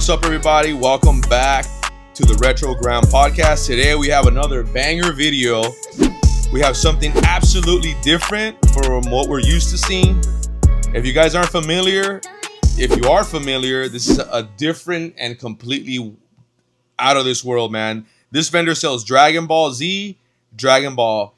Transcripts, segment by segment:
What's up, everybody? Welcome back to the Retrogram Podcast. Today we have another banger video. We have something absolutely different from what we're used to seeing. If you guys aren't familiar, if you are familiar, this is a different and completely out of this world, man. This vendor sells Dragon Ball Z, Dragon Ball,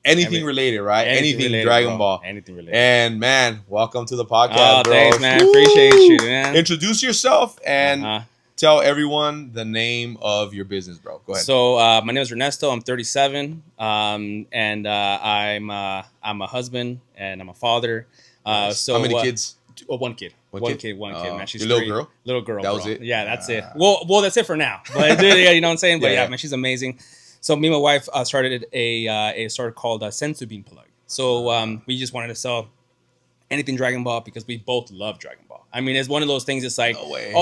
anything related, right? Anything related, Dragon Ball. Anything related. And man, welcome to the podcast, bro. Thanks, man. Appreciate you, man. Introduce yourself and tell everyone the name of your business, bro. Go ahead. So my name is Ernesto. I'm 37, and I'm a husband and I'm a father. Nice. So how many kids? One kid. One kid. Man, she's your little girl. Little girl. That bro. was it. Yeah, that's it. Well, that's it for now. But yeah, you know what I'm saying. But yeah, man, she's amazing. So me and my wife started a store called Senzu Bean Plug. So we just wanted to sell anything Dragon Ball because we both love Dragon Ball. I mean, it's one of those things. It's like, like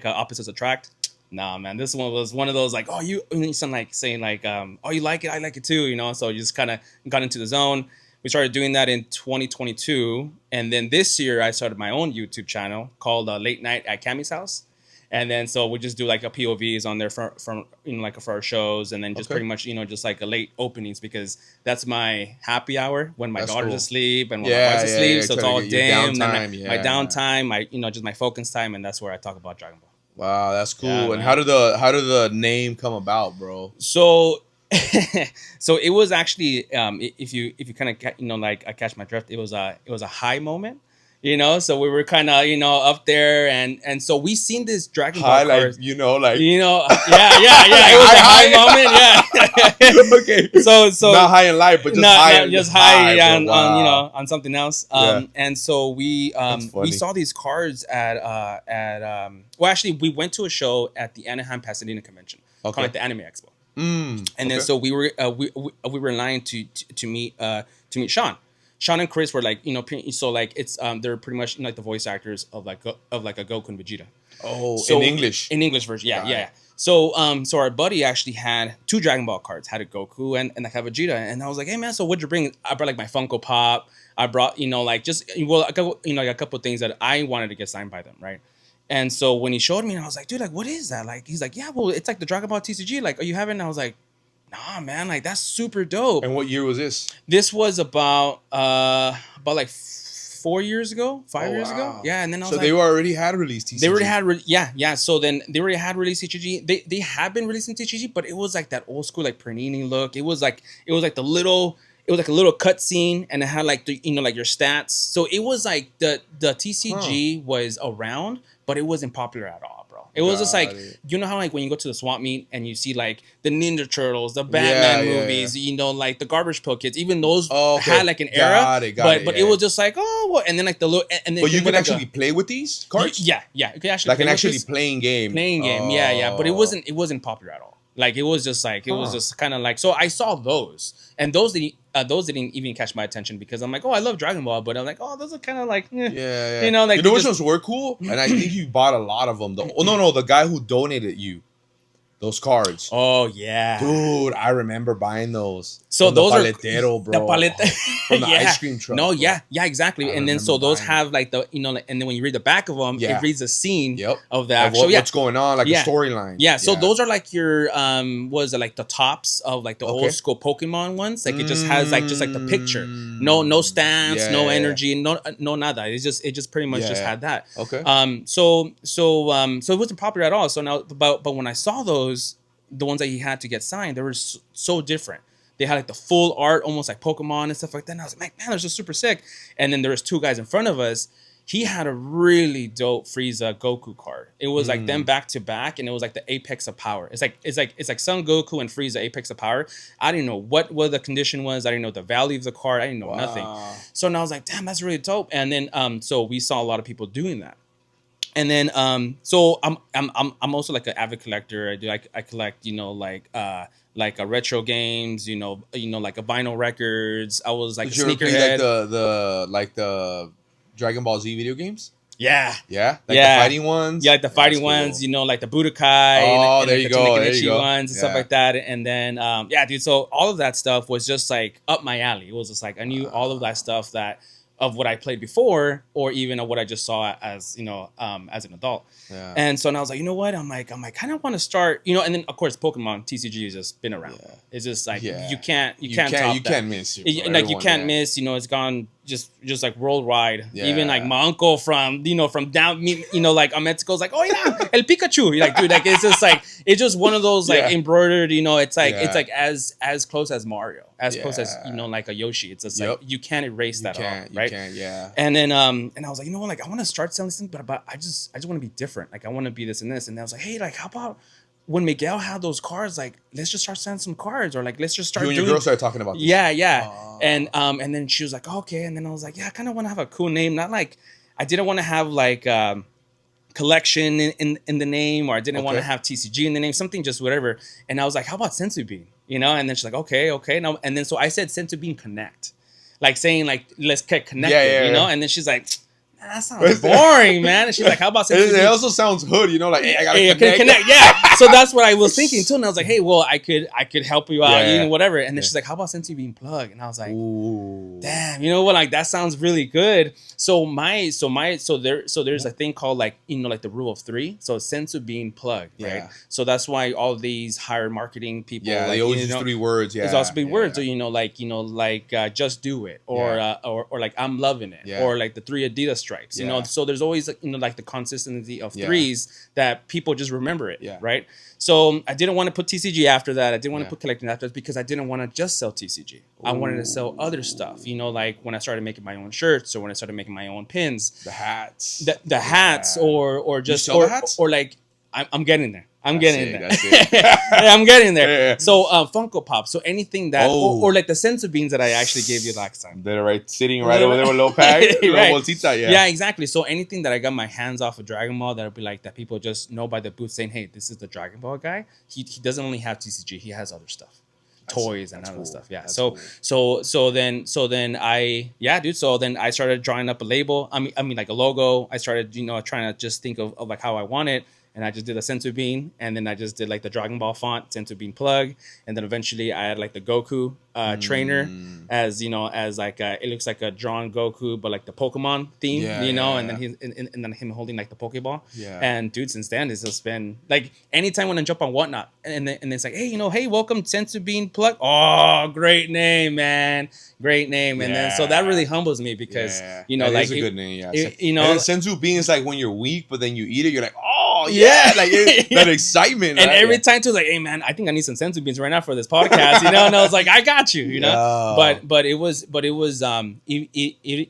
opposites attract. Nah, man, this one was one of those like, you sound like saying like, you like it, I like it too, you know. So you just kind of got into the zone. We started doing that in 2022, and then this year I started my own YouTube channel called Late Night at Cammy's House. And then so we just do like a POVs on there from for our shows, and then just pretty much just like a late openings because that's my happy hour when my daughter's asleep and when my wife's asleep, so it's all dim. My downtime, my just my focus time, and that's where I talk about Dragon Ball. Wow, that's cool. Yeah, and how did the name come about, bro? So so it was actually if you kind of I catch my drift, it was a high moment. So we were kind of, up there, and so we seen this Dragon Ball card. Yeah. It was a high moment, yeah. Okay. So not high in life, but just high on something else. And so we saw these cards at actually we went to a show at the Anaheim Pasadena convention, called like the Anime Expo. And then so we were in line to meet Sean. Sean and Chris were like, so like it's they're pretty much like the voice actors of like a Goku and Vegeta. Oh, so, in English. In English version, yeah. So our buddy actually had 2 Dragon Ball cards, had a Goku and like a Vegeta, and I was like, hey man, so what'd you bring? I brought like my Funko Pop. I brought a couple of things that I wanted to get signed by them, right? And so when he showed me, I was like, dude, like what is that? Like he's like, yeah, well, it's like the Dragon Ball TCG. Like, are you having? And I was like, nah, man, like that's super dope. And what year was this? This was about like 4 years ago, 5 years ago. Yeah, and then I was they already had released TCG. They already had yeah. So then they already had released TCG. They have been releasing TCG, but it was like that old school like Panini look. It was like a little cut scene, and it had like the like your stats. So it was like the TCG was around, but it wasn't popular at all. It was just like, how like when you go to the swap meet and you see like the Ninja Turtles, the Batman movies, like the Garbage Pail Kids, even those had like an era. But it was just like, and then like the little, and then. But you can actually play with these cards? Yeah. You can actually play with this? Playing game. Yeah. But it wasn't popular at all. Like it was just like, it was just kind of like, so I saw those, and those didn't even catch my attention because I'm like, I love Dragon Ball, but I'm like, those are kind of like, like which ones were cool, and I think you bought a lot of them. The guy who donated you those cards. Oh yeah, dude, I remember buying those. So those are bro. The paleta from the ice cream truck. No, yeah, exactly. And then so those have like the and then when you read the back of them, it reads a scene of the actual what's going on, like a storyline. Yeah, so those are like your was it like the tops of like the old school Pokemon ones? Like it just has like just like the picture, no stance, no energy, no nada. It just pretty much just had that. Okay. So it wasn't popular at all. So now, but when I saw those. The ones that he had to get signed, they were so different. They had like the full art, almost like Pokemon and stuff like that. And I was like, man, that's just super sick. And then there was 2 guys in front of us. He had a really dope Frieza Goku card. It was like them back to back, and it was like the apex of power. It's like Son Goku and Frieza apex of power. I didn't know what the condition was. I didn't know the value of the card. I didn't know nothing. So now I was like, damn, that's really dope. And then so we saw a lot of people doing that. And then so I'm also like an avid collector. I collect like retro games, like a vinyl records. I was like a sneakerhead. Like the Dragon Ball Z video games. Yeah. The fighting ones. Yeah, like the fighting ones. Like the Budokai. And there you go. Ones and stuff like that. And then dude. So all of that stuff was just like up my alley. It was just like I knew all of that stuff that of what I played before, or even of what I just saw as as an adult. Yeah. And so now I was like, you know what? I'm like, kind of want to start, and then of course Pokemon TCG has just been around. Yeah. It's just like you can't top that. You can't miss it. Like you can't miss. It's gone just like worldwide. Yeah. Even like my uncle from down, like Mexico's like, oh yeah, El Pikachu. You're like, dude, like it's just one of those like embroidered. It's like as close as Mario, as close as like a Yoshi. It's just like you can't erase that off, right? Yeah. And then and I was like, you know what, like I want to start selling something, but I just want to be different. Like I want to be this and this. And I was like, hey, like how about when Miguel had those cards, like let's just start selling some cards, or like let's just start. You and your girl started talking about this. Yeah. And then she was like, oh, okay. And then I was like, yeah, I kind of want to have a cool name. Not like I didn't want to have like collection in the name, or I didn't want to have TCG in the name, something just whatever. And I was like, how about Senzu Bean? And then she's like, okay. Now and then so I said Senzu Bean Connect, like saying like let's get connected, And then she's like, that sounds boring, man. And she's like, how about Senzu Bean? It also sounds hood, like, hey, I gotta connect. Yeah. So that's what I was thinking too. And I was like, hey, well, I could help you out, whatever. And then she's like, how about Senzu Bean Plug? And I was like, ooh, damn, you know what? Like that sounds really good. So there's a thing called like like the rule of 3. So Senzu Bean Plug, right? So that's why all these higher marketing people, they always use 3 words. Yeah, it's also 3 words. So like just do it, or like I'm loving it, or like the 3 Adidas stripes. So there's always like the consistency of 3s that people just remember it, right? So I didn't want to put TCG after that. I didn't want to put collecting after that because I didn't want to just sell TCG. Ooh. I wanted to sell other stuff. Like when I started making my own shirts, or when I started making my own pins, the hats, the hats, or just the hats? or like I'm getting there. I'm getting there. I'm getting there. So Funko Pop. So anything that, or like the Senzu Beans that I actually gave you last time. They're sitting right over there with a little bag, bolsita, Yeah, exactly. So anything that I got my hands off of Dragon Ball, that'll be like that people just know by the booth saying, hey, this is the Dragon Ball guy. He doesn't only have TCG, he has other stuff. Toys and other stuff. Yeah. So then I started drawing up a label. I mean like a logo. I started, trying to just think of like how I want it. And I just did a Senzu Bean, and then I just did like the Dragon Ball font, Senzu Bean Plug, and then eventually I had like the Goku trainer as like it looks like a drawn Goku, but like the Pokemon theme, and then and then him holding like the Pokeball. Yeah. And dude, since then it's just been like anytime when I jump on Whatnot, and then it's like, hey, welcome Senzu Bean Plug. Oh, great name, man, great name. And then so that really humbles me because that like is a good name. Yeah. And Senzu Bean is like when you're weak, but then you eat it, you're like, oh yeah, like that excitement. And right? every time too, like, hey man, I think I need some Senzu Beans right now for this podcast, And I was like, I got you, But it was it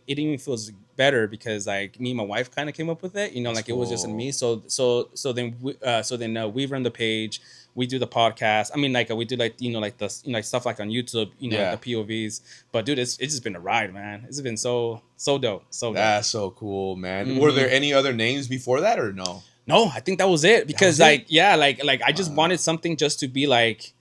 even feels better because like me and my wife kind of came up with it, like cool. It was just in me. So then we run the page, we do the podcast. I mean, like we do like like the like stuff like on YouTube, the POVs. But dude, it's just been a ride, man. It's been so dope. That's so cool, man. Mm-hmm. Were there any other names before that or no? No, I think that was it because like I just wanted something just to be like,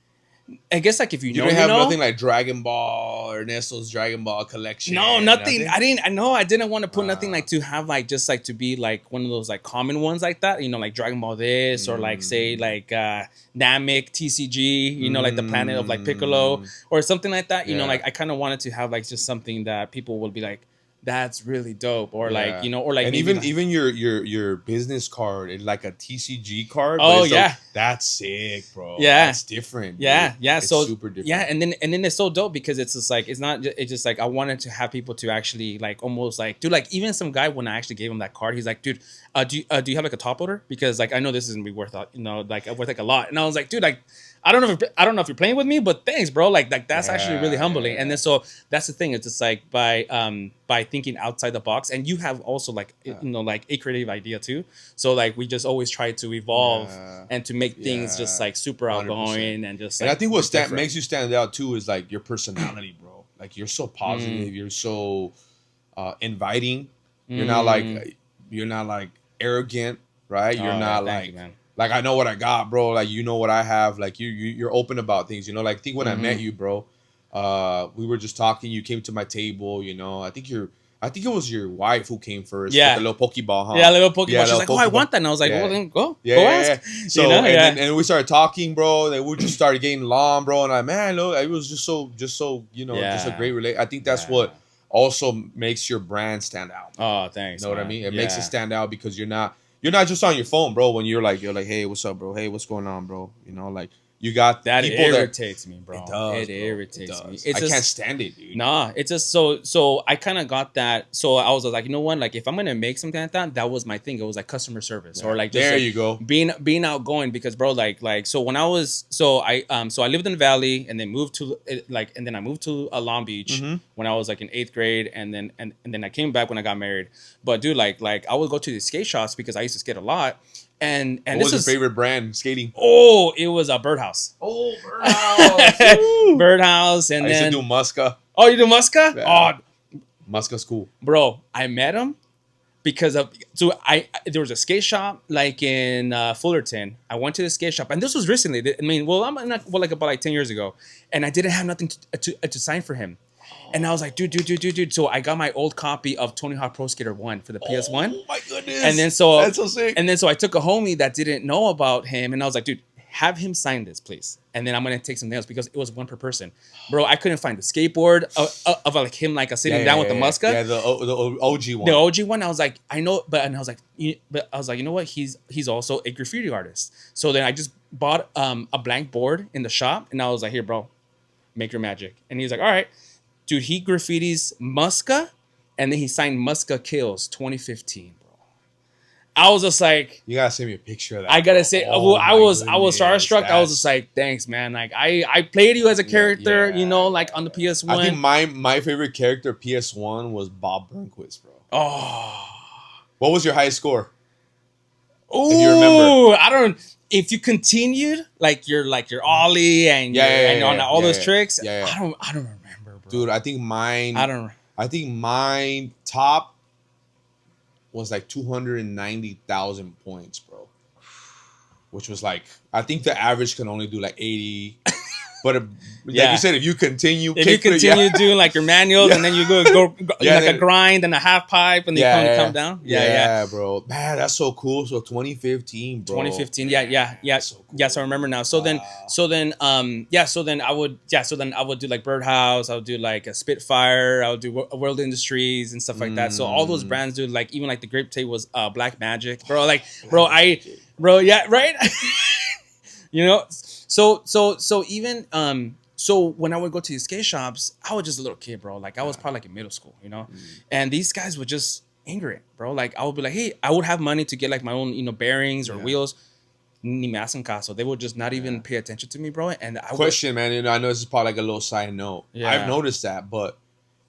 I guess like if you didn't have nothing like Dragon Ball or Ernesto's Dragon Ball collection. No, nothing. I didn't want to put nothing like to have like just like to be like one of those like common ones like that. Like Dragon Ball this or like say like Namek TCG. Like the planet of like Piccolo or something like that. Like I kind of wanted to have like just something that people would be like, that's really dope, or like or like, and even your business card is like a TCG card. Oh yeah, that's sick, bro. Yeah, that's different. Yeah, dude. yeah, it's so super different. Yeah, and then it's so dope because it's just like it's just like I wanted to have people to actually like almost like dude, like even some guy when I actually gave him that card, he's like, dude, do you have like a top loader, because like I know this is gonna be worth like worth like a lot, and I was like, dude, like I don't know if you're playing with me, but thanks, bro. Like that's actually really humbling. And then so that's the thing. It's just like by thinking outside the box, and you have also like like a creative idea too. So like we just always try to evolve and to make things just like super outgoing 100%. And just. And I think what makes you stand out too is like your personality, bro. Like you're so positive. You're so inviting. You're not like arrogant, right? You're not like. Like, I know what I got, bro. Like, you know what I have. Like, you're open about things, Like, I think when I met you, bro, we were just talking. You came to my table, I think it was your wife who came first. Yeah. With the little Pokeball, huh? Yeah, little Pokeball. She's like, I want that. And I was like, well, then go ask. Yeah. So, and we started talking, bro. Then we just started getting along, bro. And man, look, it was just a great relate. I think that's what also makes your brand stand out. Oh, thanks. You know what I man. mean? It makes it stand out because you're not just on your phone, bro. When you're like, hey, what's up, bro? Hey, what's going on, bro? You know, like you got That people irritates me, bro. It does. It irritates me. I can't stand it, dude. Nah, it's just so I kind of got that. So I was like, you know what? Like if I'm gonna make something like that, that was my thing. It was like customer service or like just there like you go. being outgoing because bro, like so when I was so I lived in the Valley and then moved to and then I moved to Long Beach when I was like in 8th grade and then I came back when I got married. But dude, like I would go to the skate shops because I used to skate a lot. And what was your favorite brand skating? Oh, it was a Birdhouse. Oh, Birdhouse. Birdhouse, and I used then to do Muska. Oh, you do Muska? Yeah. Oh, Muska's cool, bro. I met him because of there was a skate shop like in Fullerton. I went to the skate shop, and this was recently. I mean, like about 10 years ago, and I didn't have nothing to sign for him. And I was like, dude. So I got my old copy of Tony Hawk Pro Skater 1 for the PS1. Oh my goodness. And then so that's so sick. And then so I took a homie that didn't know about him, and I was like, dude, have him sign this, please. And then I'm gonna take something else because it was one per person. Bro, I couldn't find the skateboard of like him like sitting down with the Muska. Yeah, the OG one. The OG one. I was like, I know, but I was like, you know what? He's also a graffiti artist. So then I just bought a blank board in the shop, and I was like, here, bro, make your magic. And he's like, all right. Dude, he graffitis Muska, and then he signed Muska Kills 2015, bro. I was just like, you gotta send me a picture of that. I gotta say, oh, I was starstruck. I was just like, thanks, man. Like I played you as a character, you know, like on the PS1. I think my favorite character PS1 was Bob Burnquist, bro. Oh, what was your highest score? Oh, if you remember, I don't. If you continued like your ollie and all those tricks, I don't remember. Dude, I think mine top was like 290,000 points, bro. Which was like, I think the average can only do like 80. But like you said, if you continue doing like your manuals and then you go like a grind and a half pipe and then you come down. Yeah, bro. Man, that's so cool. So 2015, bro. 2015, yeah. So cool. Yeah, so I remember now. So then I would do like Birdhouse. I would do like a Spitfire. I would do World Industries and stuff like that. So all those brands, dude, like even like the Grape Tape was Black Magic, bro. Like, yeah, right. You know. So even so when I would go to these skate shops, I was just a little kid, bro. Like I was probably like in middle school, you know. And these guys would just ignorant, bro. Like I would be like, hey, I would have money to get like my own, bearings or wheels. Ni me hacen caso. They would just not even pay attention to me, bro. And man. I know this is probably like a little side note. Yeah. I've noticed that, but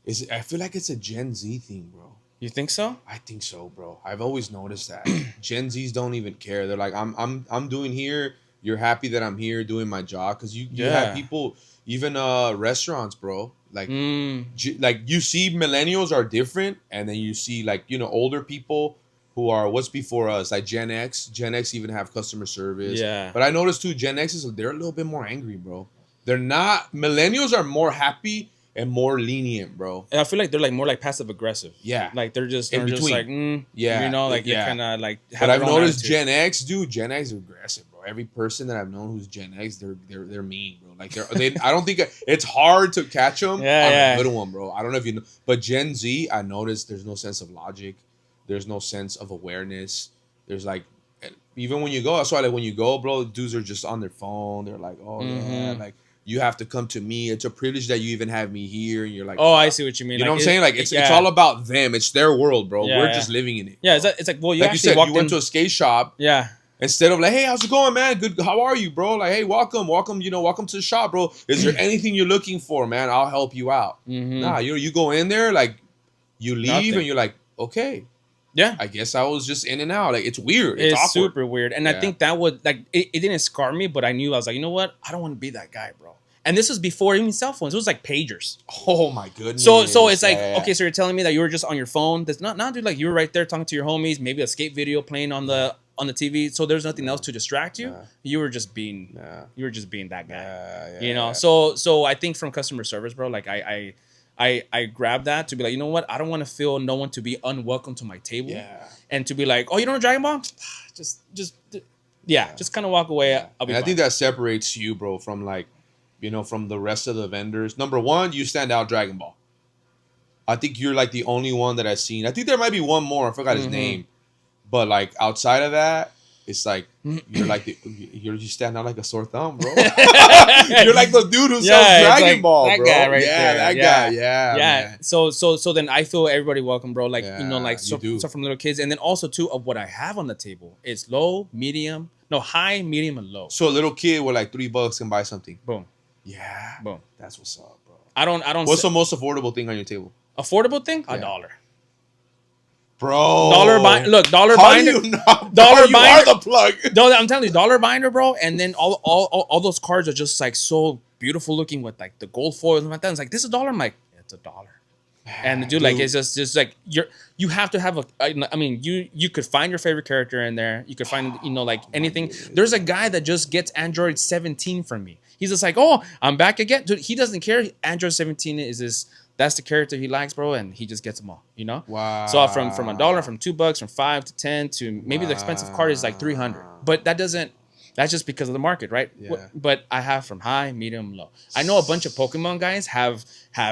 I feel like it's a Gen Z thing, bro. You think so? I think so, bro. I've always noticed that. Gen Zs don't even care. They're like, I'm doing here. You're happy that I'm here doing my job because you have people, even restaurants, bro. Like, like you see millennials are different, and then you see like older people who are what's before us, like Gen X. Gen X even have customer service. Yeah. But I noticed too, Gen X they're a little bit more angry, bro. They're not. Millennials are more happy and more lenient, bro. And I feel like they're like more like passive aggressive. Yeah. Like they're just like they kind of like. But I've noticed attitude. Gen X, dude. Gen X are aggressive. Every person that I've known who's Gen X, they're mean, bro. Like I don't think it's hard to catch them. I'm a good one, bro. I don't know if you know, but Gen Z, I noticed there's no sense of logic, there's no sense of awareness. There's like, even when you go, that's why like when you go, bro, dudes are just on their phone. They're like, oh yeah, like you have to come to me. It's a privilege that you even have me here, and you're like, oh, I see what you mean. You know what I'm saying? Like it's all about them. It's their world, bro. We're just living in it. Yeah, it's like well, you like actually you said, you went to a skate shop. Yeah. Instead of like, hey, how's it going, man? Good. How are you, bro? Like, hey, welcome. Welcome to the shop, bro. Is there anything you're looking for, man? I'll help you out. Nah, you go in there, like, you leave and you're like, okay. Yeah. I guess I was just in and out. Like, it's weird. It's awkward. super weird. And I think that would, like, it didn't scar me, but I knew, I was like, you know what? I don't want to be that guy, bro. And this was before even cell phones. It was like pagers. Oh my goodness. So it's like, okay, so you're telling me that you were just on your phone. That's not dude, like you were right there talking to your homies, maybe a skate video playing on the TV, so there's nothing else to distract you. You were just being that guy. You know? So I think from customer service, bro, like I grabbed that to be like, you know what? I don't want to feel no one to be unwelcome to my table. Yeah. And to be like, oh, you don't know Dragon Ball? Just kind of walk away. I think that separates you, bro, from like, from the rest of the vendors. Number one, you stand out Dragon Ball. I think you're like the only one that I've seen. I think there might be one more. I forgot his name. But like outside of that, it's like you're like you stand out like a sore thumb, bro. You're like the dude who sells Dragon Ball, that bro. Guy right yeah, there. that guy. Yeah. Man. So then I feel everybody welcome, bro. Like like so from little kids, and then also too of what I have on the table is high, medium, and low. So a little kid with like $3 can buy something. Boom. Yeah. Boom. That's what's up, bro. I don't. What's the most affordable thing on your table? Affordable thing? $1. Bro, dollar binder. Dollar binder. You are the plug. No, I'm telling you, dollar binder, bro. And then all those cards are just like so beautiful looking with like the gold foil and like that. It's like, this is $1. I'm like, it's $1. And the dude, like, it's just like you have to have I mean, you could find your favorite character in there. You could find like anything. There's a guy that just gets Android 17 from me. He's just like, oh, I'm back again, dude. He doesn't care. Android 17 is his. That's the character he likes, bro, and he just gets them all, Wow. So from $1, from $2, from 5 to 10 to maybe the expensive card is like 300. But that's just because of the market, right? Yeah. But I have from high, medium, low. I know a bunch of Pokemon guys have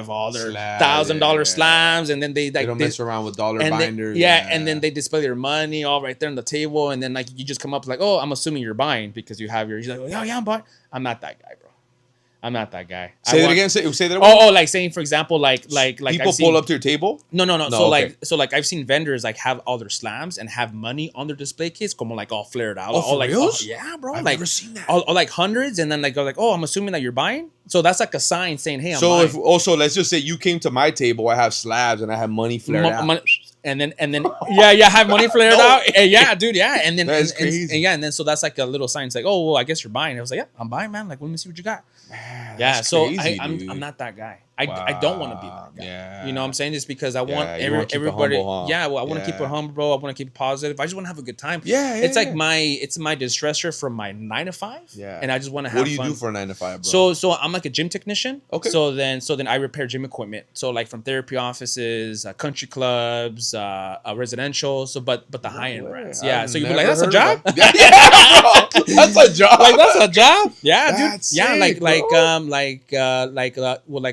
all their $1,000 slams, and then they don't mess around with dollar binders. And then they display their money all right there on the table, and then like you just come up like, oh, I'm assuming you're buying because you have your. You're like, oh yeah, I'm buying. I'm not that guy, bro. I'm not that guy. Say that again. Say that again. Oh, like saying, for example, like people pull up to your table. No. So I've seen vendors like have all their slams and have money on their display case, como like all flared out. Oh, for like, real? Yeah, bro. I've like never seen that. All like hundreds, and then like oh, I'm assuming that you're buying. So that's like a sign saying, hey, I'm so buying. If also let's just say you came to my table, I have slabs and I have money flared out. And then have money flared out. Yeah, dude, yeah. And then that's crazy. And then so that's like a little sign. It's like, oh, well, I guess you're buying. I was like, yeah, I'm buying, man. Like, let me see what you got. Man, yeah, so crazy, I'm not that guy. I don't want to be that guy. Yeah. You know what I'm saying? Just because I want everybody. Humble, huh? Yeah, well, I want to keep it humble, bro. I want to keep it positive. I just want to have a good time. Yeah, it's like my distressor from my 9 to 5. Yeah, and I just want to have. What do you fun. do for a 9 to 5, bro? So I'm like a gym technician. Okay. So then I repair gym equipment. So like from therapy offices, country clubs, residential. So but the high end brands. Yeah. So you'd be like, that's a job. Yeah, bro. That's a job. Like that's a job. Yeah, dude. That's yeah, sick, like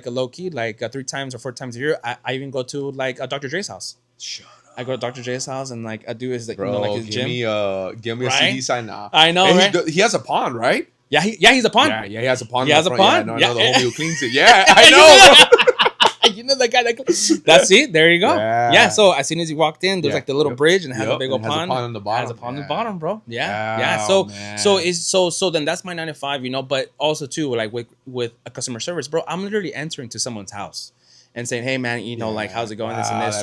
a low key, like 3 times or 4 times a year. I even go to like Dr. Dre's house. Shut up. I go to Dr. Dre's house and like I do his like, bro, like his gym. Give me a CD sign now. I know, and right? He has a pond, right? Yeah, he's a pond. Yeah, he has a pond. He has a pond. Yeah, I know the homie who cleans it. Yeah, I know. You know the guy that. That's it. There you go. Yeah. So as soon as he walked in, there's like the little bridge and it has a big old pond. Has a pond on the bottom. Has a pond on the bottom, bro. Yeah. Yeah. So then that's my 9 to 5, But also too, like with a customer service, bro, I'm literally entering to someone's house and saying, hey man, like how's it going? This and this.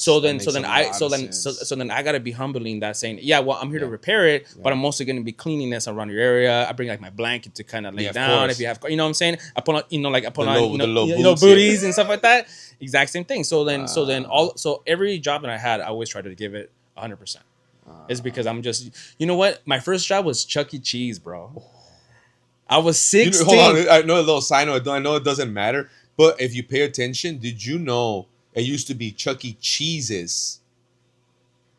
So then I gotta be humbling that, saying, yeah, well, I'm here to repair it, but I'm also gonna be cleaning this around your area. I bring like my blanket to kind of lay down if you have, you know what I'm saying? I put on, booties and stuff like that. Exact same thing. So then every job that I had, I always try to give it 100%. It's because I'm just, you know what? My first job was Chuck E. Cheese, bro. I was 16. Hold on, I know a little side note. I know it doesn't matter. But if you pay attention, did you know it used to be Chuck E. Cheese's?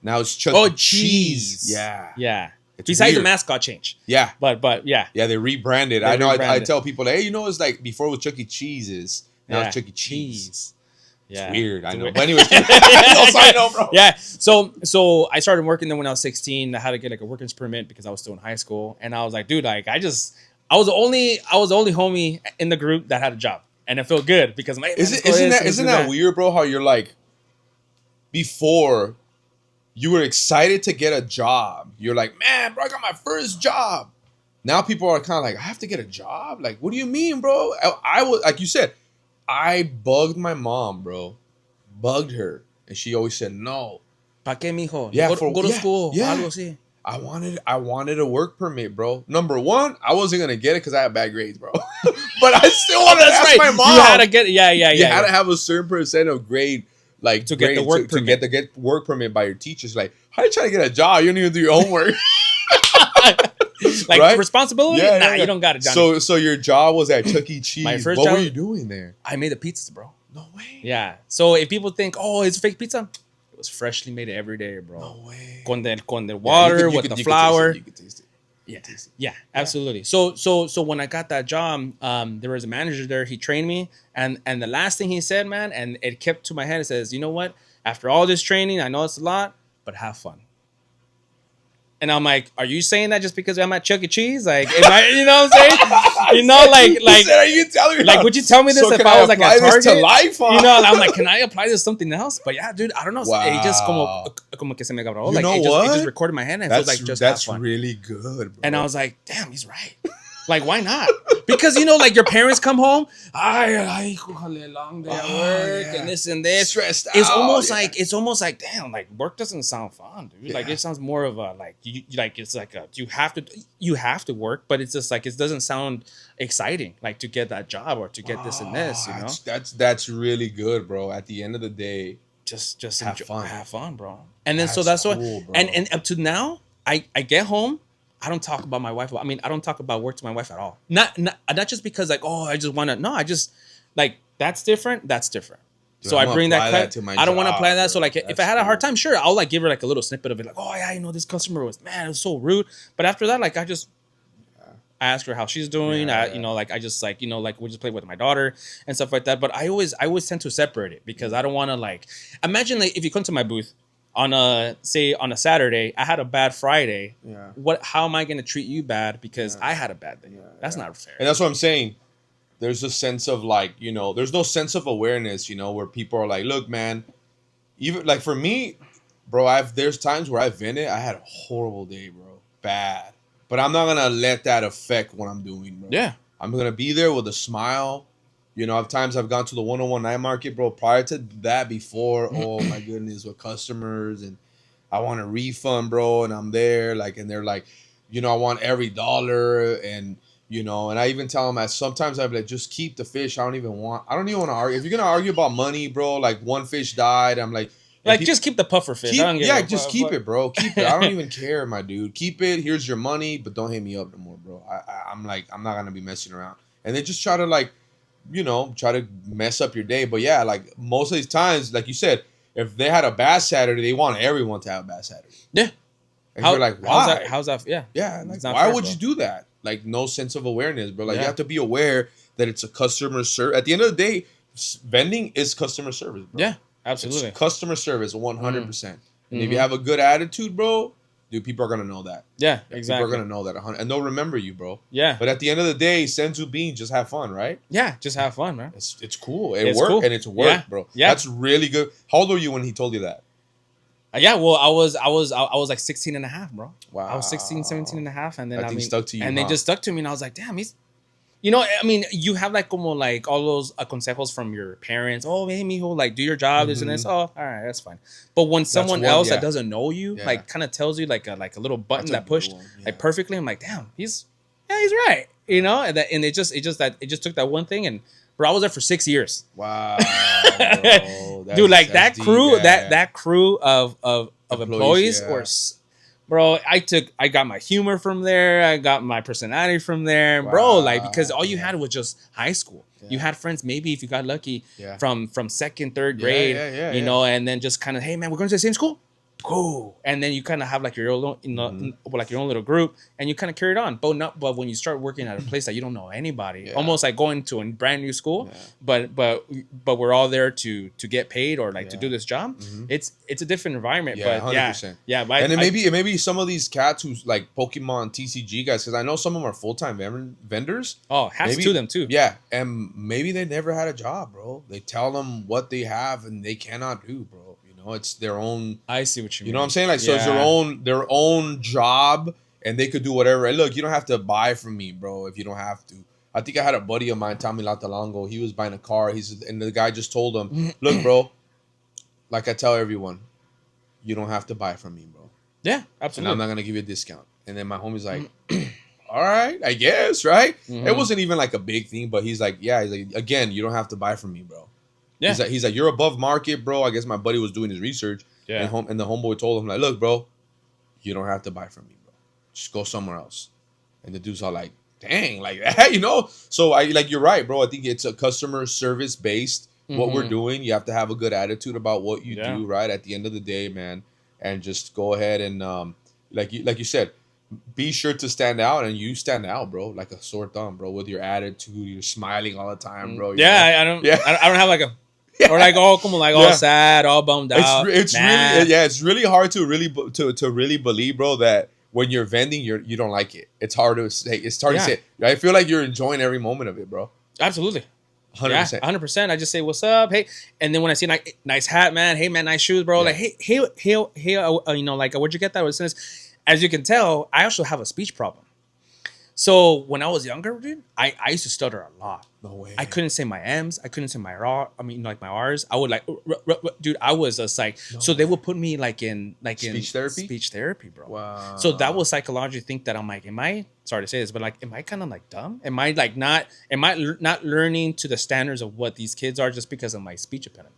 Now it's Chuck E. Cheese. Yeah. It's besides weird. the mascot change. Yeah. But yeah. Yeah, they rebranded. I know. I tell people, hey, it's like before it was Chuck E. Cheese's. Now it's Chuck E. Cheese. Yeah. It's weird. I know. But anyways, no side note, bro. Yeah. So I started working there when I was 16. I had to get like a workers permit because I was still in high school. And I was like, dude, like I was the only homie in the group that had a job. And it felt good because isn't that weird, bro? How you're like, before you were excited to get a job. You're like, man, bro, I got my first job. Now people are kind of like, I have to get a job. Like, what do you mean, bro? I was like you said, I bugged my mom, bro. Bugged her, and she always said no. ¿Pa qué, mijo? Yeah, go to school. Yeah. Algo así. I wanted a work permit, bro. Number one, I wasn't gonna get it because I had bad grades, bro. But I still wanted to ask my mom. You had to get it. Yeah. You had to have a certain percent of grade, like to get the work permit. To get work permit by your teachers. Like, how are you trying to get a job? You don't even do your homework. Like, right? Responsibility? Yeah. You don't got it, Johnny. So your job was at Chuck E. Cheese. My first what job, were you doing there? I made the pizzas, bro. No way. Yeah. So if people think, oh, it's fake pizza, it was freshly made every day, bro. No way. Con the water, with the flour. You could taste it. Yeah, yeah, absolutely. So when I got that job, there was a manager there. He trained me, and the last thing he said, man, and it kept to my head. It says, "You know what? After all this training, I know it's a lot, but have fun." And I'm like, "Are you saying that just because I'm at Chuck E. Cheese? Like, am I? You know what I'm saying? You know, like, Are you telling me? like, would you tell me this So if can I was like apply at this Target? to life? Huh? You know, I'm like, can I apply this to something else? But yeah, dude, I don't know. It just Wow. como que se me grabó. You Like, know it what? just recorded in my head, and it feels like just have that's fun. really good, bro. And I was like, damn, he's right. Like, why not? Because, you know, like your parents come home, ay, long day at work, yeah. and this and this. Stressed It's out, almost like, damn, like work doesn't sound fun, dude. Like it sounds more of a like it's like you have to work, but it's just like it doesn't sound exciting, like to get that job or to get this and this, you know. That's really good, bro. At the end of the day, Just have fun, bro. And then that's cool, what, bro. and up to now, I get home. I don't talk about my wife. I mean, I don't talk about work to my wife at all. Not just because like, oh, I just want to. No, I just like that's different. That's different. Dude, so I bring that to my I don't want to job, apply that. So bro. like, if That's I had a hard cool. time, sure, I'll like give her like a little snippet of it, like, oh yeah, you know, this customer was it was so rude. But after that, like, I ask her how she's doing. Yeah. You know, like I just like, you know, like we just play with my daughter and stuff like that. But I always tend to separate it because I don't want to like imagine like if you come to my booth on a Saturday, I had a bad Friday. Yeah. How am I going to treat you bad because I had a bad day? That's not fair. And that's what I'm saying. There's a sense of like, you know, there's no sense of awareness, you know, where people are like, look, man, even like for me, bro, there's times where I've vended, I had a horrible day, bro. Bad. But I'm not gonna let that affect what I'm doing, bro. Yeah. I'm gonna be there with a smile. You know, at times I've gone to the 101 night market, bro. Prior to that, before, oh my goodness, with customers and I want a refund, bro, and I'm there, like, and they're like, you know, I want every dollar, and you know, and I even tell them that sometimes I'm like, just keep the fish. I don't even want to argue. If you're gonna argue about money, bro, like one fish died, I'm like, just keep the puffer fish. Just keep it, bro. Keep it. I don't even care, my dude. Keep it. Here's your money, but don't hit me up no more, bro. I'm like, I'm not gonna be messing around. And they just try to like, you know, try to mess up your day. But yeah, like most of these times, like you said, if they had a bad Saturday, they want everyone to have a bad Saturday. Yeah. And you're like, why? How's that? Yeah. Yeah. Like, why would you do that? Like, no sense of awareness, bro. Like, you have to be aware that it's a customer service. At the end of the day, vending is customer service, bro. Yeah, absolutely. It's customer service, 100%. And if you have a good attitude, bro, dude, people are going to know that. Yeah, exactly. People are going to know that. And they'll remember you, bro. Yeah. But at the end of the day, Senzu being, just have fun, right? Yeah, just have fun, man. It's cool. It worked, cool. And it's worked, bro. Yeah. That's really good. How old were you when he told you that? Yeah, well, I was like 16 and a half, bro. Wow. I was 16, 17 and a half. And then I mean, stuck to you, and they just stuck to me. And I was like, damn, he's, you know, I mean, you have like como like all those consejos from your parents. Oh, hey, mijo, like do your job, this and this. Oh, all right, that's fine. But when someone else that doesn't know you, like kind of tells you like a little button that pushed like perfectly, I'm like, damn, he's right, you know. And it just took that one thing, and bro, I was there for 6 years. Wow, bro. Dude, like that crew, that crew of employees were. Bro, I got my humor from there. I got my personality from there, bro. Like because all you had was just high school. You had friends, maybe if you got lucky, from second, third grade, you know, and then just kind of, hey man, we're going to the same school. Cool. And then you kind of have like your own, you know, like your own little group, and you kind of carry it on. But when you start working at a place that you don't know anybody, almost like going to a brand new school, but we're all there to get paid or like to do this job. It's a different environment. Yeah, but 100%. Yeah. And it may be some of these cats who's like Pokemon TCG guys, because I know some of them are full-time vendors. Oh, hats to them too. Yeah, and maybe they never had a job, bro. They tell them what they have and they cannot do, bro. No, it's their own. I see what you mean. You know what I'm saying? Like, so it's their own job, and they could do whatever. And look, you don't have to buy from me, bro, if you don't have to. I think I had a buddy of mine, Tommy Latalongo. He was buying a car. And the guy just told him, "Look, bro, like I tell everyone, you don't have to buy from me, bro. Yeah, absolutely. And I'm not gonna give you a discount." And then my homie's like, "All right, I guess, right?" It wasn't even like a big thing, but he's like, "Yeah, he's like, again, you don't have to buy from me, bro." Yeah. He's like, you're above market, bro. I guess my buddy was doing his research. Yeah. And the homeboy told him, like, look, bro, you don't have to buy from me, bro. Just go somewhere else. And the dude's all like, dang, like that, you know? So you're right, bro. I think it's a customer service based what we're doing. You have to have a good attitude about what you do, right? At the end of the day, man. And just go ahead and like you said, be sure to stand out, and you stand out, bro, like a sore thumb, bro, with your attitude. You're smiling all the time, bro. Yeah, I don't. Yeah. I don't have like a or like all come like all sad, all bummed out. It's really it's really hard to really believe, bro, that when you're vending, you don't like it. It's hard to say. It's hard to say. I feel like you're enjoying every moment of it, bro. Absolutely. 100%. 100%. I just say, "What's up?" Hey, and then when I see like nice hat, man. Hey, man, nice shoes, bro. Like, hey, you know, like, where'd you get that? As you can tell, I also have a speech problem. So when I was younger, dude, I used to stutter a lot. No way. I couldn't say my M's. I couldn't say my R. I mean, like my R's. I would like, dude. I was just like, so they would put me like in speech therapy. Speech therapy, bro. Wow. So that was psychologically think that I'm like, am I? Sorry to say this, but like, am I kind of like dumb? Am I like not? Am I not learning to the standards of what these kids are just because of my speech impediment?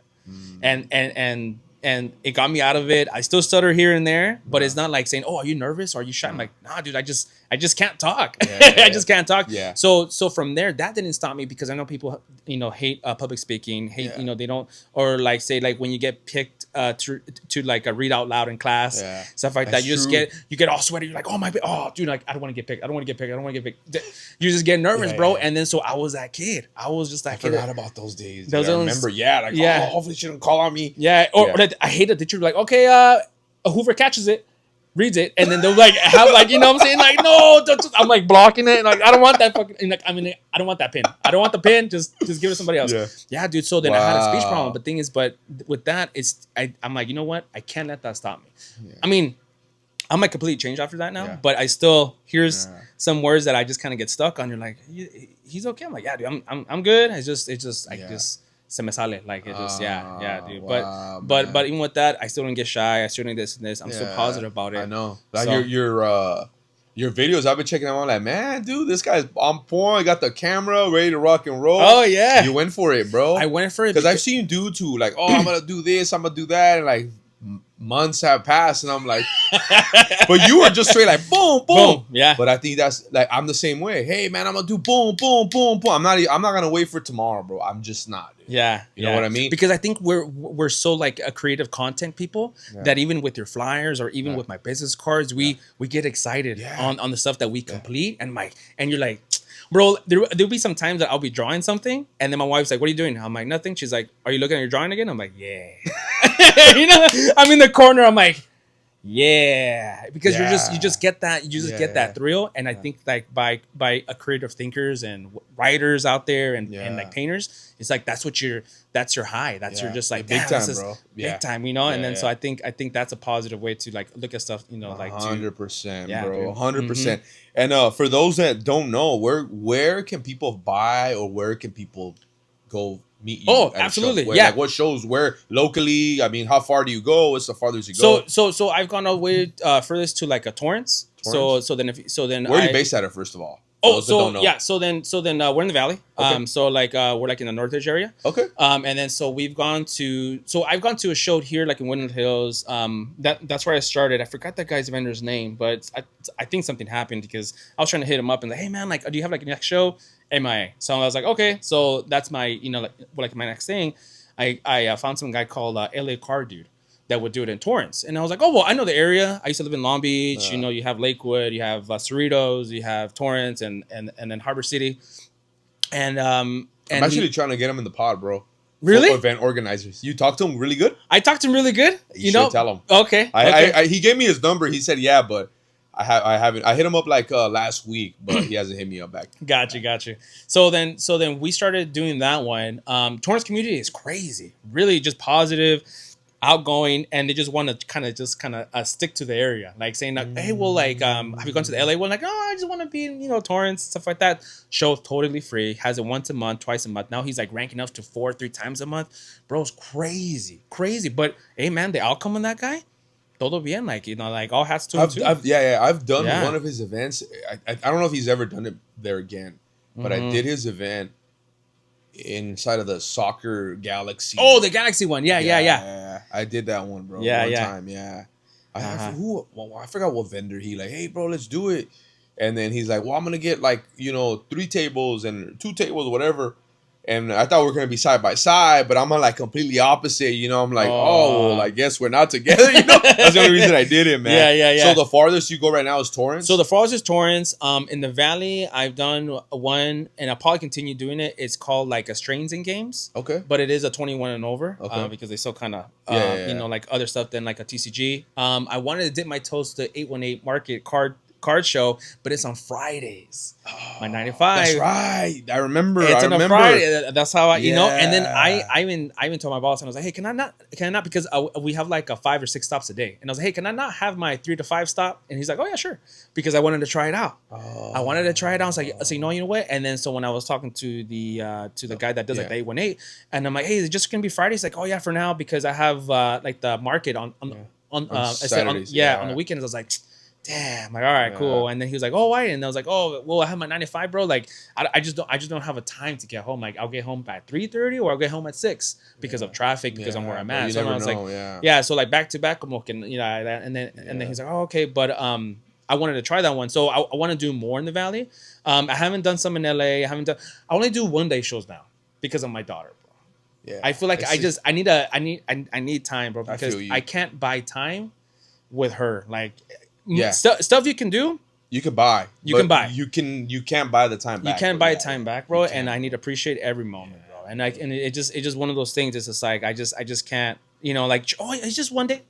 And it got me out of it. I still stutter here and there, but it's not like saying, "Oh, are you nervous? Or are you shy?" I'm like, "Nah, dude. I just can't talk. I just can't talk." Yeah. So from there, that didn't stop me because I know people, you know, hate public speaking. Hate, you know, they don't, or like say like when you get picked to like read out loud in class, stuff like that. You just get all sweaty. You're like, oh, dude, like I don't want to get picked. I don't want to get picked. I don't want to get picked. You just get nervous, bro. And then so I was that kid. I was just that kid. I forgot about those days. I remember. Oh, hopefully she don't call on me. Or I hate that teacher like, okay, Hoover catches it, reads it, and then they'll like have like, you know what I'm saying, like, no, I'm like blocking it, and like I don't want that fucking, and like I mean I don't want that pin. I don't want the pin. Just give it to somebody else. Yeah, dude. So then I had a speech problem. But thing is, but with that, I'm like, you know what? I can't let that stop me. I mean, I might completely change after that now, but I still here's some words that I just kind of get stuck on. You're like, he's okay. I'm like, yeah, dude, I'm good. It's just se me sale, like it just dude. Wow, but even with that, I still don't get shy. I still don't this and this. I'm still positive about it. I know. Like your videos, I've been checking them out. Like, man, dude, this guy's on point. Got the camera ready to rock and roll. Oh yeah, you went for it, bro. I went for it because I've seen dudes who like, oh, I'm gonna do this, I'm gonna do that, and like months have passed, and I'm like, but you were just straight like boom, boom, yeah. But I think that's like I'm the same way. Hey, man, I'm gonna do boom, boom, boom, boom. I'm not gonna wait for tomorrow, bro. I'm just not. Dude. Yeah, you know what I mean? Because I think we're so like a creative content people that even with your flyers or even with my business cards, we get excited on the stuff that we complete, and you're like, bro, there'll be some times that I'll be drawing something, and then my wife's like, "What are you doing?" I'm like, "Nothing." She's like, "Are you looking at your drawing again?" I'm like, "Yeah." You know, I'm in the corner. I'm like, "Yeah," because you just get that get that thrill, and I think like by a creative thinkers and writers out there and like painters, it's like that's your high. That's your just like big time, bro. Big time, you know. And then so I think that's a positive way to like look at stuff, you know, like 100%, bro, 100%. And for those that don't know, where can people buy or where can people go meet you? Oh, absolutely. Like what shows? Where locally? I mean, how far do you go? What's the farthest you go? So I've gone all the way furthest to like a Torrance. So then where are you based at, first of all? So then we're in the valley. Okay. So like we're like in the Northridge area. Okay. And then so I've gone to a show here like in Woodland Hills. That's where I started. I forgot that guy's vendor's name, but I think something happened because I was trying to hit him up and like, hey man, like, do you have like a next show? MIA. So I was like, okay, so that's my, you know, like my next thing. I found some guy called LA Car Dude that would do it in Torrance. And I was like, oh, well, I know the area. I used to live in Long Beach. You know, you have Lakewood, you have Cerritos, you have Torrance, and then Harbor City. And I'm actually trying to get him in the pod, bro. Really? For event organizers. You talked to him really good? I talked to him really good. You know? Tell him. Okay. He gave me his number. He said, yeah, but I haven't. I hit him up like last week, but he hasn't hit me up back. Got you. So then we started doing that one. Torrance community is crazy. Really just positive, outgoing, and they just want to kind of stick to the area, like saying like, hey, well, like have you gone to the LA one? Like, oh, I just want to be in, you know, Torrance, stuff like that. Show totally free, has it once a month, twice a month. Now he's like ranking up to 3 times a month. Bro's crazy. But hey man, the outcome on that guy, todo bien, like, you know, like all hats to him too. I've done one of his events. I don't know if he's ever done it there again, but I did his event inside of the soccer galaxy. Oh, the galaxy one. Yeah. I did that one, bro. One time. Yeah. I forgot what vendor he like, hey bro, let's do it. And then he's like, well, I'm gonna get like, you know, 3 tables and 2 tables, whatever. And I thought we were gonna be side by side, but I'm on like completely opposite. You know, I'm like, oh, well, I guess we're not together. You know, that's the only reason I did it, man. Yeah. So the farthest you go right now is Torrance. So the farthest is Torrance. In the Valley, I've done one, and I'll probably continue doing it. It's called like a Strains and Games. Okay. But it is a 21 and over. Okay. Because they still kind of, Yeah. you know, like other stuff than like a TCG. I wanted to dip my toes to 818 Market card show, but it's on Fridays. My 95. That's right. I remember. It's on a Friday. That's how you know. And then Yeah. I even told my boss, and I was like, hey, can I not? Because we have like a 5 or 6 stops a day. And I was like, hey, can I not have my 3 to 5 stop? And he's like, oh yeah, sure. Because I wanted to try it out. I wanted to try it out. I was like, so you know what? And then so when I was talking to the guy that does like the 818, and I'm like, hey, is it just gonna be Fridays? He's like, oh yeah, for now, because I have like the market on Saturdays. on the weekends. I was like, damn, like all right, cool. And then he was like, oh, why? And I was like, oh, well, I have my 95, bro. Like I just don't have a time to get home. Like I'll get home at 3:30 or I'll get home at 6 because of traffic, because I'm where I'm at. So I was like, so like back to back, I'm looking, you know, and then he's like, oh, okay, but I wanted to try that one, so I want to do more in the Valley. I haven't done some in LA. I only do one day shows now because of my daughter, bro. Yeah. I feel like I need time, bro, because I can't buy time with her. Like, stuff you can do. You can buy. You can't buy the time back. You can't buy time back, bro. And I need to appreciate every moment, bro. And it's just one of those things. It's just like I just can't, you know, like, oh, it's just one day.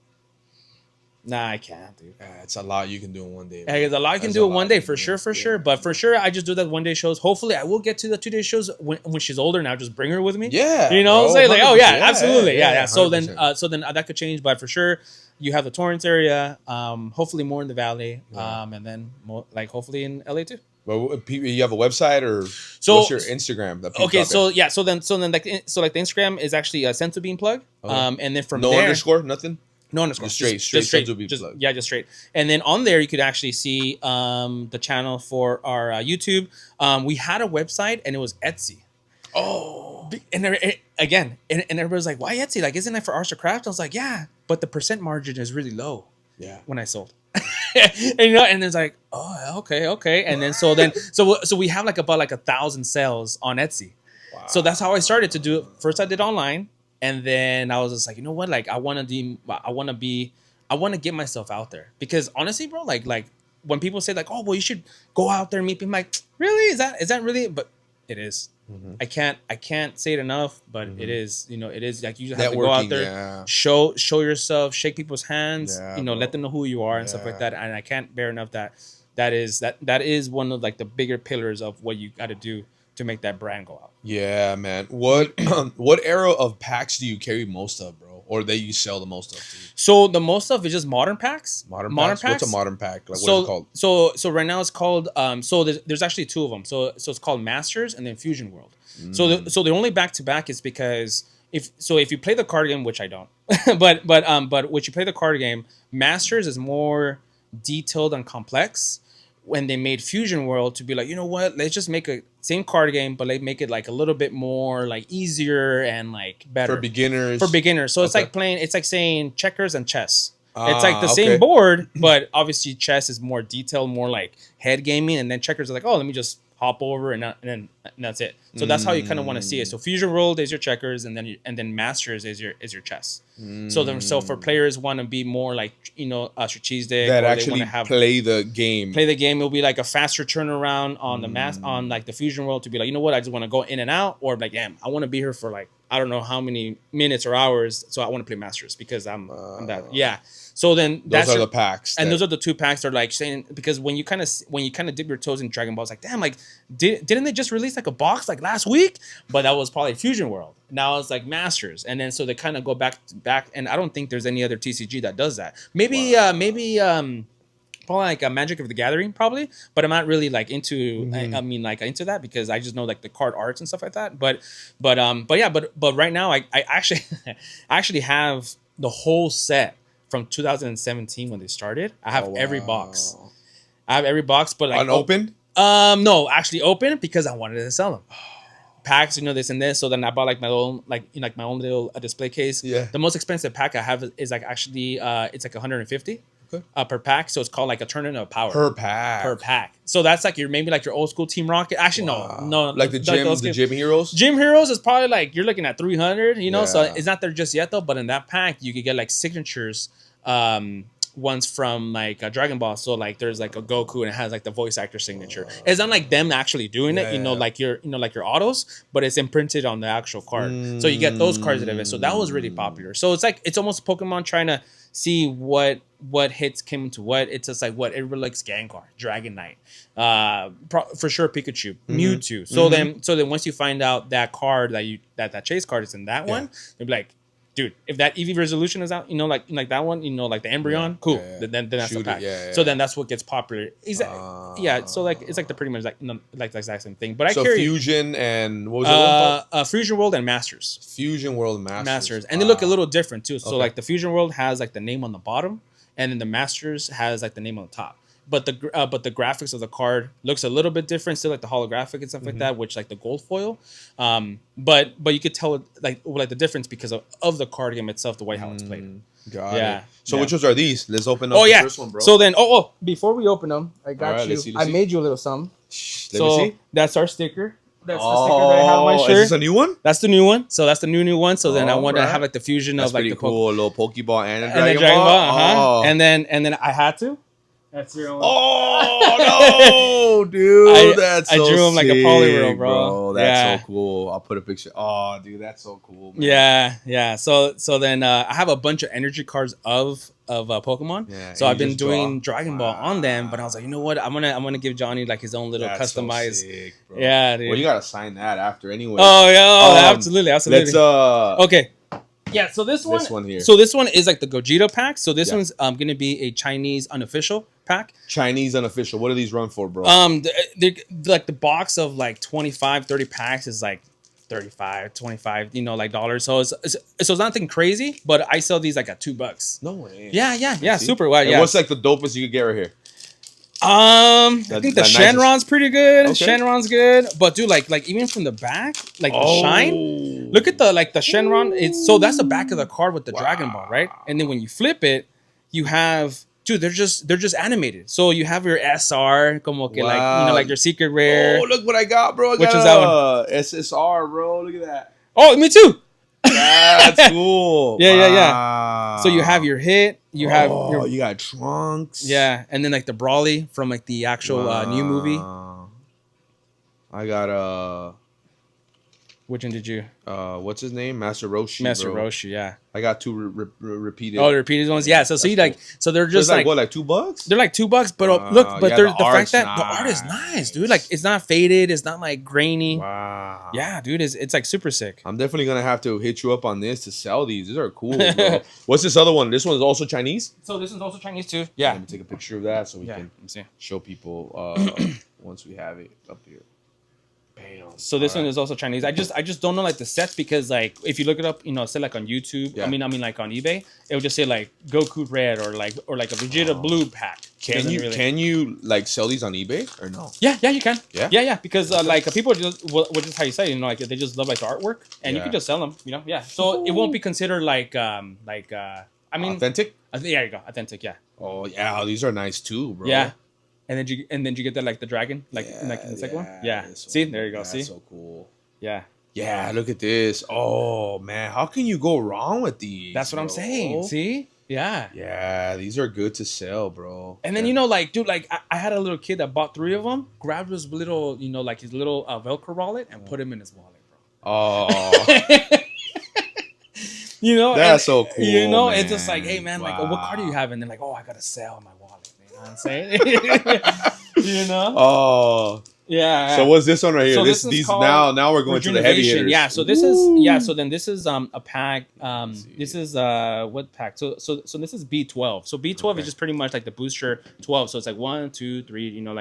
Nah, I can't, dude. It's a lot you can do in one day. There's a lot you can do in one day, for sure. But for sure, I just do that 1 day shows. Hopefully, I will get to the 2 day shows when she's older. Now, just bring her with me. Yeah, you know, say like, oh yeah, absolutely, yeah. So 100%. then that could change, but for sure, you have the Torrance area. Hopefully more in the Valley. And then more, like hopefully in LA too. But you have a website or what's your Instagram? Okay, so like the Instagram is actually a Senzu Bean plug. And then from no there, underscore, nothing. No underscore. Just straight. Just straight. And then on there, you could actually see the channel for our YouTube. We had a website, and it was Etsy. Oh. And everybody's like, why Etsy? Like, isn't that for arts or craft? I was like, yeah, but the percent margin is really low. Yeah. When I sold. and it's like, oh, okay. And then so we have like about like 1,000 sales on Etsy. Wow. So that's how I started to do it. First, I did online. And then I was just like, you know what? Like, I want to get myself out there, because honestly, bro, like when people say like, oh, well, you should go out there and meet people, I'm like, really? Is that really? But it is. Mm-hmm. I can't say it enough, but it is. You know, it is like you just have to go out there, show yourself, shake people's hands, let them know who you are and stuff like that. And I can't bear enough that is one of like the bigger pillars of what you got to do to make that brand go out. Yeah, man. What era of packs do you carry most of, bro? Or that you sell the most of? So the most of is just modern packs. Modern packs? What's a modern pack? Like, what is it called? So right now it's called so there's actually 2 of them. So it's called Masters and then Fusion World. So the only back to back is because if you play the card game, which I don't, but when you play the card game, Masters is more detailed and complex. When they made Fusion World to be like, you know what, let's just make a same card game, but like make it like a little bit more like easier and like better for beginners. So it's like saying checkers and chess. It's like the same board, but obviously chess is more detailed, more like head gaming, and then checkers are like, oh, let me just hop over and then that's it. So that's how you kind of want to see it. So Fusion World is your checkers, and then Masters is your chess. So for players want to be more like strategic, that actually play the game. It'll be like a faster turnaround on on like the Fusion World to be like, you know what, I just want to go in and out, or like, damn, I want to be here for like I don't know how many minutes or hours, so I want to play Masters because I'm that So then those are the packs, and those are the 2 packs. They're like saying, because when you kind of dip your toes in Dragon Ball, it's like, damn, like didn't they just release like a box like last week? But that was probably Fusion World. Now it's like Masters, and then so they kind of go back, and I don't think there's any other TCG that does that. Maybe probably like a Magic of the Gathering, probably, but I'm not really like into. I mean, like into that because I just know like the card arts and stuff like that. But right now I actually have the whole set from 2017 when they started. I have every box. But like unopened. No, actually open because I wanted to sell them. Packs, this and this. So then I bought like my own little display case. Yeah. The most expensive pack I have is like actually it's like 150. per pack. So it's called like a tournament of power Per pack. per pack. So that's like maybe like your old school Team Rocket. Actually, no, Like the gym heroes. Gym heroes is probably like you're looking at 300. You know, so Yeah. it's not there just yet though. But in that pack, you could get like signatures. Ones from like Dragon Ball, so like there's like a Goku and it has like the voice actor signature. It's not like them actually doing it, you know, like your like your autos, but it's imprinted on the actual card. So you get those cards out of it. So that was really popular. So it's like it's almost Pokemon trying to see what hits came into what. It's just like what everybody likes: Gengar, Dragonite, for sure Pikachu, Mewtwo. So then once you find out that card that chase card is in that one, you'll be like, dude, if that EV resolution is out, you know, like that one, you know, like the Embryon, cool. Then that's the pack. So then that's what gets popular. So like it's like the pretty much like like the exact same thing. But I carry Fusion and what was the other one? Fusion World and Masters. Fusion World and Masters. And they look a little different too. So like the Fusion World has like the name on the bottom, and then the Masters has like the name on the top. But the graphics of the card looks a little bit different, still like the holographic and stuff like that, which like the gold foil. But you could tell like the difference because of the card game itself, the way how it's played. Got it. So which ones are these? Let's open up the first one, bro. So then, before we open them, I got you. I made you a little something. Let me see. That's our sticker. That's the sticker that I have on my shirt. Is this a new one? That's the new one. So that's the new one. So then I wanted to have like the fusion of like the cool, a little Pokeball and a Dragon Ball. And then I had to. That's your own. Oh no, dude! I drew him like a polyworld, bro. That's so cool. I'll put a picture. Oh, dude, that's so cool, man. Yeah. So then I have a bunch of energy cards of Pokemon. Yeah, so I've been doing Dragon Ball on them, but I was like, you know what? I'm gonna give Johnny like his own little customized. So sick, bro. Yeah, dude. Well, you gotta sign that after anyway. Oh yeah, absolutely. Let's okay. Yeah, so this one here. So this one is like the Gogeta pack. So this one's gonna be a Chinese unofficial pack. Chinese unofficial. What do these run for, bro? They're like the box of like 25, 30 packs is like 35, 25, you know, like dollars. So it's nothing crazy, but I sell these like at $2. No way. Yeah, super well. And what's like the dopest you could get right here? I think the Shenron's pretty good. Okay. Shenron's good, but dude, like even from the back, like the shine. Look at the Shenron. That's the back of the card with the Dragon Ball, right? And then when you flip it, you have they're just animated. So you have your SR, como que like you know like your secret rare. Oh, look what I got, bro! Which is that one? SSR, bro. Look at that. Oh, me too. That's cool. Yeah. So you have your hit. You got Trunks. Yeah, and then like the Brawly from like the actual new movie. I got Which one did you? What's his name? Master Roshi. Roshi, yeah. I got two repeated. Oh, the repeated ones, yeah. So see, like, so they're just like what, like $2? They're like $2, but look, but the fact that the art is nice, dude. Like, it's not faded, it's not like grainy. Wow. Yeah, dude, it's like super sick. I'm definitely gonna have to hit you up on this to sell these. These are cool, bro. What's this other one? This one is also Chinese. So this one's also Chinese too. Yeah. Let me take a picture of that so we can show people once we have it up here. Bam. So this one is also Chinese. I just don't know like the sets because like if you look it up, you know, say like on YouTube. Yeah. I mean like on eBay, it would just say like Goku Red or like a Vegeta Blue pack. Can you like sell these on eBay or no? Yeah, you can. Yeah. Because like people just just how you say, you know, like they just love like the artwork and you can just sell them, you know. Yeah. So it won't be considered like I mean authentic. There you go, authentic. Yeah. Oh yeah, these are nice too, bro. Yeah. And then you get that like the dragon, like in the second one. Yeah. See, there you go. See, that's so cool. Yeah. Yeah, look at this. Oh man, how can you go wrong with these? That's what I'm saying. See? Yeah. Yeah, these are good to sell, bro. And then you know, like, dude, like I had a little kid that bought 3 of them, grabbed his little, you know, like his little Velcro wallet and put him in his wallet, bro. Oh. You know, that's so cool. You know, man. It's just like, hey man, like, what car do you have? And they're like, oh, I gotta sell my wallet. You know what I'm saying? You know? Oh. Yeah. So what's this one right here? So these now we're going to the heavy hitters. Yeah. So this is So then this is a pack. This is what pack? So this is B12. So B12 is just pretty much like the booster 12. So it's like 1, 2, 3. You know,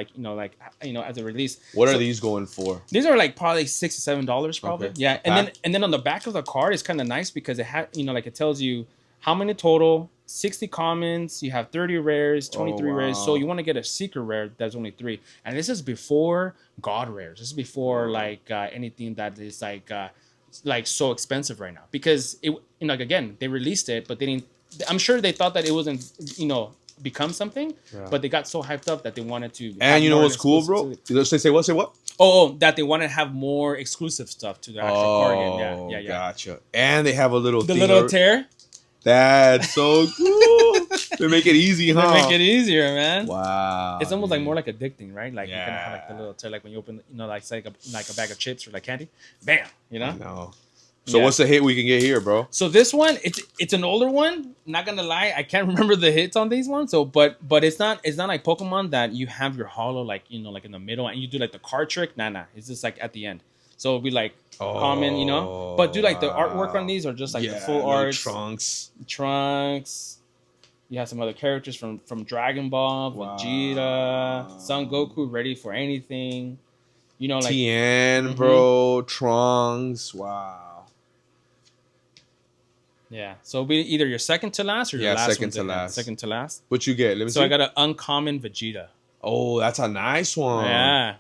as a release. What are these going for? These are like probably $6 to $7 probably. Okay. Yeah. And then on the back of the card is kind of nice because it had, you know, like it tells you how many total. 60 commons, you have 30 rares, 23 rares. So you want to get a secret rare that's only 3. And this is before God rares. This is before like anything that is like so expensive right now. Because it, you know, like again, they released it, but they didn't. I'm sure they thought that it wasn't, you know, become something, Yeah. but they got so hyped up that they wanted to. And you know what's cool, bro? Say what? Say what? Oh, that they want to have more exclusive stuff to the actual card game. Yeah. Gotcha. And they have a little The thing little tear. That's so cool. They make it easy, huh? They make it easier, man. Wow. It's almost like more like addicting, right? Like you can have like the little tear, like when you open, like it's like a bag of chips or like candy, bam, No. So what's the hit we can get here, bro? So this one, it's an older one. Not gonna lie, I can't remember the hits on these ones. So, but it's not like Pokemon that you have your holo like like in the middle and you do like the card trick. Nah. It's just like at the end. So it'll be like common, But do like the artwork on these are just like the full art. Trunks. You have some other characters from Dragon Ball, Vegeta, Son Goku, ready for anything. Like Tien, bro, Trunks. Wow. Yeah, so it'll be either your second to last or your last second to last. Second to last. What you get? Let me see. So I got an uncommon Vegeta. Oh, that's a nice one. Yeah.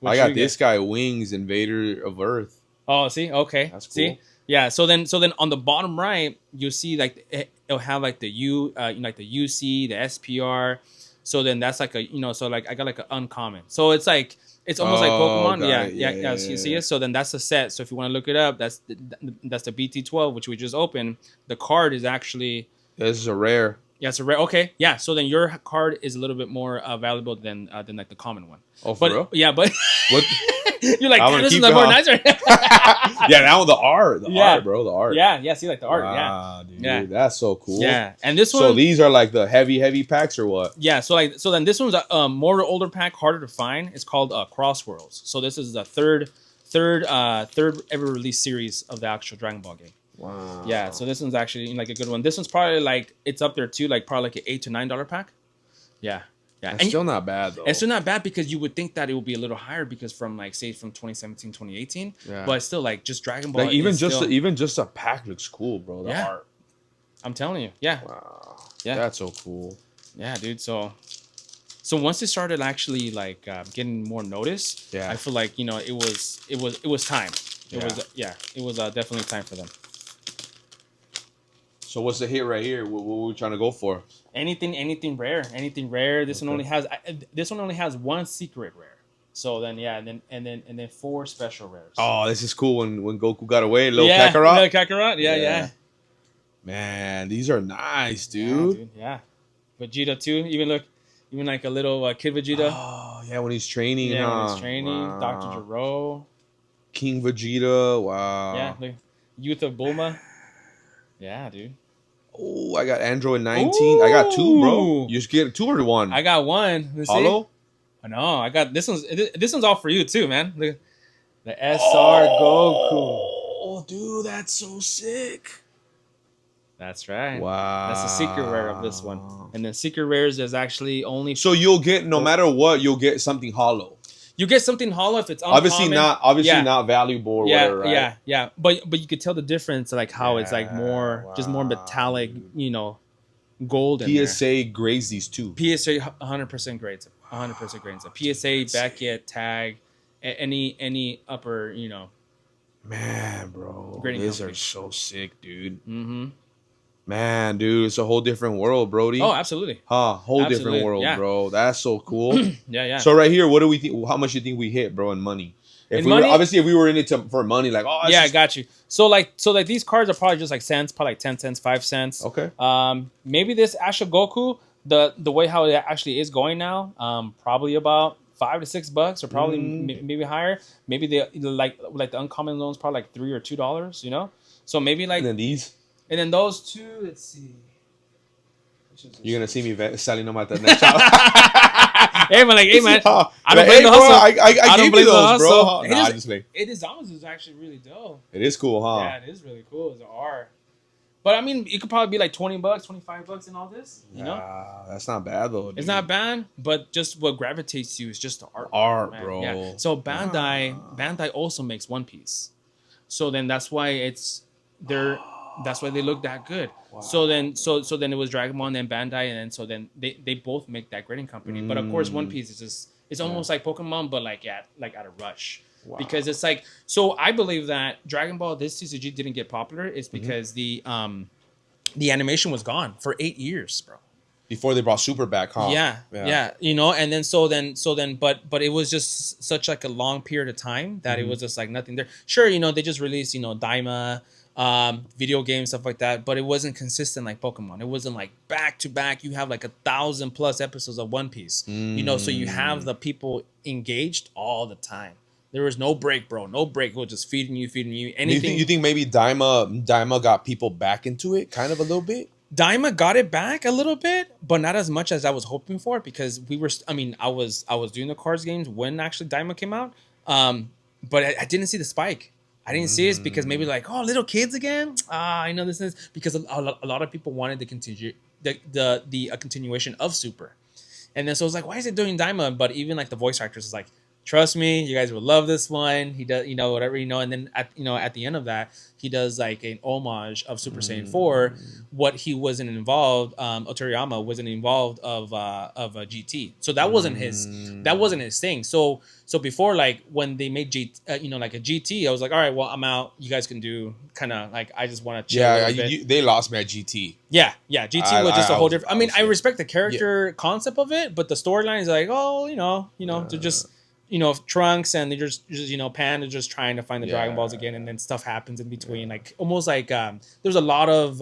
I got this guy, Wings, Invader of Earth. Oh, see? Okay. That's cool. See? Yeah, so then on the bottom right, you'll see like it'll have like the like the UC, the SPR. So then that's like a so like I got like an uncommon. So it's like it's almost like Pokemon. Yeah. You see it? So then that's the set. So if you want to look it up, that's the BT12, which we just opened. The card is actually this is a rare. Yeah, it's a rare. Okay, yeah. So then your card is a little bit more valuable than like the common one. Oh, for real? Yeah, but what? You're like, this is more nicer. Yeah, now the art, bro, the art. Yeah. See, like the art. Wow, dude, that's so cool. Yeah, and this one. So these are like the heavy packs or what? Yeah. So then this one's a more older pack, harder to find. It's called Crossworlds. So this is the third ever released series of the actual Dragon Ball game. Wow. Yeah. So this one's actually like a good one. This one's probably like it's up there too, like probably like an $8 to $9 pack. Yeah. That's still not bad though. It's still not bad because you would think that it would be a little higher because from 2017, 2018. Yeah. But still like just Dragon Ball. Like even just a pack looks cool, bro. The art. I'm telling you. Yeah. Wow. Yeah. That's so cool. Yeah, dude. So once it started actually like getting more notice, I feel like it was time. It was definitely time for them. So what's the hit right here? What are we trying to go for? Anything rare. This one only has one secret rare. So then and then 4 special rares. Oh, this is cool. When Goku got away, little Kakarot. Little Kakarot. Yeah. Man, these are nice, dude. Yeah. Vegeta too. Even like a little kid Vegeta. Oh yeah, when he's training. Yeah, when he's training. Wow. Dr. Gero. King Vegeta. Wow. Yeah. The Youth of Bulma. Yeah, dude. Oh, I got Android 19. Ooh. I got 2, bro. You just get 2 or 1? I got 1. Let's see. No, I got this one's. This one's all for you too, man. The SR Goku. Oh, dude, that's so sick. That's right. Wow. That's the secret rare of this one. And then secret rares is actually only. So you'll get no matter what, you'll get something hollow. You get something hollow if it's uncommon. Obviously not valuable or whatever, right? Yeah. But you could tell the difference, like how it's like more, just more metallic, gold. PSA grades these too. PSA 100% grades. 100% grades. PSA, Beckett, Tag, any upper, Man, bro, these are so sick, dude. Mm-hmm. Man, dude, it's a whole different world, Brody. Oh, absolutely. Different world, bro. That's so cool. Yeah. So right here, what do we think? How much do you think we hit, bro, in money? If we were in it for money, like I got you. So like these cards are probably just like cents, probably like 10 cents, 5 cents. Okay. Maybe this Asha Goku, the way how it actually is going now, probably about $5 to $6, or probably maybe higher. Maybe the like the uncommon loans probably like $3 or $2. So maybe like. And then these. And then those 2, let's see. You're gonna see me selling them at the next shop. Hey man, I don't blame the hustle. I gave you those, bro. It is actually really dope. It is cool, huh? Yeah, it is really cool. It's an R. But I mean, it could probably be like $20, $25 in all this. That's not bad though. Dude. It's not bad, but just what gravitates you is just the art. Bro. Yeah. So Bandai also makes One Piece. So then that's why that's why they look that good. Wow. So then it was Dragon Ball and then Bandai, and then they both make that grading company. But of course, One Piece is it's almost like Pokemon, but like at a rush. Wow. Because it's like, so I believe that Dragon Ball this TCG didn't get popular is because the animation was gone for 8 years, bro. Before they brought Super back, huh? Yeah. And then, but it was just such like a long period of time that it was just like nothing there. Sure, they just released, Daima, video games, stuff like that, but it wasn't consistent like Pokemon. It wasn't like back to back. You have like 1,000+ episodes of One Piece, so you have the people engaged all the time. There was no break, bro. No break. It was just feeding you. Anything. You think maybe Daima got people back into it, kind of a little bit? Daima got it back a little bit, but not as much as I was hoping for, because I was doing the cards games when actually Daima came out, but I didn't see the spike. I didn't see it because maybe like, oh, little kids again. I know this is because a lot of people wanted to continue the continuation of Super, and then so I was like, why is it doing Daima? But even like the voice actors is like, trust me, you guys will love this one. He does, whatever, and then at the end of that, he does like an homage of Super Saiyan 4. What he wasn't involved, Otoriyama wasn't involved of a GT, so that wasn't his thing. So before, like when they made like a GT, I was like, all right, well, I'm out. You guys can do kind of like, I just want to chill. Yeah, they lost me at GT. Yeah, GT was just a whole different. I mean, I respect the character concept of it, but the storyline is like, oh, they're just. Trunks and they just Pan is just trying to find the Dragon Balls again, and then stuff happens in between, like almost like there's a lot of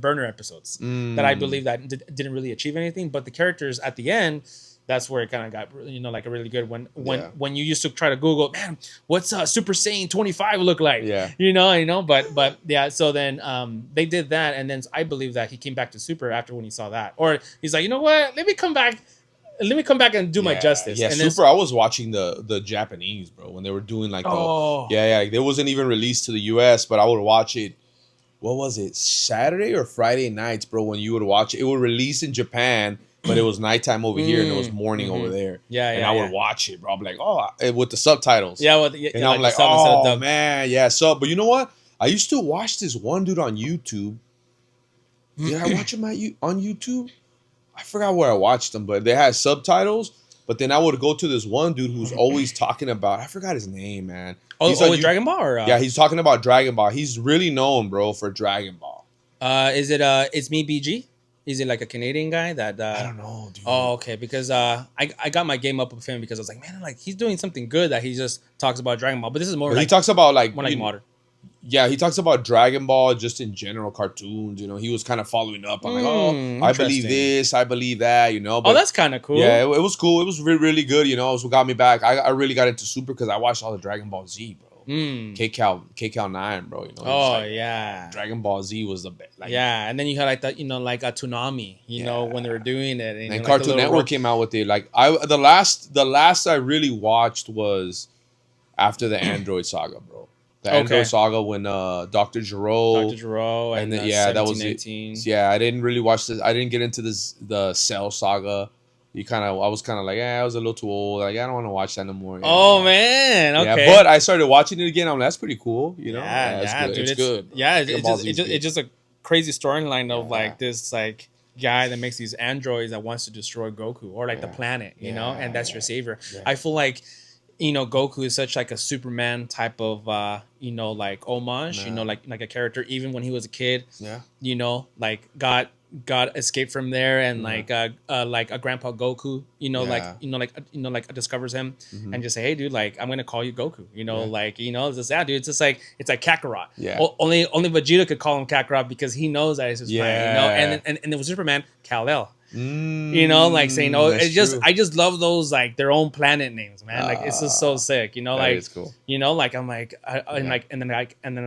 burner episodes that I believe that didn't really achieve anything, but the characters at the end, that's where it kind of got like a really good when you used to try to Google, man, what's Super Saiyan 25 look like, but yeah, so then they did that, and then I believe that he came back to Super after when he saw that, or he's like, you know what, let me come back and do my justice. Yeah, and Super. I was watching the Japanese, bro, when they were doing like it wasn't even released to the US, but I would watch it. What was it, Saturday or Friday nights, bro? When you would watch it, it would release in Japan, but it was nighttime over here and it was morning over there. And I would watch it, bro. I'm like, with the subtitles. Yeah, and I'm like, oh man, yeah. So, but you know what? I used to watch this one dude on YouTube. Did I watch him on YouTube? I forgot where I watched them, but they had subtitles. But then I would go to this one dude who's always talking about, I forgot his name, man. With Dragon Ball? Or, yeah, he's talking about Dragon Ball. He's really known, bro, for Dragon Ball. Is it It's Me BG? Is it like a Canadian guy that I don't know, dude. Oh, okay, because I got my game up with him because I was like, man, like he's doing something good that he just talks about Dragon Ball. But this is more he talks about like more like modern. Yeah, he talks about Dragon Ball just in general, cartoons. He was kind of following up on like, I believe this, I believe that. But, that's kind of cool. Yeah, it was cool. It was really, really good. It was what got me back. I really got into Super because I watched all the Dragon Ball Z, bro. K-Cal 9, bro. Yeah. Dragon Ball Z was the best. And then you had like that, like a Toonami, when they were doing it, and Cartoon Network came out with it. Like the last I really watched was after the Android Saga, bro. The Android Saga when Dr. Gero and then that was it. Yeah, I didn't really watch this. I didn't get into the Cell Saga. I was kind of like, I was a little too old. Like, I don't want to watch that no more. Oh man, okay. Yeah, but I started watching it again. I'm like, that's pretty cool. Yeah, dude, it's good. Yeah, it's just a crazy storyline of like this like guy that makes these androids that wants to destroy Goku or like the planet, and that's your savior. Yeah. I feel like Goku is such like a Superman type of like homage, like a character even when he was a kid. Yeah. Like got escaped from there and like a grandpa Goku, like discovers him and just say, hey dude, like I'm gonna call you Goku, like it's just dude, it's just like it's like Kakarot. Yeah. Only Vegeta could call him Kakarot because he knows that it's his friend, and it was Superman, Kal-El. Like saying, it's just true. I just love those like their own planet names, man. Like it's just so sick, like it's cool. Like I'm like and then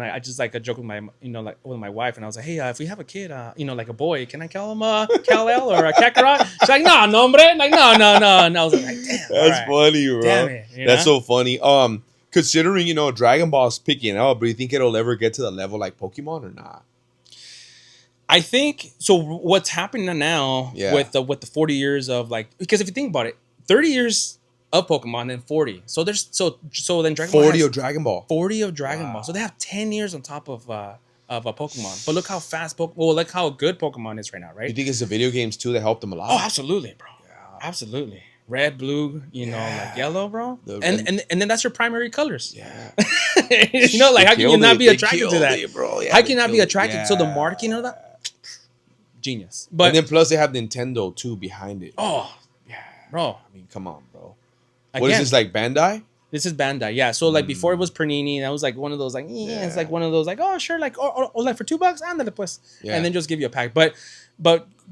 I just like a joke with my like with my wife, and I was like, hey, if we have a kid, like a boy, can I call him Kal-El or Kakarot? She's like, no, hombre, like no. And I was like, damn, that's funny, bro. Damn it, that's so funny. Considering Dragon Ball's picking up, but do you think it'll ever get to the level like Pokemon or not? I think so. What's happening now with the 40 years of like, because if you think about it, 30 years of Pokemon and 40. So there's so then Dragon Ball 40 of Dragon Ball. 40 of Dragon Ball. So they have 10 years on top of a Pokemon. But look how fast look how good Pokemon is right now, right? You think it's the video games too that helped them a lot? Oh, absolutely, bro. Yeah. Absolutely. Red, blue, like yellow, bro. And then that's your primary colors. Yeah. Like how can you not be attracted to that? How can you not be attracted? So the marketing of that, genius. But and then plus they have Nintendo too behind it. oh Yeah, bro, I mean, come on, bro. again, What is this, like Bandai? this is Bandai. Yeah. So like before it was Panini, that was like one of those like it's like one of those like, oh sure, like or like for $2, ándale pues, and then just give you a pack. But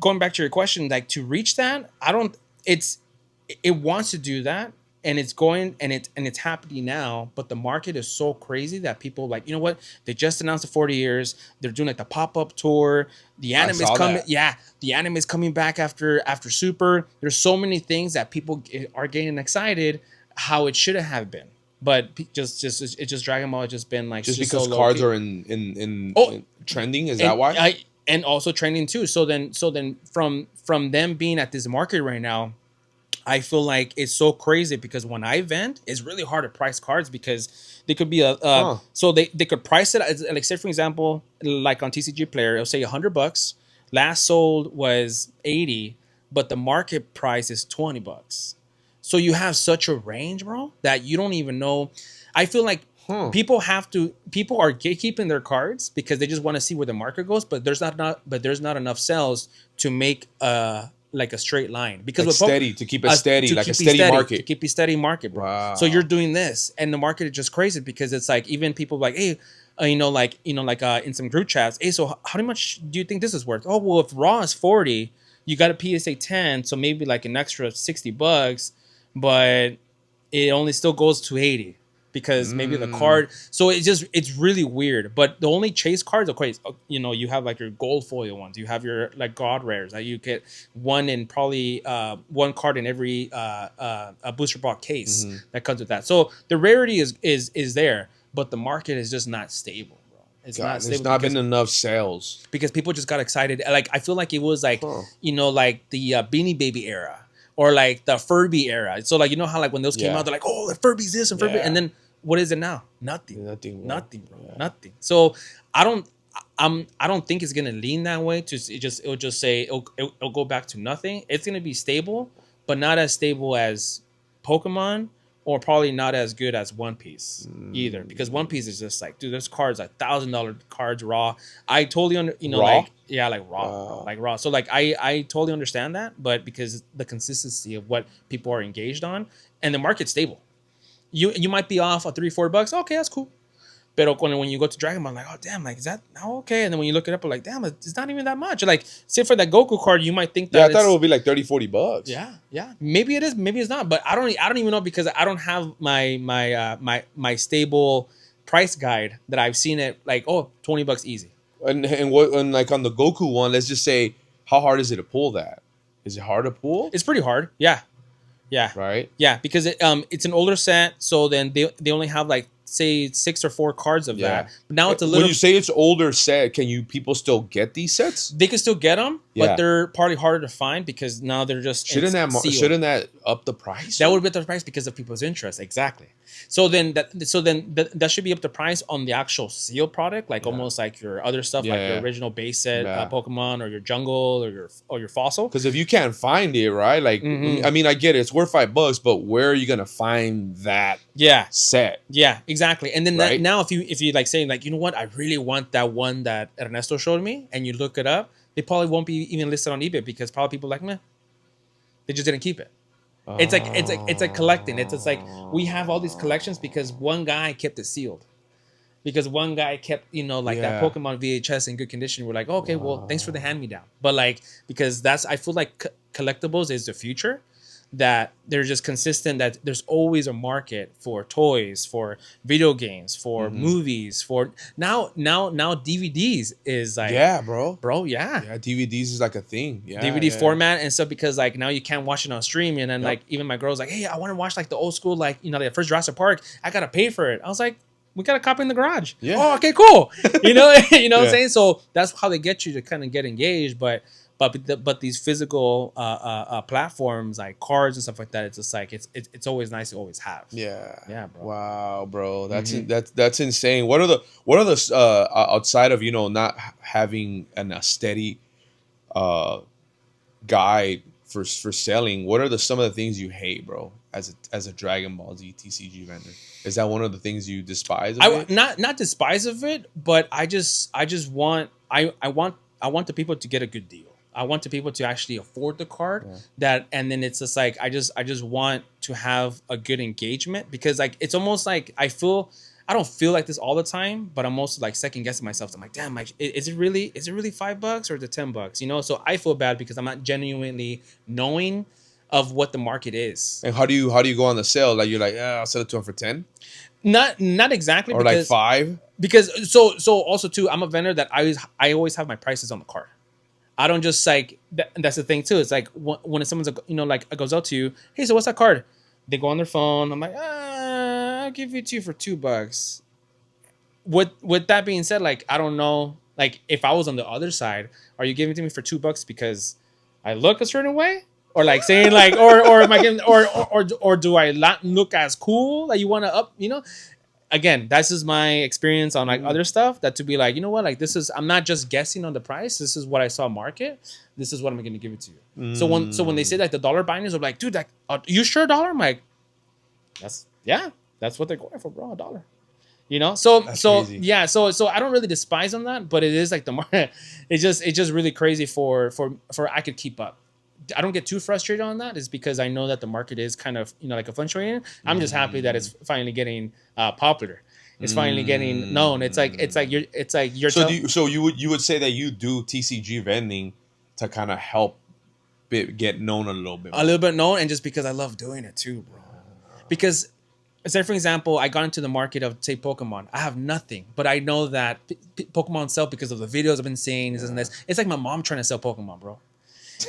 going back to your question, like to reach that, I don't. It wants to do that, and it's going and it's happening now. But the market is so crazy that people like, you know what? They just announced the 40 years. They're doing like the pop-up tour. The anime is coming. that. Yeah, the anime is coming back after Super. There's so many things that people are getting excited how it should have been. But just Dragon Ball has just been like Just just because so cards low-key. are in Oh, trending, is that why? And also trending too. So then from them being at this market right now, I feel like it's so crazy because when I vend, it's really hard to price cards because they could be so they could price it as, like, say for example, like on TCG Player, it'll say $100. Last sold was 80, but the market price is $20. So you have such a range, bro, that you don't even know. I feel like people are gatekeeping their cards because they just want to see where the market goes, but there's not enough sales to make like a straight line because Like steady, to keep it steady, like a steady market. to keep a steady market, bro. Wow. So you're doing this, and the market is just crazy because it's like even people like, hey, in some group chats, hey, so how much do you think this is worth? Oh, well, if raw is 40, you got a PSA 10, so maybe like an extra $60, but it only still goes to 80. Because maybe the card, so it's really weird. But the only chase cards, of course, you have like your gold foil ones, you have your like god rares that you get one in probably one card in every a booster box case that comes with that. So the rarity is there, but the market is just not stable, bro. It's not stable. There's not been enough sales Because people just got excited. Like I feel like it was like like the Beanie Baby era. Or like the Furby era. So like how like when those came out, they're like, oh, the Furby's this and Furby, and then what is it now? Nothing, bro. Bro. Yeah. Nothing. So I don't think it's gonna lean that way. It'll just say it'll go back to nothing. It's gonna be stable, but not as stable as Pokemon, or probably not as good as One Piece either. Because One Piece is just like, dude, there's cards like $1,000 cards raw. I totally raw? like raw, like raw. So like I totally understand that, but because the consistency of what people are engaged on and the market's stable. You might be off $3-4. Okay, that's cool. But when you go to Dragon Ball, like, oh damn, like is that okay? And then when you look it up, like, damn, it's not even that much. Like, say for that Goku card, you might think that I thought it would be like $30-40. Yeah. Maybe it is, maybe it's not. But I don't even know because I don't have my stable price guide that I've seen it like, oh, $20 easy. And like on the Goku one, let's just say, how hard is it to pull that? Is it hard to pull? It's pretty hard. Yeah. Right. Yeah, because it's an older set, so then they only have like say 6 or 4 cards of that. But now it's a little. When you say it's older set, can people still get these sets? They can still get them, but they're probably harder to find because now they're just shouldn't that up the price? That would be up the price because of people's interest. Exactly. So then that should be up the price on the actual sealed product, like almost like your other stuff, like your original base set Pokemon or your jungle or your fossil. Because if you can't find it, right? Like I mean, I get it; it's worth $5, but where are you gonna find that? Set. Yeah, exactly. And then now, if you like saying like, you know what, I really want that one that Ernesto showed me, and you look it up, they probably won't be even listed on eBay because probably people like, meh, they just didn't keep it. It's like collecting. It's like we have all these collections because one guy kept it sealed. Because one guy kept, that Pokemon VHS in good condition. We're like, oh, okay, well, thanks for the hand-me-down. But like, because I feel like collectibles is the future. That they're just consistent, that there's always a market for toys, for video games, for movies, for now DVDs is like, bro, DVDs is like a thing, DVD format and stuff, because like now you can't watch it on stream, and then like even my girl's like, hey, I want to watch like the old school, like the first Jurassic Park, I gotta pay for it. I was like, we got a copy in the garage. Oh, okay, cool. What I'm saying? So that's how they get you to kind of get engaged, but these physical platforms like cards and stuff like that, it's just like it's always nice to always have. Yeah, bro. Wow, bro, that's insane. What are the outside of not having a steady guide for selling? What are some of the things you hate, bro, as a Dragon Ball Z TCG vendor? Is that one of the things you despise? Not despise of it, but I just want the people to get a good deal. I want to people to actually afford the card. And then it's just like I just want to have a good engagement, because like it's almost like I don't feel like this all the time, but I'm also like second guessing myself. I'm like, damn, like, is it really $5 or is it $10? You know, so I feel bad because I'm not genuinely knowing of what the market is. And how do you go on the sale? Like you're like, yeah, I'll sell it to him for 10, Not exactly, or because, like 5. because so also too, I'm a vendor that I always have my prices on the card. I don't just like that's the thing too. It's like when someone's like goes out to you, hey, so what's that card? They go on their phone. I'm like, I'll give it to you for $2. With that being said, like I don't know, like if I was on the other side, are you giving it to me for $2 because I look a certain way, or like saying like, or am I getting, or do I not look as cool that you want to up, you know? Again, that's just my experience on like other stuff, that to be like, you know what, like I'm not just guessing on the price. This is what I saw market. This is what I'm going to give it to you. So when they say like the dollar binders, I'm like, dude, like, you sure $1? I'm like, that's what they're going for, bro, $1. You know, so crazy. yeah, so I don't really despise on that, but it is like the market. It's just really crazy for I could keep up. I don't get too frustrated on that, is because I know that the market is kind of, like a fluctuating. I'm just happy that it's finally getting popular. It's finally getting known. It's like you're. So you would say that you do TCG vending to kind of help get known a little bit more. A little bit known, and just because I love doing it too, bro. Because, say for example, I got into the market of, say, Pokemon. I have nothing, but I know that Pokemon sell because of the videos I've been seeing. This and this. It's like my mom trying to sell Pokemon, bro.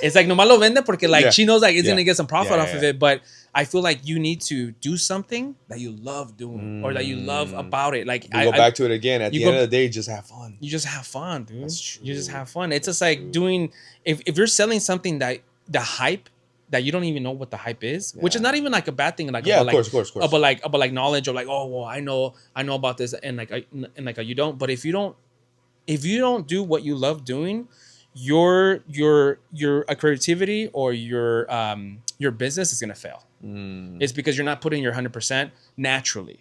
It's like nomás lo vende porque like she knows like it's gonna get some profit off of it. But I feel like you need to do something that you love doing, or that you love about it. Like you go back to it again. At the end of the day, just have fun. You just have fun, dude. You just have fun. It's just like doing, if you're selling something that the hype, that you don't even know what the hype is, which is not even like a bad thing. Like, of course. About like knowledge, or like, oh well, I know about this, and you don't. But if you don't do what you love doing, your creativity or your business is gonna fail. It's because you're not putting your 100% naturally.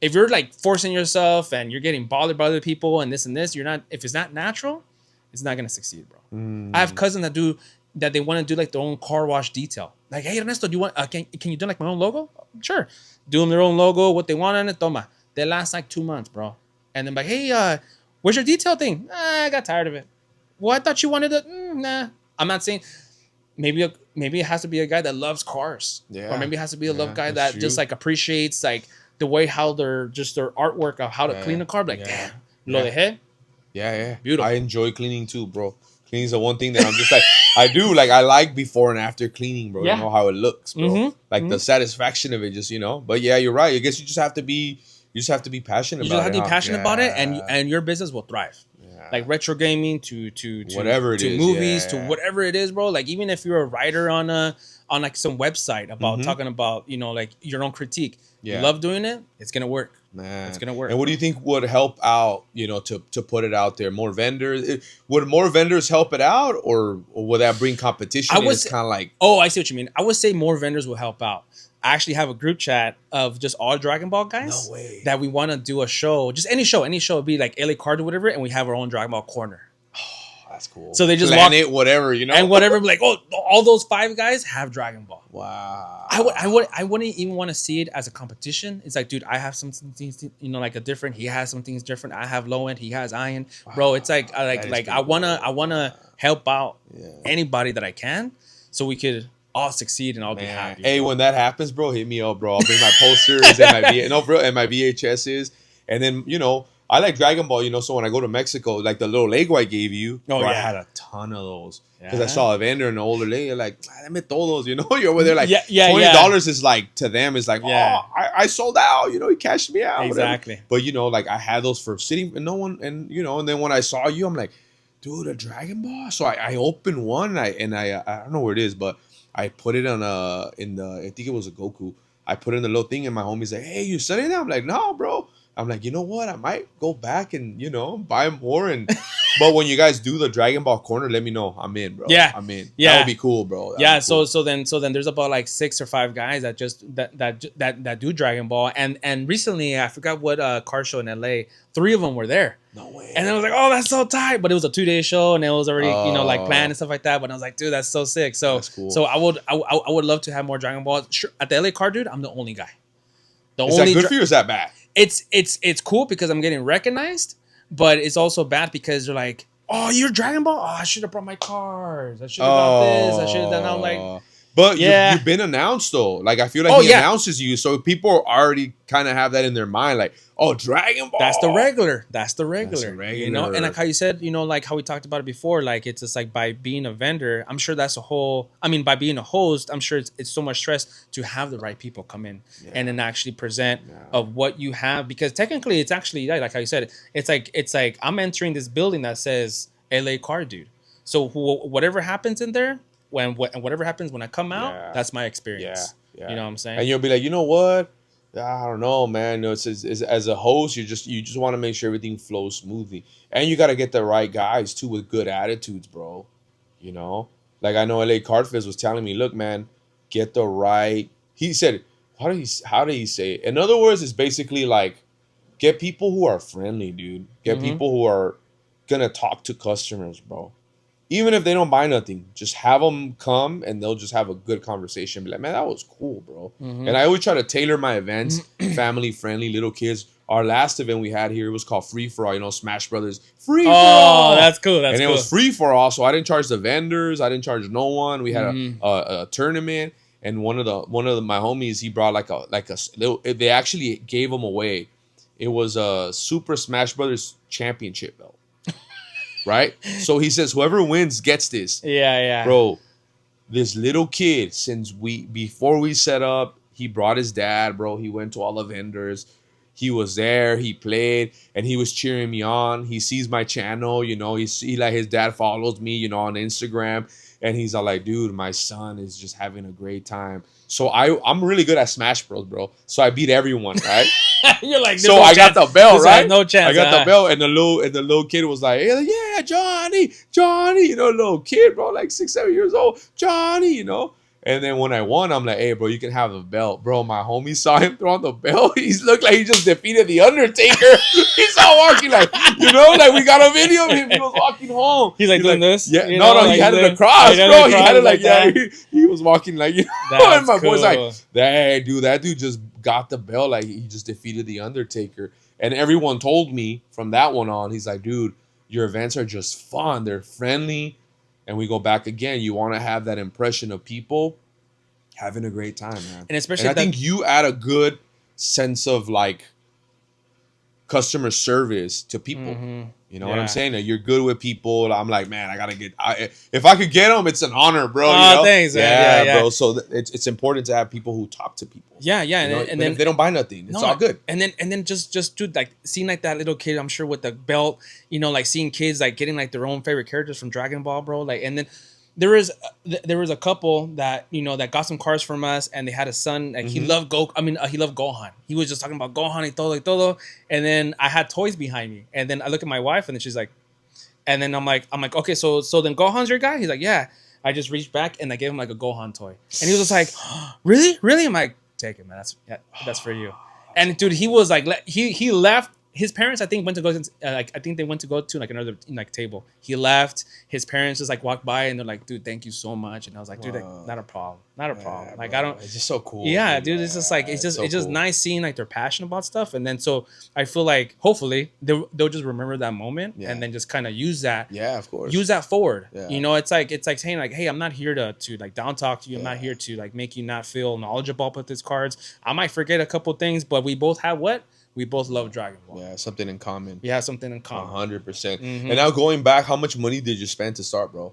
If you're like forcing yourself and you're getting bothered by other people and this, you're not. If it's not natural, it's not gonna succeed, bro. I have cousins that they want to do like their own car wash detail. Like, hey Ernesto, do you want? Can you do like my own logo? Sure. Do them their own logo, what they want on it. Toma. They last like 2 months, bro. And then like, hey, where's your detail thing? I got tired of it. Well, I thought you wanted it. Nah. I'm not saying. Maybe it has to be a guy that loves cars. Yeah. Or maybe it has to be a love guy that just like appreciates like the way how their artwork of how to clean a car. Like, damn, lo dejé. Yeah. Beautiful. I enjoy cleaning too, bro. Cleaning is the one thing that I'm just like, I do. Like, I like before and after cleaning, bro. Yeah. You know how it looks, bro. The satisfaction of it, just, But yeah, you're right. I guess you just have to be passionate about it. You just have to be passionate about it, and your business will thrive. Like retro gaming to whatever it is, movies, to whatever it is, bro. Like, even if you're a writer on like some website about talking about, like your own critique, you love doing it, it's gonna work. Man, it's gonna work. And what do you think would help out, to put it out there? More vendors? Would more vendors help it out, or would that bring competition? It's kind of like, oh, I see what you mean. I would say more vendors will help out. I actually have a group chat of just all Dragon Ball guys. No way. That we want to do a show, just any show would be like LA Card or whatever, and we have our own Dragon Ball corner. Oh, that's cool. So they just Planet, whatever, and whatever, like, oh, all those 5 guys have Dragon Ball. Wow. I wouldn't even want to see it as a competition. It's like, dude, I have some things, like a different. He has some things different. I have low end. He has high end. Wow. Bro, it's like I wanna help out anybody that I can, so we could all succeed and I'll be happy. Hey, when that happens, bro, hit me up, bro. I'll bring my posters and my VHSs, and then I like Dragon Ball, so when I go to Mexico, like the little Lego I gave you, I had a ton of those because I saw a vendor in the older Lego, like, dame todos, you're over there, like $20 is like, to them is like, oh, I sold out, he cashed me out, exactly. Whatever. But like I had those for sitting, and no one, and and then when I saw you, I'm like, dude, a Dragon Ball. So I opened one, and I don't know where it is, but I put it on I think it was a Goku. I put in the little thing, and my homie's like, hey, you selling that? I'm like, no, bro. I'm like, you know what? I might go back and, buy more and But when you guys do the Dragon Ball corner, let me know. I'm in, bro. Yeah. I'm in. Yeah. That would be cool, bro. That'd Yeah, be cool. so then there's about like 6 or 5 guys that just that do Dragon Ball, and recently I forgot what car show in LA, 3 of them were there. No way. And I was like, oh, that's so tight. But it was a 2-day show, and it was already like planned and Oh. stuff like that. But I was like, dude, that's so sick. So That's cool. so I would love to have more Dragon Balls. Sure, at the LA car, dude, I'm the only guy. The Is only that good for you or is that bad? It's cool because I'm getting recognized, but it's also bad because they're like, oh, you're Dragon Ball? Oh, I should have brought my cards. I should have got this. I should have done. I'm like, but yeah. you've been announced though. Like I feel like he announces you, so people already kind of have that in their mind. Like, oh, Dragon Ball. That's the regular. That's the regular. That's the regular. You know, and like how you said, you know, like how we talked about it before. Like it's just like by being a vendor, I'm sure that's a whole. I mean, by being a host, I'm sure it's so much stress to have the right people come in and then actually present of what you have, because technically it's actually like how you said, it's like I'm entering this building that says LA Car Dude. So whatever happens in there, whatever happens when I come out, that's my experience. Yeah. You know what I'm saying? And you'll be like, you know what? I don't know, man. No, it's as a host, you just want to make sure everything flows smoothly, and you got to get the right guys too with good attitudes, bro. You know, like I know LA Card Fizz was telling me, look, man, get the right. He said, how did he say it? In other words, it's basically like get people who are friendly, dude. Get people who are gonna talk to customers, bro. Even if they don't buy nothing, just have them come and they'll just have a good conversation. Be like, man, that was cool, bro. And I always try to tailor my events, family friendly, little kids. Our last event we had here, it was called Free for All. You know, Smash Brothers Free for All. Oh, that's cool. That's and cool. it was free for all, so I didn't charge the vendors. I didn't charge no one. We had a tournament, and one of my homies, he brought like a little. They actually gave them away. It was a Super Smash Brothers Championship belt. Right? So he says, whoever wins gets this. Yeah. Bro, this little kid, before we set up, he brought his dad, bro. He went to all the vendors. He was there. He played, and he was cheering me on. He sees my channel, you know. He like his dad follows me, you know, on Instagram, and he's all like, dude, my son is just having a great time. So I'm really good at Smash Bros, bro. So I beat everyone, right? You're like, so I got the belt, right? No chance. I got the belt, and the little kid was like, yeah, Johnny, you know, little kid, bro, like 6-7 years old, Johnny, you know. And then when I won, I'm like, hey, bro, you can have the belt. Bro, my homie saw him throwing the belt. He looked like he just defeated The Undertaker. He's all walking like, you know, like we got a video of him. He was walking home. He's like doing this? Yeah, you no, know, he had it across, bro. He had it like, he was walking like, you know. And my boy's like, hey, dude, that dude just got the belt. Like, he just defeated The Undertaker. And everyone told me from that one on, he's like, dude, your events are just fun. They're friendly. And we go back again. You want to have that impression of people having a great time, man. And especially, I think you add a good sense of like customer service to people. You know what I'm saying? You're good with people. I'm like, man, I gotta get. If I could get them, it's an honor, bro. Oh, you know? Thanks, man. Yeah, bro. So it's important to have people who talk to people. Yeah, you know? and then if they don't buy nothing, it's all good. And then just dude, like seeing like that little kid, I'm sure with the belt, you know, like seeing kids like getting like their own favorite characters from Dragon Ball, bro. Like, and then there was a couple that, you know, that got some cars from us, and they had a son. Like he loved he loved Gohan. He was just talking about Gohan y todo. And then I had toys behind me, and then I look at my wife, and then she's like, and then I'm like, okay, so then Gohan's your guy? He's like, yeah. I just reached back and I gave him like a Gohan toy, and he was just like, really? I'm like, take it, man. That's for you. And dude, he was like, he left. His parents, I think, went to go to like another like table. He left. His parents just like walked by, and they're like, "Dude, thank you so much." And I was like, "Dude, like, not a problem. Like, bro. I don't." It's just so cool. Yeah, dude, it's just like it's just cool. nice seeing like they're passionate about stuff, and then so I feel like hopefully they'll just remember that moment and then just kind of use that. Yeah, of course. Use that forward. Yeah. You know, it's like saying like, "Hey, I'm not here to like down talk to you. I'm not here to like make you not feel knowledgeable with these cards. I might forget a couple things, but we both have what." We both love Dragon Ball. Yeah, something in common. Yeah, something in common. 100%. And now going back, how much money did you spend to start, bro?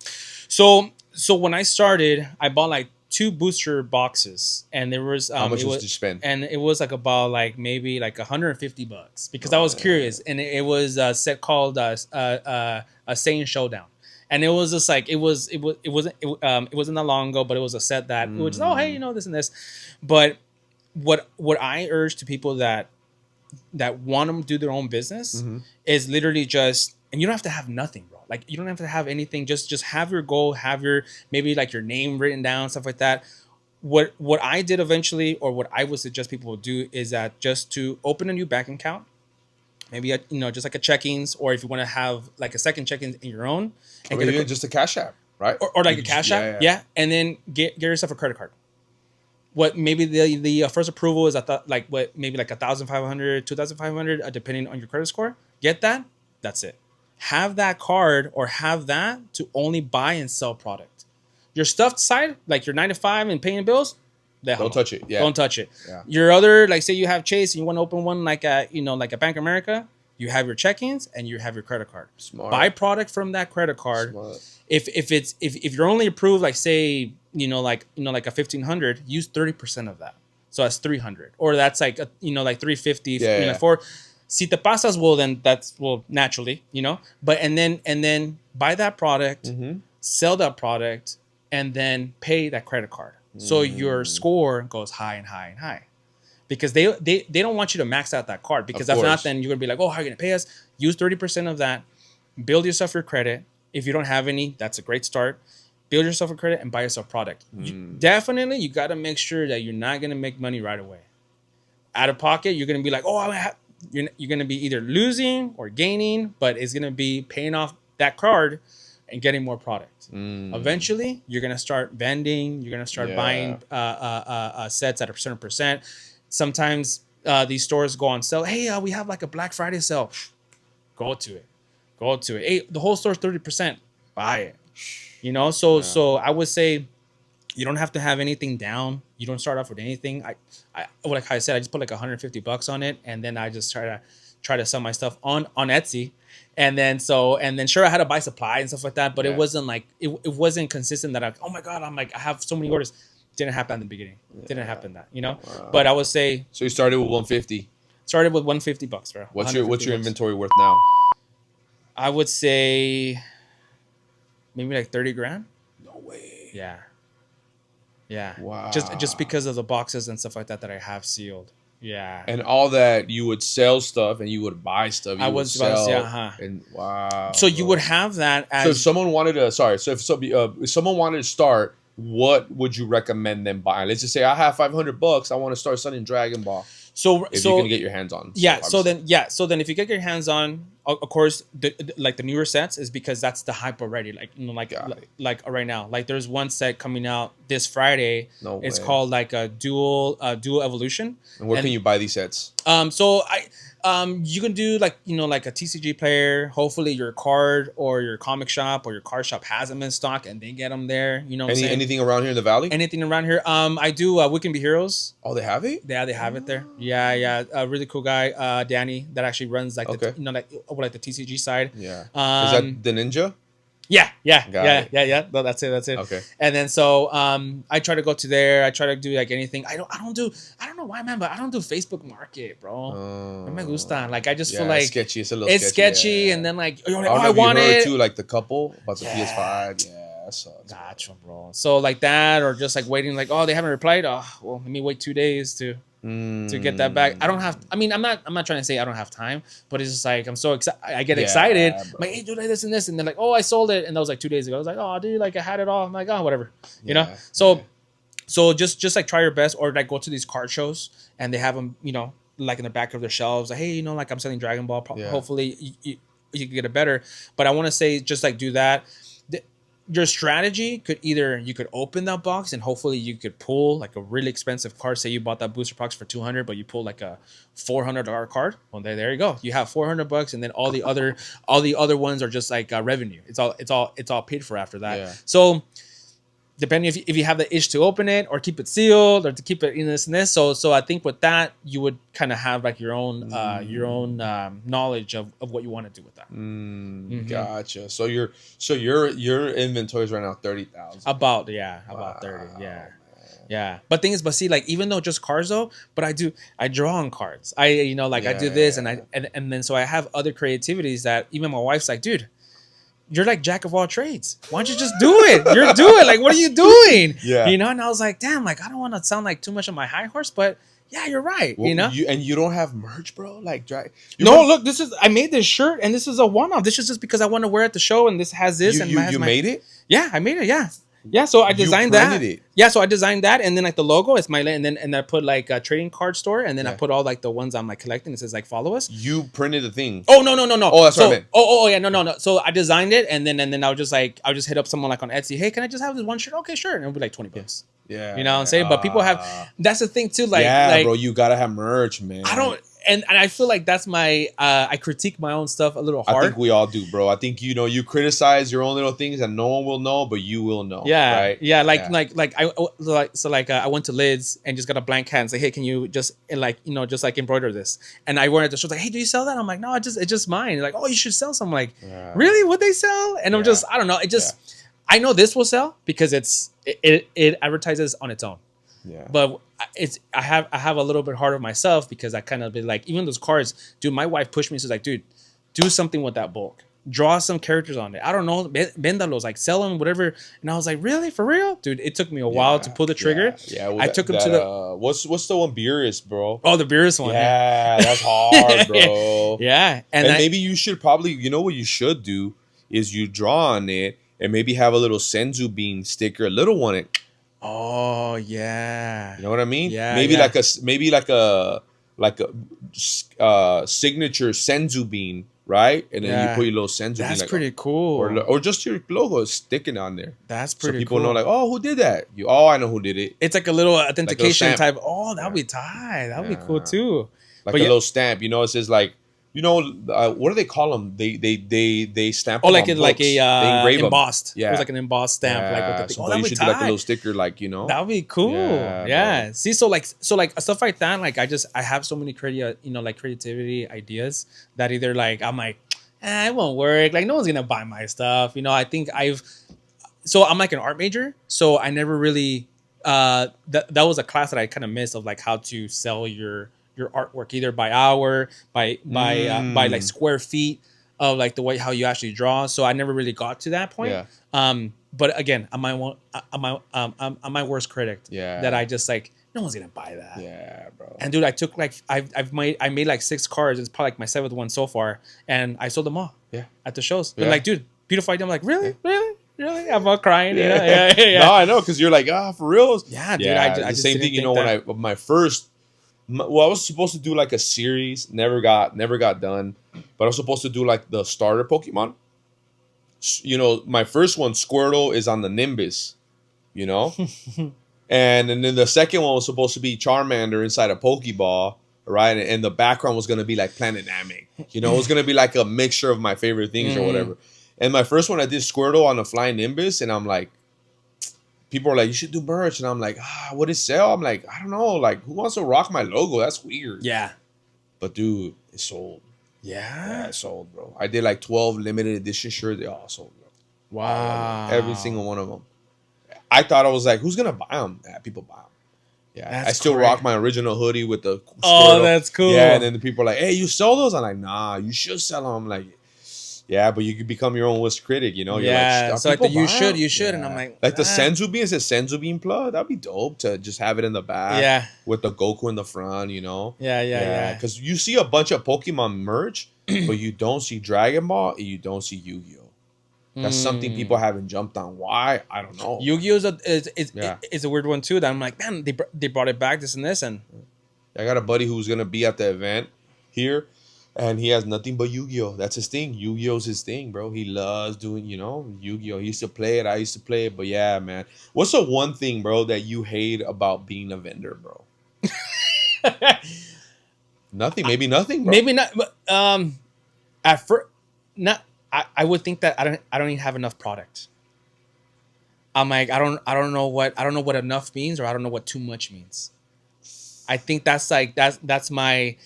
So when I started, I bought like 2 booster boxes, and there was how much did you spend? And it was like about like maybe like $150 because I was curious, and it was a set called a Saiyan Showdown. And it was just like it wasn't that long ago, but it was a set that it was hey, you know, this and this. But what I urge to people that want to do their own business is literally just, and you don't have to have nothing, bro. all. Like you don't have to have anything. Just have your goal, have your maybe like your name written down, stuff like that. What I did eventually, or what I would suggest people do, is that just to open a new bank account, maybe just like a checkings, or if you want to have like a second checkings in your own, Or and maybe even just a Cash App, right? or like a Cash App, yeah, and then get yourself a credit card. What maybe the first approval is, I thought, like what maybe like 1,500, 2,500, depending on your credit score. Get that. That's it. Have that card, or have that to only buy and sell product. Your stuff side, like your 9 to 5 and paying bills, don't touch it. Yeah, don't touch it. Yeah. Your other, like say you have Chase and you want to open one like a like a Bank of America, you have your check-ins and you have your credit card. Smart. Buy product from that credit card. Smart. If you're only approved, like say like a 1,500, use 30% of that. So that's 300, or that's like like 350. Yeah. For si te pasas, well then that's naturally but and then buy that product, sell that product, and then pay that credit card. So your score goes high and high and high, because they don't want you to max out that card, because if not, then you're gonna be like, oh, how are you gonna pay us? Use 30% of that, build yourself your credit. If you don't have any, that's a great start. Build yourself a credit and buy yourself product. Definitely, you got to make sure that you're not gonna make money right away. Out of pocket, you're gonna be like, oh, you're gonna be either losing or gaining, but it's gonna be paying off that card and getting more product. Eventually, you're gonna start vending. You're gonna start buying sets at a certain percent. Sometimes these stores go on sale. Hey, we have like a Black Friday sale. Go to it. Hey, the whole store's 30%. Buy it. So I would say you don't have to have anything down. You don't start off with anything. I like I said, I just put like $150 on it, and then I just try to sell my stuff on Etsy. And then sure, I had to buy supply and stuff like that, but it wasn't like it wasn't consistent that oh my God, I'm like, I have so many orders. Didn't happen in the beginning. Didn't happen that, Wow. But I would say, so you started with 150. Started with $150, bro. What's your inventory worth now? I would say maybe like 30 grand. No way. Yeah. Wow. Just because of the boxes and stuff like that I have sealed. Yeah. And all that, you would sell stuff and you would buy stuff. I would sell. And wow. So you would have that as. So if someone wanted to, if someone wanted to start, what would you recommend them buying? Let's just say I have $500. I want to start selling Dragon Ball. So you can get your hands on. Yeah. So then if you get your hands on, of course, the newer sets is because that's the hype already. Like right now, like there's one set coming out this Friday. No way. It's called like a dual evolution. And where can you buy these sets? You can do like a TCG player. Hopefully your card or your comic shop or your card shop has them in stock and they get them there. Anything around here in the valley? Anything around here. I do We Can Be Heroes. Oh, they have it? Yeah, they have it there. Yeah. A really cool guy, Danny, that actually runs like the TCG side. Yeah. Is that the ninja? Yeah. No, that's it. Okay. And then I try to go to there. I try to do like anything. I don't know why, man, but I don't do Facebook Market, bro. No me gusta. Like I just feel like it's sketchy. It's a little sketchy. Yeah. And then like, I want it too. Like the couple about the PS5. Yeah. That sucks. Gotcha, bro. So like that, or just like waiting, like, oh, they haven't replied. Oh, well, let me wait 2 days to get that back. I don't have. I mean, I'm not trying to say I don't have time, but it's just like I'm so excited. I get excited. I'm like, hey, do like this and this, and they're like, oh, I sold it, and that was like 2 days ago. I was like, oh, dude, like I had it all. I'm like, oh, whatever, So just like try your best, or like go to these card shows and they have them, like in the back of their shelves. Like, hey, like I'm selling Dragon Ball. Hopefully you can get it better. But I want to say just like do that. Your strategy could either you could open that box and hopefully you could pull like a really expensive card. Say you bought that booster box for $200, but you pull like a $400 card. Well, there you go. You have $400, and then all the other ones are just like revenue. It's all paid for after that. Yeah. So depending if you have the itch to open it or keep it sealed or to keep it in this and this. So I think with that you would kind of have like your own knowledge of what you want to do with that. Gotcha. So your inventory is right now 30,000. About 30. Yeah. Yeah. But see, like even though just cards though, but I draw on cards. I do this and then so I have other creativities that even my wife's like, dude, you're like jack of all trades. Why don't you just do it? You're doing like, what are you doing? Yeah. And I was like, damn, like I don't want to sound like too much of my high horse, but yeah, you're right. Well, You know. you don't have merch, bro. Like, No, look, I made this shirt, and this is a one-off. This is just because I want to wear it at the show, and this has this, and has you my. made it. Yeah, I made it. Yeah, yeah. So I You designed printed that. it. Yeah, so I designed that, and then like the logo is my, and I put like a trading card store, and then I Yeah. put all like the ones I'm like collecting. It says like follow us. You printed the thing. Oh no. Oh, that's so, what I meant. Oh yeah, no. So I designed it, and then I'll just hit up someone like on Etsy. Hey, can I just have this one shirt? Okay, sure. And it'll be like $20. Yeah, You know what I'm saying? But people have. That's the thing too. Like, yeah, like bro, you gotta have merch, man. I don't. And I feel like that's my I critique my own stuff a little hard. I think we all do, bro. I think you criticize your own little things and no one will know, but you will know. Yeah, right? yeah. I went to Lids and just got a blank hat and say, hey, can you just just like embroider this? And I went at the show like, hey, do you sell that? I'm like, no, it's just mine. Like, oh, you should sell some. I'm like, really? Would they sell? And I'm just I don't know. It just I know this will sell because it advertises on its own. Yeah. But I have a little bit harder myself because I kind of be like, even those cards, dude, my wife pushed me. She's like, dude, do something with that bulk. Draw some characters on it. I don't know, vendalos, like sell them, whatever. And I was like, really, for real, dude? It took me a while to pull the trigger. Yeah, well, I took him to the what's the one, Beerus, bro? Oh, the Beerus one. Yeah, that's hard, bro. Yeah, and maybe you should probably, you know what you should do is you draw on it and maybe have a little Senzu bean sticker, a little one. Oh yeah. You know what I mean? Yeah. Maybe like a signature Senzu bean, right? And then you put your little Senzu bean. That's like, pretty cool. Or just your logo is sticking on there. That's pretty so people cool. know like, oh, who did that? I know who did it. It's like a little authentication like type. Oh, that'd be tight. That'd be cool too. Like but a little stamp. You know, it says like, what do they call them? They stamp. Oh, like a embossed. Yeah, it was like an embossed stamp. Yeah. Like so you should do like a little sticker, like That would be cool. Yeah. See, so like stuff like that. Like I have so many creativity ideas that either like I'm like, it won't work. Like no one's gonna buy my stuff. I think so I'm like an art major, so I never really that was a class that I kind of missed of like how to sell your artwork either by hour, by like square feet of like the way how you actually draw. So I never really got to that point. Yeah. But again, I'm my worst critic. Yeah. That I just like no one's gonna buy that. Yeah, bro. And dude, I took like I made like 6 cards. It's probably like my 7th one so far, and I sold them all. Yeah. At the shows. They're like, dude, beautiful idea. I'm like, really, really. I'm all crying. Yeah. No, I know because you're like, for real. Yeah, dude. Yeah, I the just same thing. When I I was supposed to do like a series, never got done, but I was supposed to do like the starter Pokemon. My first one, Squirtle, is on the Nimbus, and then the second one was supposed to be Charmander inside a Pokeball, right? And the background was gonna be like Planet Namek, it was gonna be like a mixture of my favorite things or whatever. And my first one, I did Squirtle on the Flying Nimbus, and I'm like, people are like, you should do merch. And I'm like, would it sell? I'm like, I don't know. Like, who wants to rock my logo? That's weird. Yeah. But dude, it sold. Yeah. It sold, bro. I did like 12 limited edition shirts. They all sold, bro. Wow. Every single one of them. I thought I was like, who's going to buy them? Yeah, people buy them. Yeah. That's I still rock my original hoodie with the Squirtle. Oh, that's cool. Yeah. And then the people are like, hey, you sell those? I'm like, nah, you should sell them. I'm like, yeah, but you could become your own worst critic, You're like, so like you should, and I'm like the Senzu bean, it says Senzu bean plug. That'd be dope to just have it in the back. Yeah, with the Goku in the front, Yeah. Because you see a bunch of Pokemon merch, but you don't see Dragon Ball and you don't see Yu-Gi-Oh. That's something people haven't jumped on. Why? I don't know. Yu-Gi-Oh is a weird one too. That I'm like, man, they brought it back, this and this, and I got a buddy who's gonna be at the event here. And he has nothing but Yu-Gi-Oh. That's his thing. Yu-Gi-Oh's his thing, bro. He loves doing, Yu-Gi-Oh. He used to play it. I used to play it. But yeah, man. What's the one thing, bro, that you hate about being a vendor, bro? Nothing. Maybe nothing, bro. Maybe not. But at first, I would think that I don't even have enough product. I'm like, I don't know what enough means, or I don't know what too much means. I think that's my.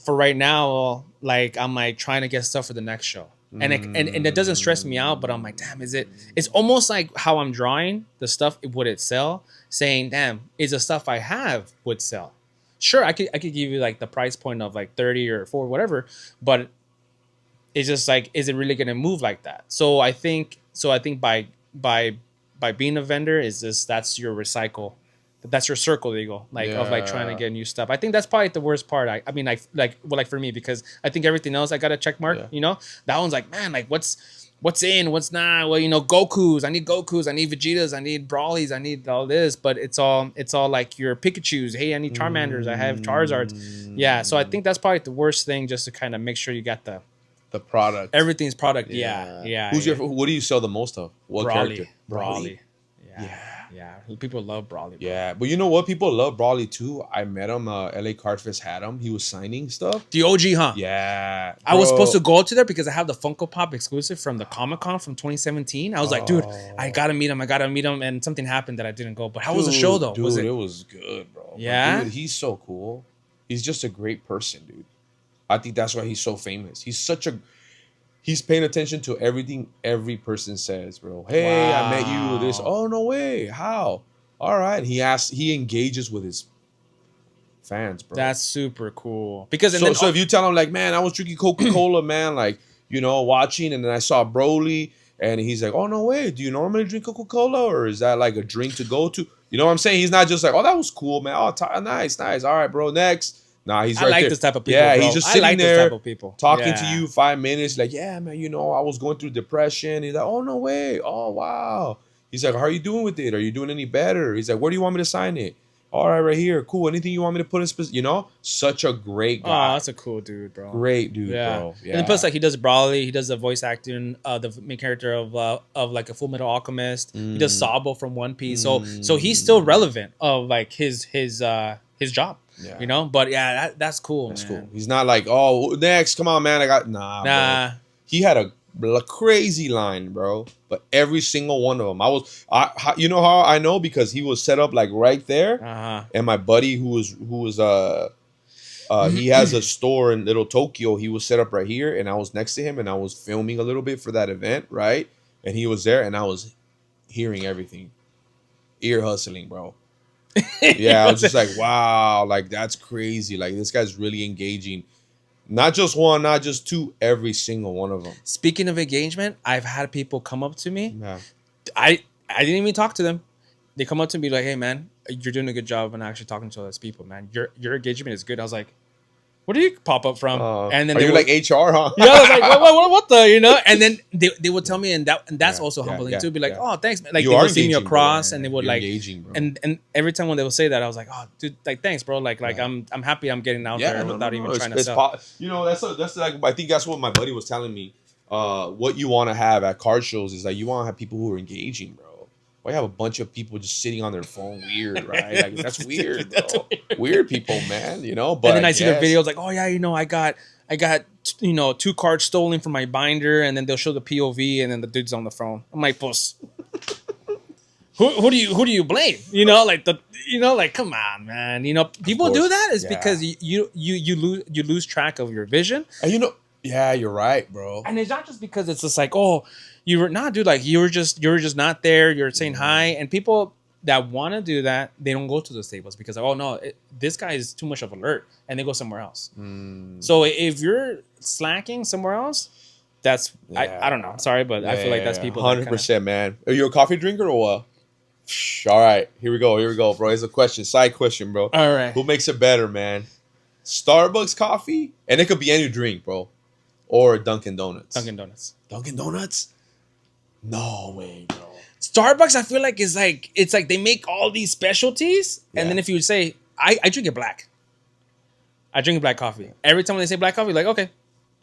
For right now, like I'm like trying to get stuff for the next show, and it doesn't stress me out. But I'm like, damn, it's almost like how I'm drawing the stuff. Would it sell? Saying, damn, is the stuff I have would sell? Sure, I could give you like the price point of like 30 or 4, whatever. But it's just like, is it really gonna move like that? So I think by being a vendor is just that's your recycle. that's your circle that you go of like trying to get new stuff. I think that's probably the worst part. I mean like for me, because I think everything else I got a check mark. Yeah. You know, that one's like, man, like what's in, what's not. Well, you know, Gokus. I need Gokus. I need Vegetas. I need Brawlies. I need all this. But it's all like your Pikachu's. Hey, I need Charmanders. I have Charizards. Yeah. So I think that's probably the worst thing, just to kind of make sure you got the product. Everything's product. Yeah. Who's your? What do you sell the most of? What character? Brawly. Yeah. People love Brawly. Bro. Yeah, but you know what? People love Brawly too. I met him. LA Card Fest had him. He was signing stuff. The OG, huh? Yeah. I was supposed to go to there because I have the Funko Pop exclusive from the Comic Con from 2017. I was like, dude, I gotta meet him. And something happened that I didn't go. But how was the show though? Dude, it was good, bro. Yeah. Dude, he's so cool. He's just a great person, dude. I think that's why he's so famous. He's paying attention to everything every person says, bro. Hey, I met you. This. Oh, no way. How? All right. He engages with his fans, bro. That's super cool. Because so if you tell him like, man, I was drinking Coca-Cola, man, like, you know, watching, and then I saw Broly, and he's like, oh, no way. Do you normally drink Coca-Cola, or is that like a drink to go to? You know what I'm saying? He's not just like, oh, that was cool, man. Oh, nice. All right, bro. Next. Nah, he's right there. I like this type of people. Yeah, bro. he's just sitting there, this type of people. talking to you 5 minutes. Like, yeah, man, you know, I was going through depression. He's like, oh, no way. Oh, wow. He's like, how are you doing with it? Are you doing any better? He's like, where do you want me to sign it? All right here. Cool. Anything you want me to put in? You know, such a great guy. Oh, that's a cool dude, bro. Great dude, bro. Yeah. And then plus, like, he does Brawly. He does the voice acting, the main character of like a Full Metal Alchemist. He does Sabo from One Piece. So he's still relevant of like his job. Yeah. You know, but yeah, that's cool. That's cool. He's not like, oh, next, come on, man. Nah. Bro. He had a crazy line, bro. But every single one of them, you know how I know? Because he was set up like right there, and my buddy who was he has a store in Little Tokyo. He was set up right here, and I was next to him, and I was filming a little bit for that event, right? And he was there, and I was hearing everything, ear hustling, bro. Yeah, I was just like, wow, like that's crazy. Like this guy's really engaging. Not just one, not just two, every single one of them. Speaking of engagement, I've had people come up to me. Yeah. I didn't even talk to them. They come up to me like, hey man, you're doing a good job and actually talking to those people, man. Your engagement is good. I was like, where do you pop up from? And then like HR, huh? Yeah, I was like, what the, you know? And then they would tell me, and that's also humbling too. Be like, oh, thanks, man. Like they would see me across, bro, and they would like, and every time when they would say that, I was like, oh, dude, like thanks, bro. Like I'm happy I'm getting out there without even trying to sell. You know, that's like, I think that's what my buddy was telling me. What you want to have at card shows is like you want to have people who are engaging, bro. Why you have a bunch of people just sitting on their phone weird, right? Like that's weird, bro. Weird people, man, you know? But and then I see the videos like, oh yeah, you know, I got you know, 2 cards stolen from my binder, and then they'll show the POV and then the dude's on the phone. I'm like, boss. Who do you blame? You know, like come on, man. You know, people do that is because you lose track of your vision. And you know, yeah, you're right, bro. And it's not just because it's just like, oh, you were not, dude. Like you were just not there. You're saying hi, and people that want to do that, they don't go to those tables because oh no, this guy is too much of alert, and they go somewhere else. So if you're slacking somewhere else, that's I don't know. Sorry, but I feel like that's people. 100%, man. Are you a coffee drinker or what? All right, here we go, bro. Here's a question, side question, bro. All right, who makes it better, man? Starbucks coffee, and it could be any drink, bro, or Dunkin' Donuts. Dunkin' Donuts. No way, bro. Starbucks, I feel like it's like they make all these specialties, and then if you would say, I drink it black. I drink black coffee. Every time when they say black coffee, like okay,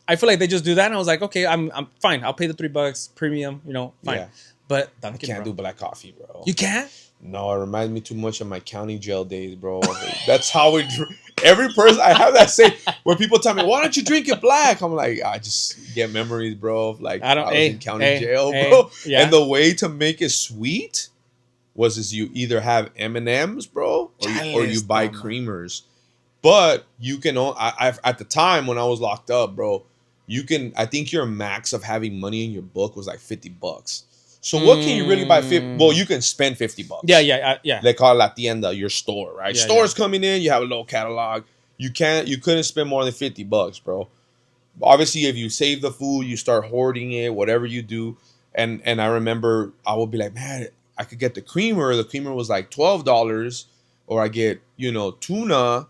I feel like they just do that, and I was like, okay, I'm fine. I'll pay the $3 premium, you know, fine. Yeah. But Dunkin', I can't do black coffee, bro. You can't? No, it reminds me too much of my county jail days, bro. That's how we drink. Every person I have that say where people tell me, "Why don't you drink it black?" I'm like, I just get memories, bro. Of like I was in county jail, bro. Yeah. And the way to make it sweet was you either have M&Ms, bro, or you buy creamers. But you can. I at the time when I was locked up, bro, you can. I think your max of having money in your book was like $50. So what can you really buy? Well, you can spend $50. Yeah. They call it La Tienda, your store, right? Yeah, Stores coming in, you have a little catalog. You couldn't spend more than $50, bro. Obviously, if you save the food, you start hoarding it, whatever you do. And I remember I would be like, man, I could get the creamer. The creamer was like $12. or I get, you know, tuna.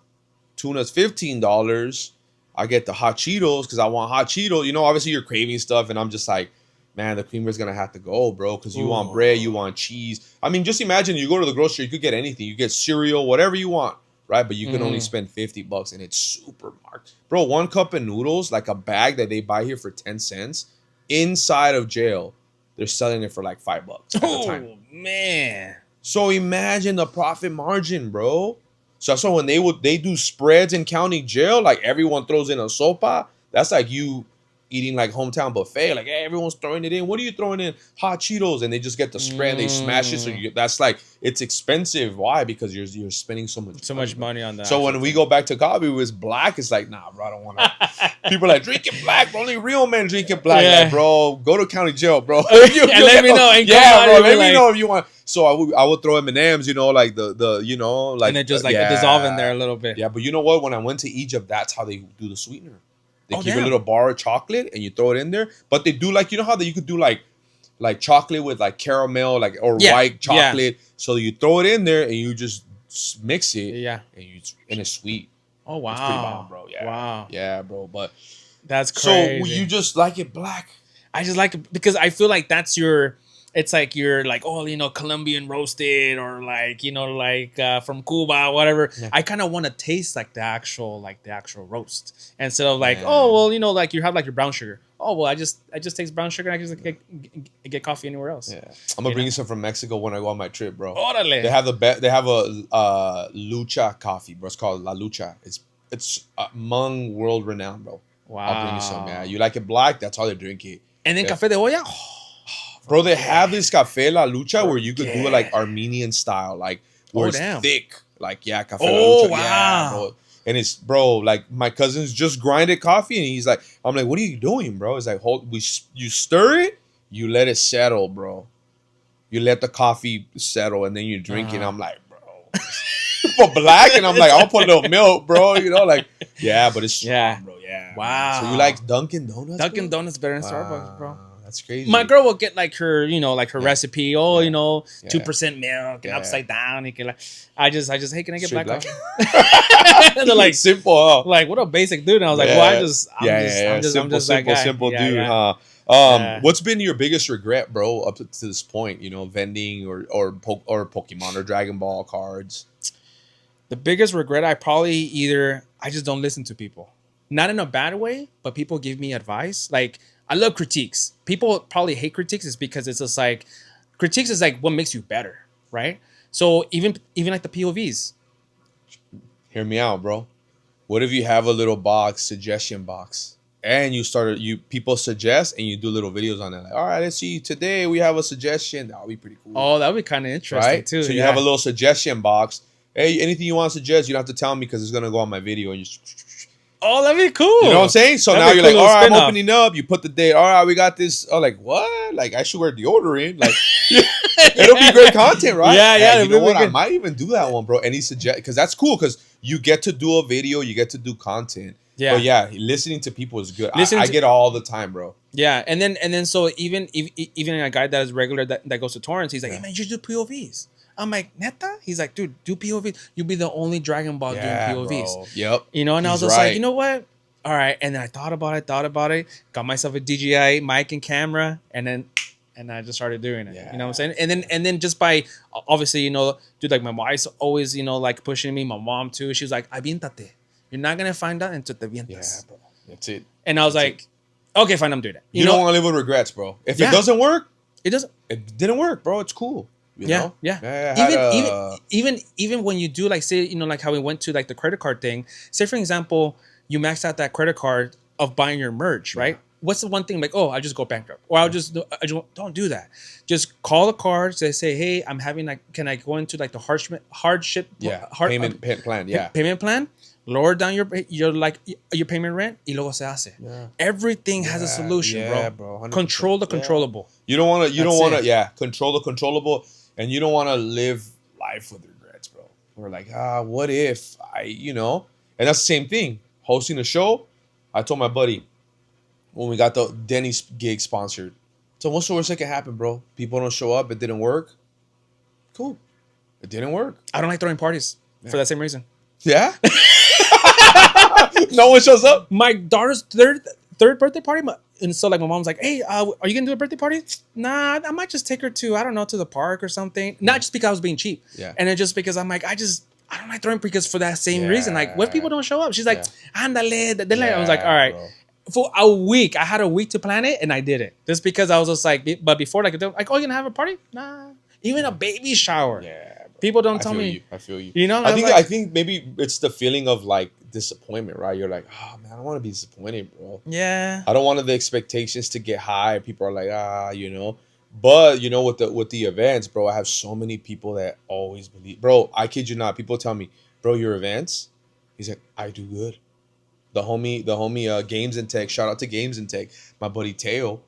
Tuna's $15. I get the hot Cheetos because I want hot Cheetos. You know, obviously you're craving stuff, and I'm just like, man, the creamer's gonna have to go, bro, because you want bread, you want cheese. I mean, just imagine you go to the grocery, you could get anything. You get cereal, whatever you want, right? But you can only spend $50, and it's super marked. Bro, 1 cup of noodles, like a bag that they buy here for 10 cents, inside of jail, they're selling it for like $5 at the time. Oh, man. So imagine the profit margin, bro. So that's why when they do spreads in county jail, like everyone throws in a sopa. That's like you eating like hometown buffet. Like, hey, everyone's throwing it in. What are you throwing in? Hot Cheetos, and they just get the spread. They smash it. So that's like, it's expensive. Why? Because you're spending so much money on that. So when we go back to coffee, it was black. It's like, nah, bro, I don't want to. People are like, drink it black. Only real men drink it black. Yeah. Like, bro, go to county jail, bro. Let me know. Yeah, bro. Let me know if you want. So I would throw M&Ms, you know, like the you know, like, and it just like dissolve in there a little bit. Yeah, but you know what? When I went to Egypt, that's how they do the sweetener. They keep damn. a little bar of chocolate and you throw it in there. But they do like, you know how that you could do like chocolate with like caramel, like, or white chocolate. Yeah. So you throw it in there and you just mix it. Yeah. And it's sweet. Oh wow. It's pretty bomb, bro. Yeah. Wow. Yeah, bro. But that's crazy. So you just like it black. I just like it because I feel like that's your. It's like you're like, oh, you know, Colombian roasted, or like, you know, like from Cuba, whatever. Yeah. I kind of want to taste like the actual roast instead of like, oh, well, you know, like you have like your brown sugar. Oh, well, I just taste brown sugar. And I just get coffee anywhere else. Yeah, I'm gonna bring you some from Mexico when I go on my trip, bro. Orale. They have they have a lucha coffee, bro. It's called La Lucha. It's among world renowned, bro. Wow. I'll bring you some. Yeah, you like it black? That's how they drink it. And then café de olla. Bro, they have this Café La Lucha where you could do it like Armenian style, like where it's thick. Like, yeah, Café La Lucha. Wow. Yeah, bro. And it's, bro, like my cousin's just grinded coffee and he's like, I'm like, what are you doing, bro? It's like, you stir it, you let it settle, bro. You let the coffee settle and then you drink it. I'm like, bro. For black, and I'm like, I'll put a little milk, bro. You know, like, yeah, but it's strong, bro. Yeah. Wow. So you like Dunkin' Donuts? Dunkin' Donuts better than Starbucks, bro. That's crazy. My girl will get like her, you know, like her recipe. Oh, you know, 2% milk and upside down. And like, I just, hey, can I get black coffee? And they're like, simple, huh? Like, what a basic dude. And I was like, well, I'm just simple dude, huh? What's been your biggest regret, bro, up to this point? You know, vending or Pokemon or Dragon Ball cards. The biggest regret, I just don't listen to people. Not in a bad way, but people give me advice. Like, I love critiques. People probably hate critiques is because it's just like, critiques is like what makes you better, right? So even like the POVs. Hear me out, bro. What if you have a little suggestion box, and people suggest and you do little videos on it? Like, all right, let's see. Today we have a suggestion. That would be pretty cool. Oh, that would be kind of interesting, right? Too. So you have a little suggestion box. Hey, anything you want to suggest, you don't have to tell me because it's gonna go on my video, and you. Oh, that'd be cool. You know what I'm saying? So now you're like, all right, I'm opening up. You put the date. All right, we got this. Oh, like, what? Like, I should wear deodorant. Like, it'll be great content, right? Yeah. You know what? I might even do that one, bro. Any because that's cool because you get to do a video, you get to do content. Yeah. But yeah, listening to people is good. I get it all the time, bro. Yeah, and then so even a guy that is regular that goes to Torrance, he's like, hey man, you should do POVs. I'm like, neta? He's like, dude, do POVs. You'll be the only Dragon Ball doing POVs. Bro. Yep. You know, and I was just like, you know what? All right. And then I thought about it, got myself a DJI mic and camera, and I just started doing it. Yeah. You know what I'm saying? And then just by, obviously, you know, dude, like my wife's always, you know, like pushing me. My mom too. She was like, aviéntate. You're not going to find out until te avientas. Yeah, bro. That's it. And I was like, okay, fine, I'm doing it. You don't want to live with regrets, bro. If it doesn't work, it didn't work, bro. It's cool. You know? Even when you do like, say, you know, like how we went to like the credit card thing. Say for example, you maxed out that credit card of buying your merch, right? What's the one thing like? Oh, I just go bankrupt, or I just don't do that. Just call the cards. They say, hey, I'm having like, can I go into like the hardship? Payment plan. Yeah, payment plan. Lower down your payment rent. Y luego se hace. Yeah. Everything has a solution, bro. Control the controllable. You don't want to. Control the controllable. And you don't want to live life with regrets, bro. We're like, what if and that's the same thing. Hosting a show, I told my buddy when we got the Denny's gig sponsored. So what's the worst that can happen, bro? People don't show up. It didn't work. Cool. It didn't work. I don't like throwing parties. for that same reason. Yeah. No one shows up. My daughter's third birthday party, and so like my mom's like, "Hey, are you gonna do a birthday party?" Nah, I might just take her to I don't know to the park or something. Not just because I was being cheap, Yeah. and then just because I'm like I don't like throwing because for that same reason. Like, what if people don't show up? She's like, "Andale." Then I was like, "All right." Bro. For a week, I had a week to plan it, and I did it just because I was just like, but before like, oh, you're gonna have a party? Nah, even a baby shower. Yeah. People don't tell me. I feel you. You know, I think maybe it's the feeling of like disappointment, right? You're like, oh man, I don't want to be disappointed, bro. Yeah. I don't want the expectations to get high. People are like, you know. But you know, with the events, bro, I have so many people that always believe, bro. I kid you not. People tell me, bro, your events. He's like, I do good. The homie, Games and Tech. Shout out to Games and Tech. My buddy Teo.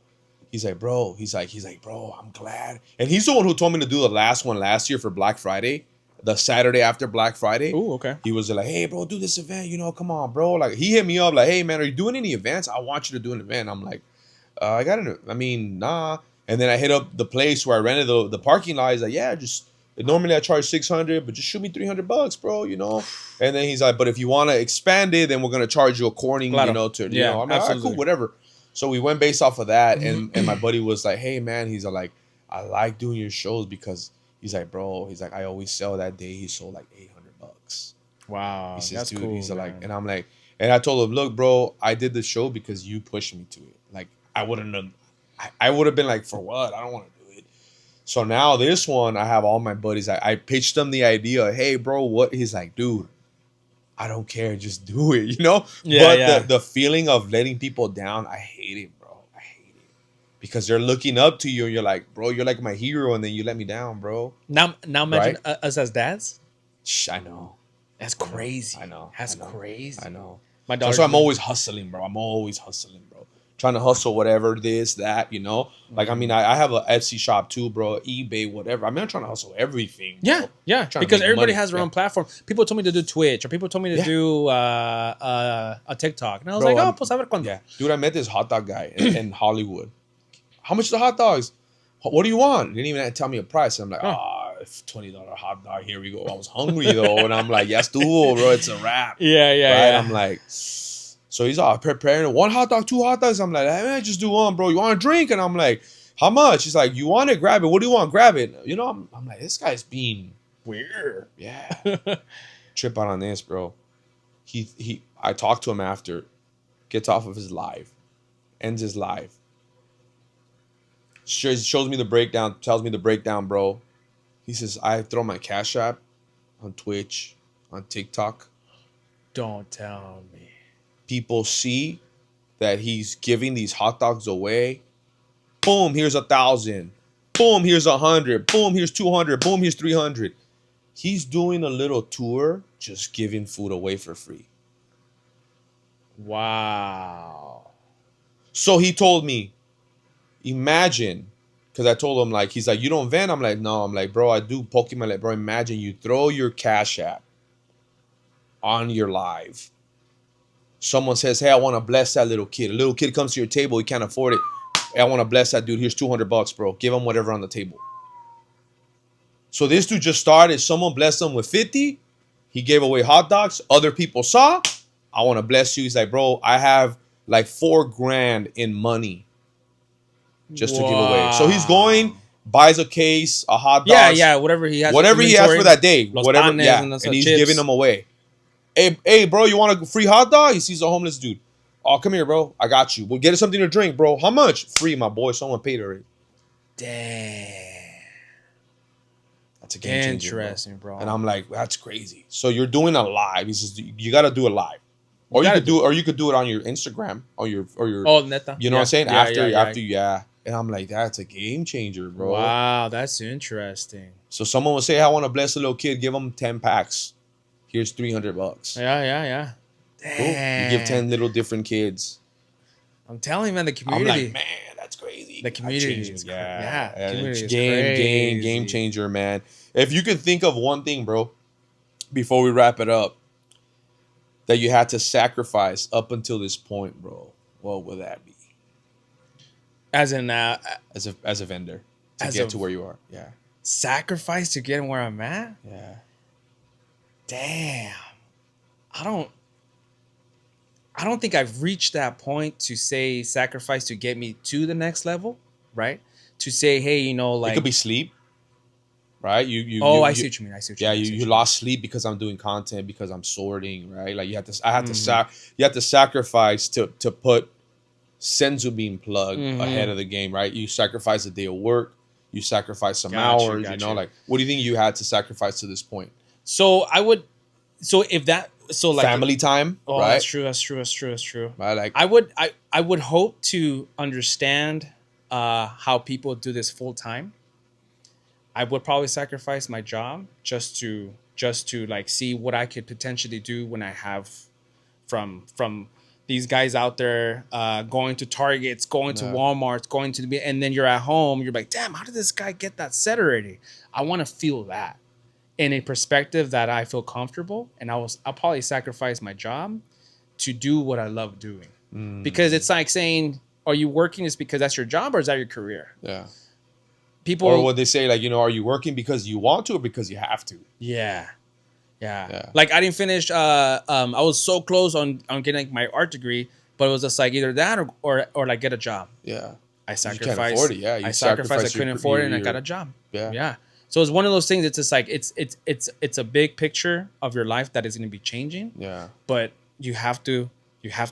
He's like, bro. He's like, bro. I'm glad. And he's the one who told me to do the last one last year for Black Friday, the Saturday after Black Friday. Ooh, okay. He was like, hey, bro, do this event. You know, come on, bro. Like he hit me up, like, hey, man, are you doing any events? I want you to do an event. I'm like, nah. And then I hit up the place where I rented the parking lot. He's like, yeah, just normally I charge $600, but just shoot me $300, bro. You know. And then he's like, but if you want to expand it, then we're gonna charge you according, you know, to you know. I'm like, all right, cool, whatever. So we went based off of that, and my buddy was like, hey man, he's like, I like doing your shows because he's like, bro, he's like, I always sell that day. He sold like $800. Wow, he says, that's dude, cool. He's like, and I'm like, and I told him, look, bro, I did the show because you pushed me to it. Like I wouldn't have, I would have been like, for what? I don't want to do it. So now this one, I have all my buddies. I pitched them the idea. Hey, bro, what? He's like, dude, I don't care. Just do it, you know? Yeah, but the feeling of letting people down, I hate it, bro. I hate it. Because they're looking up to you and you're like, bro, you're like my hero, and then you let me down, bro. Now imagine us as dads. I know. That's crazy. I know. That's crazy. I know. My daughter. That's why I'm always hustling, bro. I'm always hustling, bro. Trying to hustle whatever, this, that, you know? Like, I mean, I have a Etsy shop too, bro. eBay, whatever. I mean, I'm trying to hustle everything, bro. Yeah. Because everybody has their own platform. People told me to do Twitch, or people told me to do a TikTok. And I was like, oh, pues a ver cuándo. Yeah. Dude, I met this hot dog guy in Hollywood. How much are the hot dogs? What do you want? He didn't even tell me a price. I'm like, $20 hot dog. Here we go. I was hungry, though. And I'm like, yes, dude, bro. It's a wrap. Yeah. I'm like... So he's all preparing one hot dog, 2 hot dogs. I'm like, hey, just do one, bro. You want a drink? And I'm like, how much? He's like, you want it? Grab it. What do you want? Grab it. You know, I'm like, this guy's being weird. Yeah. Trip out on this, bro. I talked to him after, gets off of his live, ends his live. Shows me the breakdown, tells me the breakdown, bro. He says, I throw my Cash App on Twitch, on TikTok. Don't tell me. People see that he's giving these hot dogs away. Boom, here's 1,000. Boom, here's 100. Boom, here's 200. Boom, here's 300. He's doing a little tour, just giving food away for free. Wow. So he told me, imagine, because I told him, like, he's like, you don't vend? I'm like, no. I'm like, bro, I do Pokemon. Like, bro, imagine you throw your Cash App on your live. Someone says, hey, I want to bless that little kid. A little kid comes to your table. He can't afford it. Hey, I want to bless that dude. Here's $200, bro. Give him whatever on the table. So this dude just started. Someone blessed him with 50. He gave away hot dogs. Other people saw. I want to bless you. He's like, bro, I have like $4,000 in money just to give away. So he's going, buys a case, a hot dog. Yeah, whatever he has. Whatever he has for that day. Whatever, and he's chips. giving them away. Hey, bro, you want a free hot dog? He sees a homeless dude. Oh, come here, bro. I got you. We'll get us something to drink, bro. How much? Free, my boy. Someone paid already. Damn. That's a game changer, interesting, bro. And I'm like, that's crazy. So you're doing a live. He says you got to do it live, or you could do it on your Instagram, or your. Oh, neta. You know what I'm saying? After. And I'm like, that's a game changer, bro. Wow, that's interesting. So someone will say, I want to bless a little kid. Give them 10 packs. Here's $300. Yeah. Damn. You give 10 little different kids. I'm telling you, man, the community. I'm like, man, that's crazy. The community is game changer, man. If you could think of one thing, bro, before we wrap it up, that you had to sacrifice up until this point, bro, what would that be? As in, as a vendor to get to where you are. Yeah. Sacrifice to get where I'm at? Yeah. Damn. I don't think I've reached that point to say sacrifice to get me to the next level, right? To say, hey, you know, It like, could be sleep, right? You oh, I you see what you mean. I see what you yeah, mean. I see you what you lost sleep because I'm doing content, because I'm sorting, right? Like Mhm. you have to sacrifice to put Senzu being plugged ahead Mhm. of the game, right? You sacrifice a day of work, you sacrifice some Got you, hours, got you. like what do you think you had to sacrifice to this point? So I would, so if that, so like, Family time, oh, that's right? true. That's true. That's true. That's true. Right, like I would hope to understand how people do this full time. I would probably sacrifice my job just to like see what I could potentially do when I have from these guys out there going to Targets, going to yeah, Walmarts, going to the, and then you're at home, you're like, damn, how did this guy get that set already? I want to feel that in a perspective that I feel comfortable, and I'll probably sacrifice my job to do what I love doing. Because it's like saying, are you working is because that's your job or is that your career? yeah. Or People, what they say, like, are you working because you want to or because you have to? yeah. Yeah. Yeah. Like I didn't finish I was so close on getting my art degree, but it was just like either that or like get a job. Yeah. I You can't sacrificed. afford it. Yeah. You I sacrificed. I sacrifice couldn't afford it, and I got a job. yeah. Yeah. So it's one of those things. It's just like it's a big picture of your life that is going to be changing. Yeah. But you have to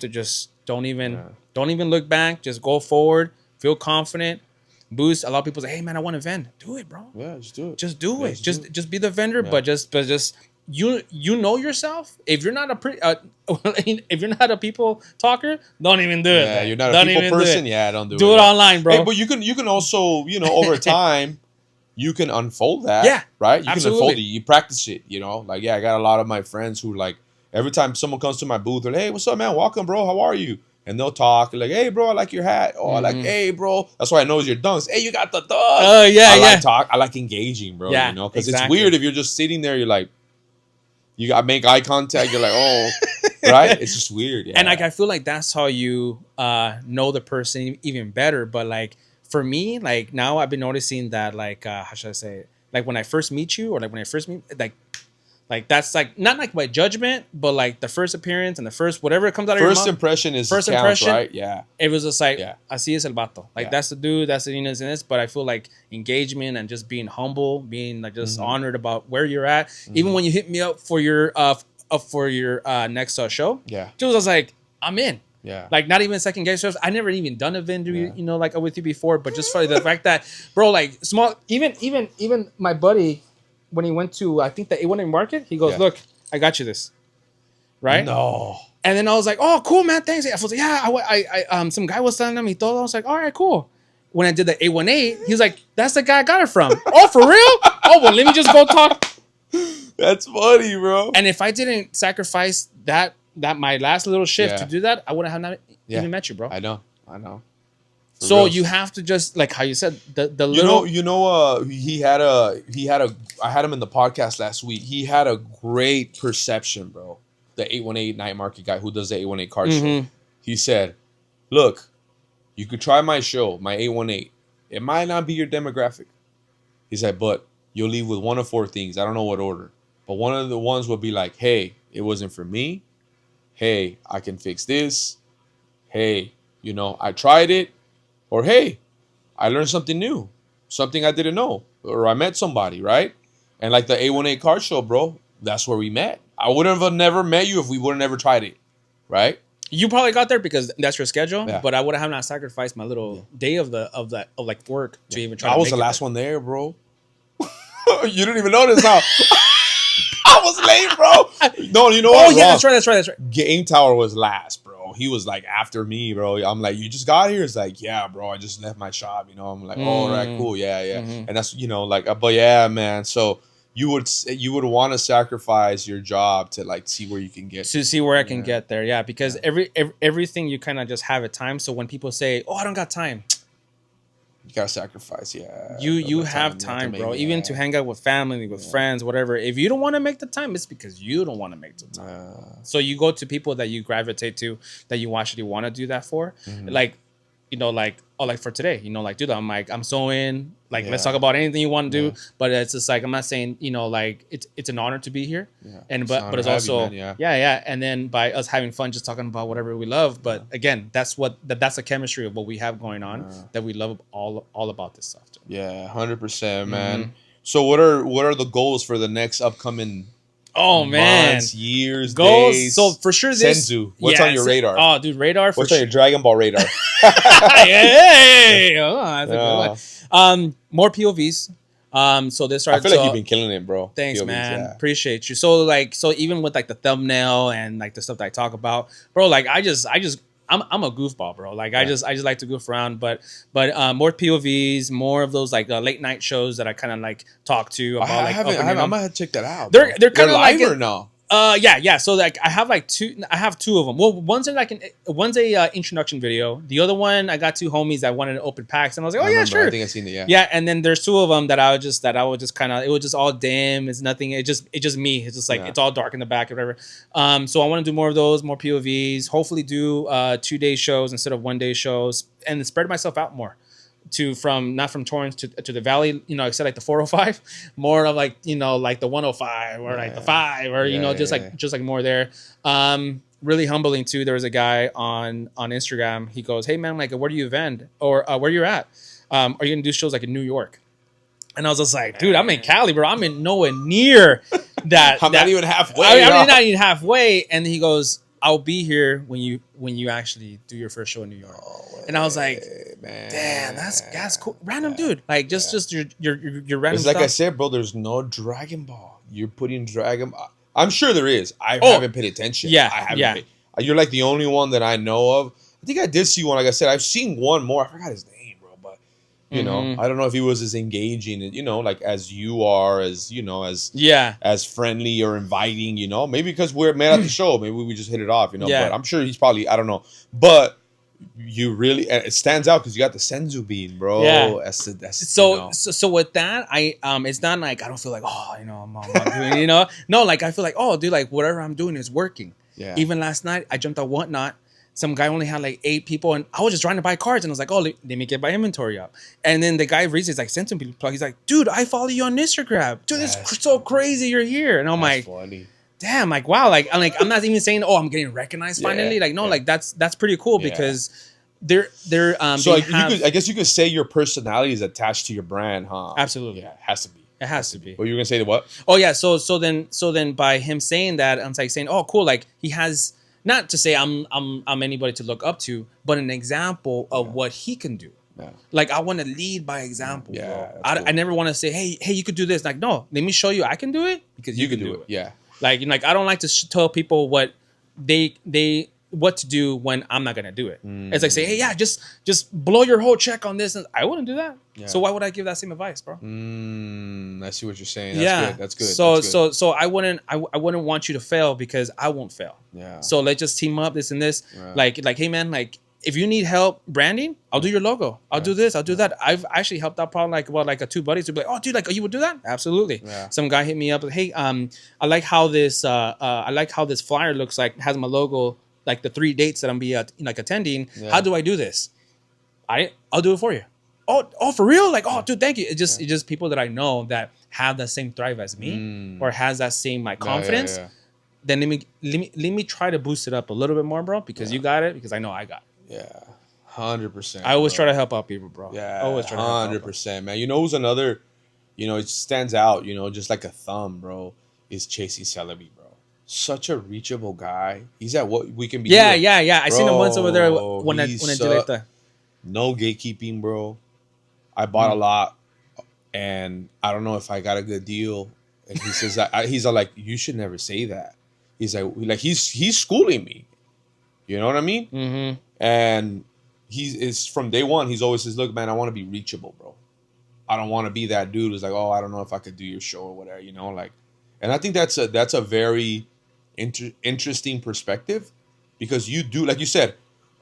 just don't even Yeah. look back. Just go forward. Feel confident. Boost. A lot of people say, "Hey man, I want to vend. Do it, bro. Yeah, just do it. Just do Yeah, it. Just be the vendor, Yeah. but just you know yourself. If you're not a if you're not a people talker, don't even do it. Yeah, Then. you're not a Don't people even do person. it. Yeah, don't do it. Do it Yeah. online, bro. Hey, but you can also, over time, you can unfold that. Yeah, Right? You absolutely. can unfold it. You practice it, Like, yeah, I got a lot of my friends who, like, every time someone comes to my booth, they're like, hey, what's up, man? Welcome, bro. How are you? And they'll talk like, hey, bro, I like your hat. Oh, I like, hey, bro. That's why I know it's your dunks. Hey, you got the dunks. Oh, yeah, I yeah. like talk. I like engaging, bro. Yeah, Because exactly. it's weird if you're just sitting there, you're like, you got to make eye contact. You're like, oh, right? It's just weird. Yeah. And like I feel like that's how you know the person even better. But like for me, like now I've been noticing that like how should I say it? Like when I first meet you, or like when I first meet like that's like not like my judgment, but like the first appearance and the first whatever comes out of your First mouth. impression is First counts, impression, right? Yeah. It was just like, Yeah. así es el vato. Like, Yeah. that's the dude, that's the Inez and this. But I feel like engagement and just being humble, being like just honored about where you're at. Even when you hit me up for your next show, Yeah. it was like, I'm in. Yeah. Like, not even second guest shows. I never even done a vendor, Yeah. like with you before. But just for the fact that, bro, like small, even my buddy, when he went to, I think the A1A market, he goes, Yeah. look, I got you this. Right? No. And then I was like, "Oh, cool, man, thanks." I was like, "Yeah, I some guy was telling me todo." I was like, "All right, cool." When I did the A18, he was like, "That's the guy I got it from." Oh, for real? Oh, well, let me just go talk. That's funny, bro. And if I didn't sacrifice that my last little shift Yeah. to do that, I wouldn't have not Yeah. even met you, bro. I know. For So real. you have to just like how you said the little. I had him in the podcast last week. He had a great perception, bro. The 818 night market guy who does the 818 card show. He said, look, you could try my show, my 818. It might not be your demographic. He said, but you'll leave with one of four things. I don't know what order. But one of the ones would be like, hey, it wasn't for me. Hey, I can fix this. Hey, I tried it. Or, hey, I learned something new. Something I didn't know. Or I met somebody, right? And like the A18 card show, bro, that's where we met. I would have never met you if we would have never tried it, right? You probably got there because that's your schedule, Yeah. but I would have not sacrificed my little day of like work to even try. I to was make the it last there. one there, bro. You didn't even notice how I was late, bro. No, you know what? Oh yeah, that's right. Game Tower was last, bro. He was like after me, bro. I'm like, you just got here? It's like, yeah, bro. I just left my shop. I'm like, oh, all right, cool, yeah. And that's but yeah, man. So you would want to sacrifice your job to like see where you can get to see where I can get there. Yeah, because everything you kind of just have a time. So when people say, "Oh, I don't got time," You gotta sacrifice, yeah. you have time, bro. Even to hang out with family, with friends, whatever. If you don't want to make the time, it's because you don't want to make the time. So you go to people that you gravitate to, that you actually want to do that for. Like you know, like, oh, like for today, you know, like, dude, I'm like, I'm sewing, like, let's Yeah. talk about anything you want to Yeah. do. But it's just like, I'm not saying, you know, like, it's an honor to be here. Yeah. And, It's an but honor it's to have you, also, man. Yeah. yeah. And then by us having fun, just talking about whatever we love. But again, that's the chemistry of what we have going on, that we love all about this stuff. Too. Yeah, 100%, man. Mhm. So what are the goals for the next upcoming Oh man, months, years, goals. days? So for sure, this Senzu. What's on your radar? Oh, dude, radar for What's on sure. your Dragon Ball radar? Hey, oh, that's a good one. More POVs. So this I started. feel like you've been killing it, bro. Thanks, POVs, man. yeah. Appreciate you. So like, so even with like the thumbnail and like the stuff that I talk about, bro, like I'm a goofball, bro. Like I just like to goof around, but more POVs, more of those like late night shows that I kind of like talk to about. I Like haven't. up and I'm gonna check that out. They're Bro. kind of like live or no? Yeah. So like I have two of them. Well, one's a introduction video. The other one, I got two homies that wanted to open packs, and I was like, oh I yeah, remember. sure. I think I've seen it. Yeah. Yeah, and then there's two of them that I would just kind of, it was just all dim. It's nothing. It's just me. It's just like it's all dark in the back or whatever. So I want to do more of those, more POVs. Hopefully do 2-day shows instead of 1-day shows, and spread myself out more. Not from Torrance to the Valley, you know, except like the 405, more of like, you know, like the 105 or like the 5 or, you know, just like more there. Really humbling too. There was a guy on Instagram. He goes, hey man, like, where do you vend or where you're at? Are you gonna do shows like in New York? And I was just like, dude, I'm in Cali, bro. I'm in nowhere near that. I'm not even halfway. I'm not even halfway. And he goes, I'll be here when you actually do your first show in New York. And I was like, man, damn, that's cool. Random dude. Like just your random It's like stuff. I said, bro, there's no Dragon Ball. You're putting Dragon Ball. I'm sure there is. I haven't paid attention. Yeah. I haven't You're like the only one that I know of. I think I did see one. Like I said, I've seen one more. I forgot his name, bro. But you know, I don't know if he was as engaging, you know, like as you are, as you know, as friendly or inviting, you know. Maybe because we're met at the show, maybe we just hit it off, you know. But I'm sure he's probably, I don't know. But you really, it stands out because you got the Senzu bean, bro. Yeah. That's so, you know. so with that, it's not like I don't feel like, oh, you know, I'm doing, you know. No, like I feel like, oh, dude, like whatever I'm doing is working. Yeah. Even last night, I jumped on Whatnot. Some guy only had like 8 people, and I was just trying to buy cards, and I was like, oh, let me get my inventory up. And then the guy reads, he's like, send some people. He's like, dude, I follow you on Instagram. Dude, it's so crazy you're here. And I'm like, funny. Damn, like wow, I'm not even saying, oh, I'm getting recognized finally. Like no, like that's pretty cool because they're so I guess you could say your personality is attached to your brand, huh? Absolutely. Yeah, it has to be. It has to be. Well, you were gonna say what? Oh yeah, so then by him saying that, I'm like saying, oh cool, like he has, not to say I'm anybody to look up to, but an example of what he can do. Yeah. Like I want to lead by example. Yeah, bro. I never want to say, hey, you could do this. Like no, let me show you I can do it because you can do it. Yeah. Like I don't like to tell people what what to do when I'm not gonna do it. It's like say, hey, yeah, just blow your whole check on this, and I wouldn't do that. Yeah. So why would I give that same advice, bro? I see what you're saying. That's good. So I wouldn't want you to fail because I won't fail. Yeah. So let's just team up this and this. Right. Like hey man, like if you need help branding, I'll do your logo. I'll do this. I'll do that. I've actually helped out probably like 2 buddies to be like, oh dude, like you would do that? Absolutely. Yeah. Some guy hit me up like, hey, I like how this flyer looks like, it has my logo, like the 3 dates that I'm attending. Yeah. How do I do this? I'll do it for you. Oh, for real? Like, oh dude, thank you. It's just people that I know that have the same drive as me or has that same confidence. Yeah. Then let me try to boost it up a little bit more, bro, because you got it, because I know I got it. Yeah, 100%. I always try to help out people, bro. Yeah, always try to help 100%, man. You know who's another, you know, it stands out, you know, just like a thumb, bro, is Chasey Celebi, bro. Such a reachable guy. He's at What We Can Be. Yeah. I seen him once over there when I did that. No gatekeeping, bro. I bought a lot, and I don't know if I got a good deal. And he says that he's like, you should never say that. He's like he's schooling me. You know what I mean? Mm-hmm. And is from day one. He's always says, look, man, I want to be reachable, bro. I don't want to be that dude who's like, oh, I don't know if I could do your show or whatever. You know, like, and I think that's a very interesting perspective, because you do, like you said,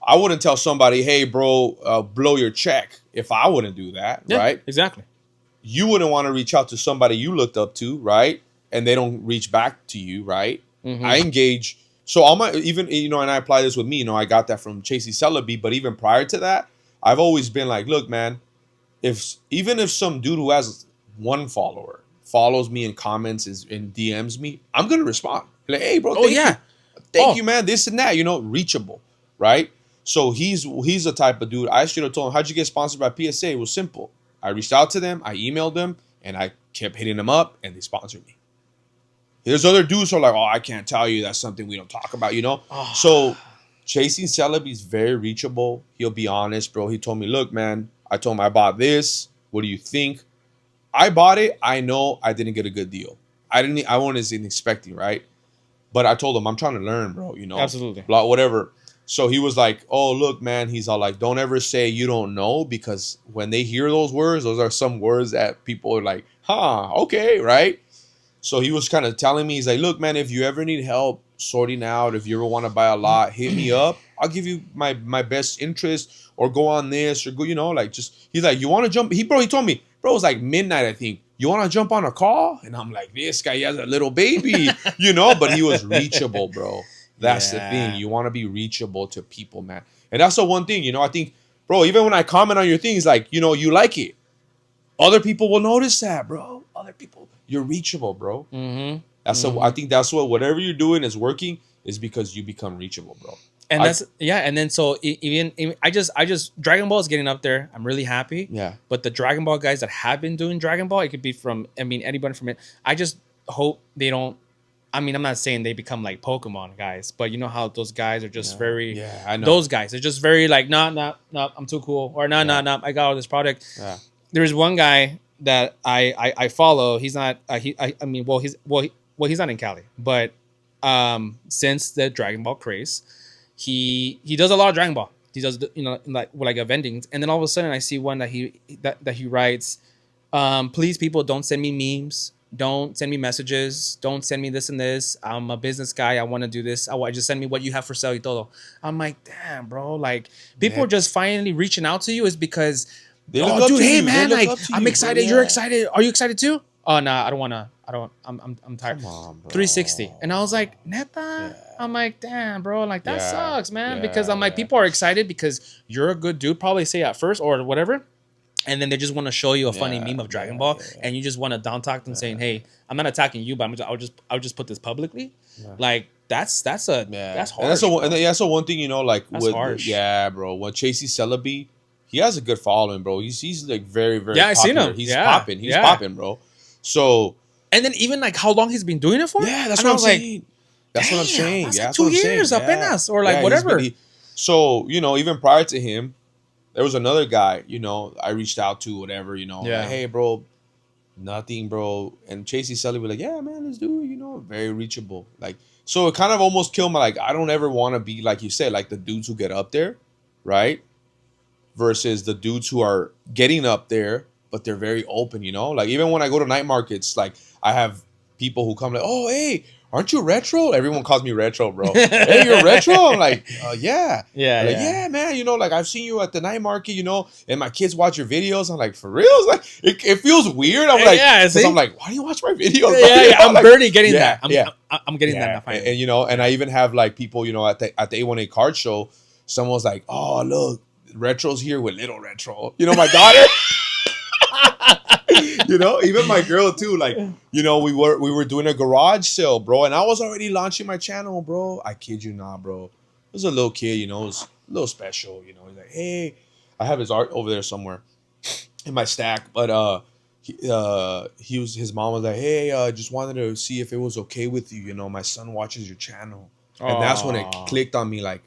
I wouldn't tell somebody, hey, bro, blow your check if I wouldn't do that, right? Exactly. You wouldn't want to reach out to somebody you looked up to, right? And they don't reach back to you, right? Mm-hmm. I engage. So all my, even, you know, and I apply this with me, you know, I got that from Chasey Celebi, but even prior to that, I've always been like, look, man, even if some dude who has one follower follows me and comments and DMs me, I'm gonna respond. Like, hey, bro, Oh thank you. yeah. Thank you, man. This and that, reachable, right? So he's the type of dude. I should have told him, how'd you get sponsored by PSA? It was simple. I reached out to them, I emailed them, and I kept hitting them up, and they sponsored me. There's other dudes who are like, oh, I can't tell you. That's something we don't talk about, Oh. So Chasing Celebi is very reachable. He'll be honest, bro. He told me, look, man, I told him I bought this. What do you think? I bought it. I know I didn't get a good deal. I wasn't expecting, right? But I told him, I'm trying to learn, bro, Absolutely. Blah, whatever. So he was like, oh, look, man. He's all like, don't ever say you don't know, because when they hear those words, those are some words that people are like, huh, okay, right? So he was kind of telling me, he's like, look, man, if you ever need help sorting out, if you ever want to buy a lot, hit me up. I'll give you my best interest, or go on this, or go, he's like, you want to jump? He told me, bro, it was like midnight, I think. You want to jump on a call? And I'm like, this guy, he has a little baby, but he was reachable, bro. That's the thing. You want to be reachable to people, man. And that's the one thing, I think, bro, even when I comment on your things, like, you like it. Other people will notice that, bro. Other people, you're reachable, bro. Mm-hmm. I think that's whatever you're doing is working, is because you become reachable, bro. And and then so even I just Dragon Ball is getting up there. I'm really happy. Yeah. But the Dragon Ball guys that have been doing Dragon Ball, it could be from anybody from it. I just hope they don't. I'm not saying they become like Pokemon guys, but you know how those guys are just very. Yeah, I know. Those guys are just very like, nah, I'm too cool, or nah, I got all this product. Yeah. There's one guy that I follow. He's not. He's not in Cali, but since the Dragon Ball craze, he does a lot of Dragon Ball. He does like a vending, and then all of a sudden I see one that he writes, please people, don't send me memes, don't send me messages, don't send me this and this. I'm a business guy. I want to do this. I just send me what you have for sale y todo. I'm like, damn, bro. Like people are just finally reaching out to you is because, dude, hey man, like I'm excited. You're excited. Are you excited too? Oh no, I don't want to. I'm tired. Come on, bro. 360. And I was like, neta? Yeah. I'm like, damn, bro. Like, that sucks, man. Because I'm like, people are excited because you're a good dude, probably say at first or whatever. And then they just want to show you a funny meme of Dragon Ball. And you just want to down talk them saying, hey, I'm not attacking you, but I'll just put this publicly. Yeah. Like, that's hard. And that's the one thing, like, that's harsh. Yeah, bro. When Chasey Celebi, he has a good following, bro. He's like very, very popular. I seen him. He's popping. He's popping, bro. So, and then even like how long he's been doing it for? Yeah, that's what I'm saying. That's what I'm saying. That's like that's 2 years, apenas, or like whatever. So, even prior to him, there was another guy, I reached out to, whatever, like, hey, bro, nothing, bro. And Chasey Celebi was like, yeah, man, let's do it, very reachable. Like, so it kind of almost killed my, like, I don't ever want to be, like you said, like the dudes who get up there, right? Versus the dudes who are getting up there, but they're very open, Like, even when I go to night markets, like, I have people who come like, oh, hey, aren't you retro? Everyone calls me retro, bro. Hey, you're retro? I'm like, yeah. Yeah. Like, yeah, man, like, I've seen you at the night market, and my kids watch your videos. I'm like, for real? It's like, it feels weird. I'm like, I'm like, why do you watch my videos? Yeah, I'm like, barely getting that. I'm getting that now. And I even have, like, people, at the A1A card show, someone's like, oh, look, Retro's here with little Retro. My daughter... even my girl too, like, we were doing a garage sale, bro, and I was already launching my channel, bro. I kid you not, bro. It was a little kid, it was a little special, he's like, hey, I have his art over there somewhere in my stack, but his mom was like, hey, just wanted to see if it was okay with you, my son watches your channel. And that's when it clicked on me, like,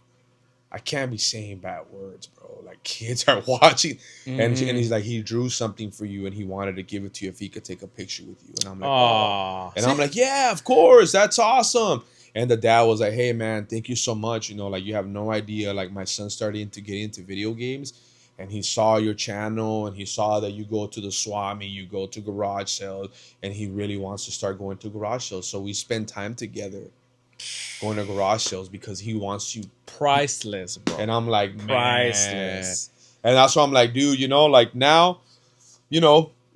I can't be saying bad words, bro. Like, kids are watching. And he's like, he drew something for you and he wanted to give it to you if he could take a picture with you. And I'm like, oh. And I'm like, yeah, of course. That's awesome. And the dad was like, hey, man, thank you so much. Like, you have no idea. Like, my son started to get into video games. And he saw your channel and he saw that you go to the Swami, you go to garage sales. And he really wants to start going to garage sales. So we spend time together going to garage sales because he wants you. Priceless, bro. And I'm like, priceless. And that's why I'm like, dude, like now,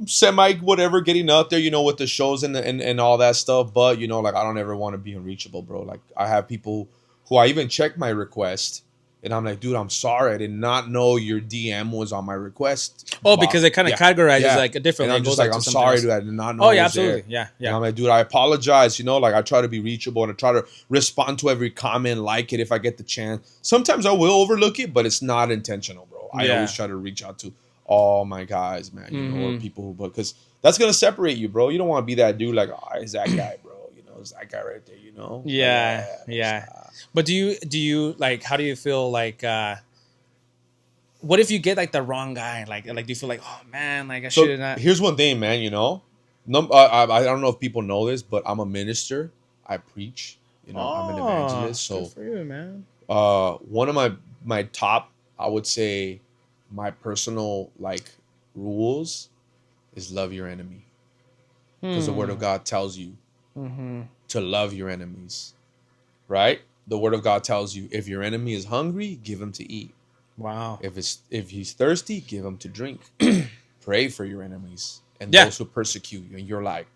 semi whatever, getting up there, with the shows and all that stuff. But, like, I don't ever want to be unreachable, bro. Like, I have people who I even check my request And I'm like, dude, I'm sorry. I did not know your DM was on my request. Oh, because it kind of categorizes like a different. And I'm just like, I'm sorry, dude. I did not know. Oh, yeah, absolutely. There. Yeah. And I'm like, dude, I apologize. You know, like I try to be reachable and I try to respond to every comment, like it if I get the chance. Sometimes I will overlook it, but it's not intentional, bro. I always try to reach out to all my guys, man. You know, or people who, because that's gonna separate you, bro. You don't want to be that dude like, oh, it's that guy, bro. You know, it's that guy right there. You know. Yeah. But do you like? How do you feel like? What if you get like the wrong guy? Like do you feel like, oh man, like I should have not? Here's one thing, man. You know, I don't know if people know this, but I'm a minister. I preach. You know, I'm an evangelist. So good for you, man. One of my top, I would say, my personal like rules is love your enemy, because the Word of God tells you to love your enemies, right? The Word of God tells you if your enemy is hungry, give him to eat. Wow. If he's thirsty, give him to drink. Pray for your enemies and those who persecute you. And you're like,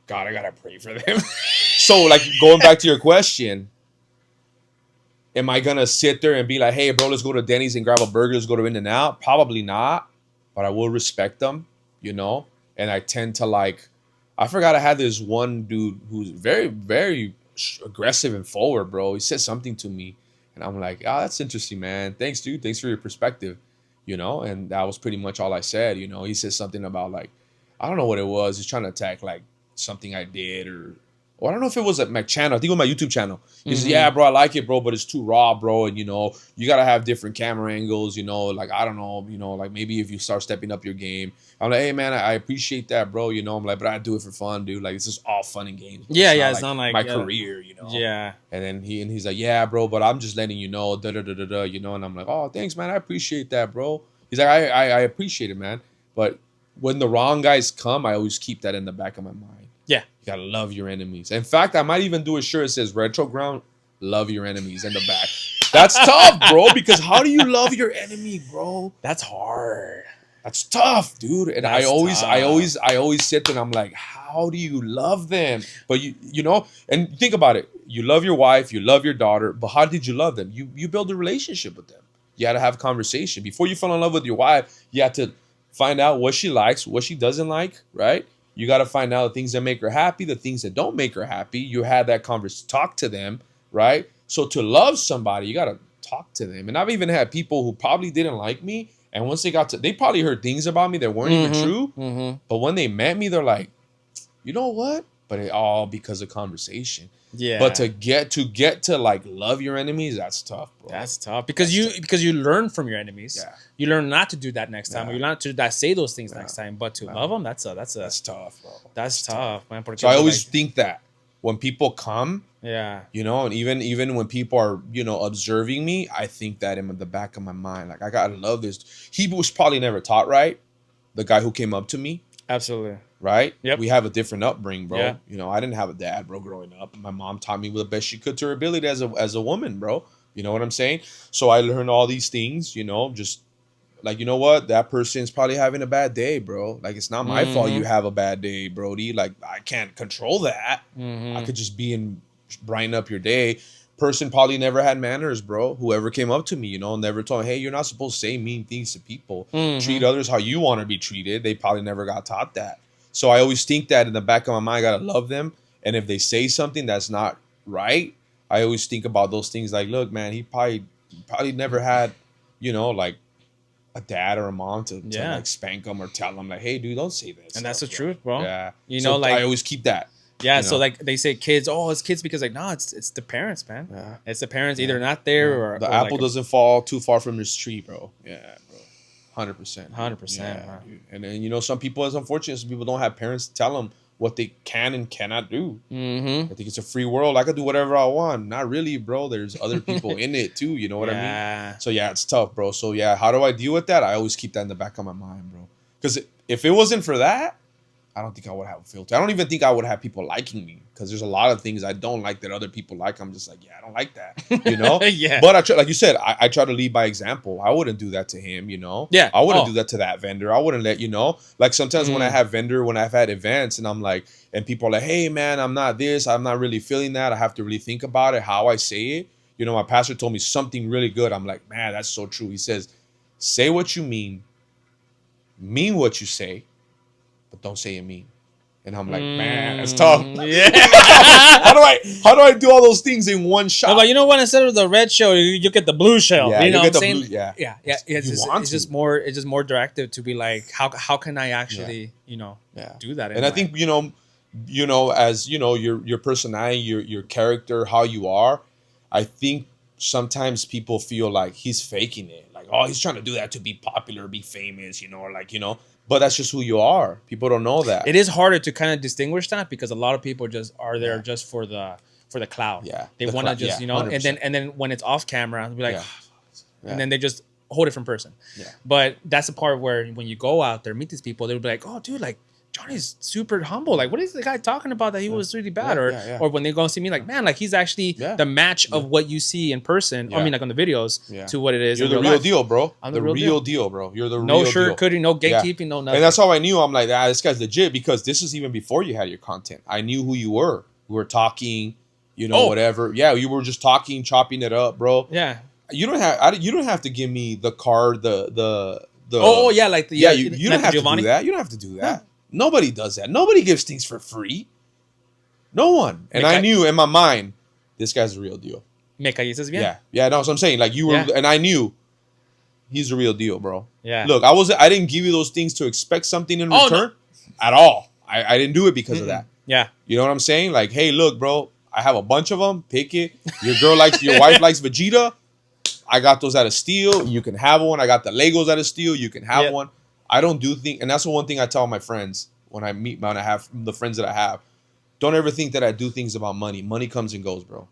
God, I gotta pray for them. So, like, going back to your question, am I gonna sit there and be like, hey, bro, let's go to Denny's and grab a burger, let's go to In-N-Out? Probably not, but I will respect them, you know? And I tend to like, I forgot I had this one dude who's very, very aggressive and forward, bro. He said something to me. And I'm like, oh, that's interesting, man. Thanks, dude. Thanks for your perspective, you know? And that was pretty much all I said, you know? He said something about, like, I don't know what it was. He's trying to attack, like, something I did or I don't know if it was at my channel. I think it was my YouTube channel. He said, yeah, bro, I like it, bro, but it's too raw, bro. And, you know, you got to have different camera angles, you know? Like, I don't know, you know, like, maybe if you start stepping up your game. I'm like, hey, man, I appreciate that, bro. You know, I'm like, but I do it for fun, dude. Like, it's just all fun and games. It's not like my career, you know? Yeah. And then he's like, yeah, bro, but I'm just letting you know, you know? And I'm like, oh, thanks, man. I appreciate that, bro. He's like, I appreciate it, man. But when the wrong guys come, I always keep that in the back of my mind. Yeah. You gotta love your enemies. In fact, I might even do a shirt that says Retro Ground, love your enemies in the back. That's tough, bro, because how do you love your enemy, bro? That's hard. That's tough, dude. And I always sit there and I'm like, how do you love them? But you know, and think about it. You love your wife, you love your daughter, but how did you love them? You build a relationship with them. You had to have a conversation. Before you fell in love with your wife, you had to find out what she likes, what she doesn't like, right? You got to find out the things that make her happy, the things that don't make her happy. You had that conversation, talk to them, right? So to love somebody, you got to talk to them. And I've even had people who probably didn't like me. And once they probably heard things about me that weren't even true. But when they met me, they're like, you know what? But it all because of conversation. Yeah. But to get to like love your enemies, that's tough, bro. That's tough because you learn from your enemies. Yeah. You learn not to do that next time. Or you learn to say those things next time. But to love them, that's tough, bro. That's tough, man. So I always think that when people come, you know, and even when people are, you know, observing me, I think that in the back of my mind, like I gotta love this. He was probably never taught right. The guy who came up to me, absolutely. Right? Yep. We have a different upbringing, bro. Yeah. You know, I didn't have a dad, bro, growing up. My mom taught me the best she could to her ability as a woman, bro. You know what I'm saying? So I learned all these things, you know, just like, you know what? That person's probably having a bad day, bro. Like, it's not my fault you have a bad day, Brody. Like, I can't control that. I could just be in brighten up your day. Person probably never had manners, bro. Whoever came up to me, you know, never told me, hey, you're not supposed to say mean things to people. Treat others how you want to be treated. They probably never got taught that. So I always think that in the back of my mind, I gotta love them. And if they say something that's not right, I always think about those things like, look, man, he probably never had, you know, like a dad or a mom to like spank him or tell him like, hey, dude, don't say this. And that's the truth, bro. Yeah. You know, like I always keep that. Yeah, you know? so like they say kids, it's kids because like, no, it's the parents, man. Yeah. It's the parents either not there or the apple doesn't fall too far from this tree, bro. Yeah, bro. 100%. 100%. Yeah. And then, you know, some people, it's unfortunate, some people don't have parents to tell them what they can and cannot do. I think it's a free world. I could do whatever I want. Not really, bro. There's other people in it too. You know what I mean? So yeah, it's tough, bro. So yeah, how do I deal with that? I always keep that in the back of my mind, bro. Because if it wasn't for that, I don't think I would have a filter. I don't even think I would have people liking me because there's a lot of things I don't like that other people like. I'm just like, yeah, I don't like that, you know? Yeah. But I try, like you said, I try to lead by example. I wouldn't do that to him, you know? Yeah. I wouldn't do that to that vendor. I wouldn't let, you know? Like sometimes when I've had events and I'm like, and people are like, hey, man, I'm not this. I'm not really feeling that. I have to really think about it, how I say it. you know, my pastor told me something really good. I'm like, man, that's so true. He says, say what you mean what you say, but don't say you mean. And I'm like, man, that's tough. Yeah. how do I do all those things in one shot? But you know what? Instead of the red shell, you get the blue shell. Yeah, you know get what I'm the saying? blue, yeah. Yeah. It's just more directive to be like, how can I actually, do that? And I think, as you know, your personality, your character, how you are, I think sometimes people feel like he's faking it. Like, oh, he's trying to do that to be popular, be famous, or like, but that's just who you are. People don't know that. It is harder to kind of distinguish that because a lot of people just are there just for the cloud. Yeah. They want to just, 100%. and then when it's off camera, they'll be like, Yeah. and then they just a whole different person. Yeah. But that's the part where when you go out there, meet these people, they'll be like, oh, dude, like, Johnny's super humble. Like, what is the guy talking about that he was really bad? Or when they go and see me, like, man, like he's actually the match of what you see in person. Yeah. I mean, like on the videos to what it is. You're the real deal, bro. I'm the real deal, bro. You're the no real deal. No sugarcoating, no gatekeeping, no nothing. And that's how I knew. I'm like, this guy's legit because this is even before you had your content. I knew who you were. We were talking, whatever. Yeah, you were just talking, chopping it up, bro. Yeah. You don't have to give me the card, the like the you don't have Giovanni? to do that. You don't have to do that. Yeah. Nobody does that. Nobody gives things for free. No one. And I knew in my mind, this guy's the real deal. Me calles bien. Yeah. No, that's what I'm saying. Like you were, and I knew he's the real deal, bro. Yeah. Look, I didn't give you those things to expect something in return at all. I didn't do it because of that. Yeah. You know what I'm saying? Like, hey, look, bro, I have a bunch of them. Pick it. Your wife likes Vegeta. I got those out of steel. You can have one. I got the Legos out of steel. You can have one. I don't do things, and that's the one thing I tell my friends when I have the friends that I have. Don't ever think that I do things about money. Money comes and goes, bro.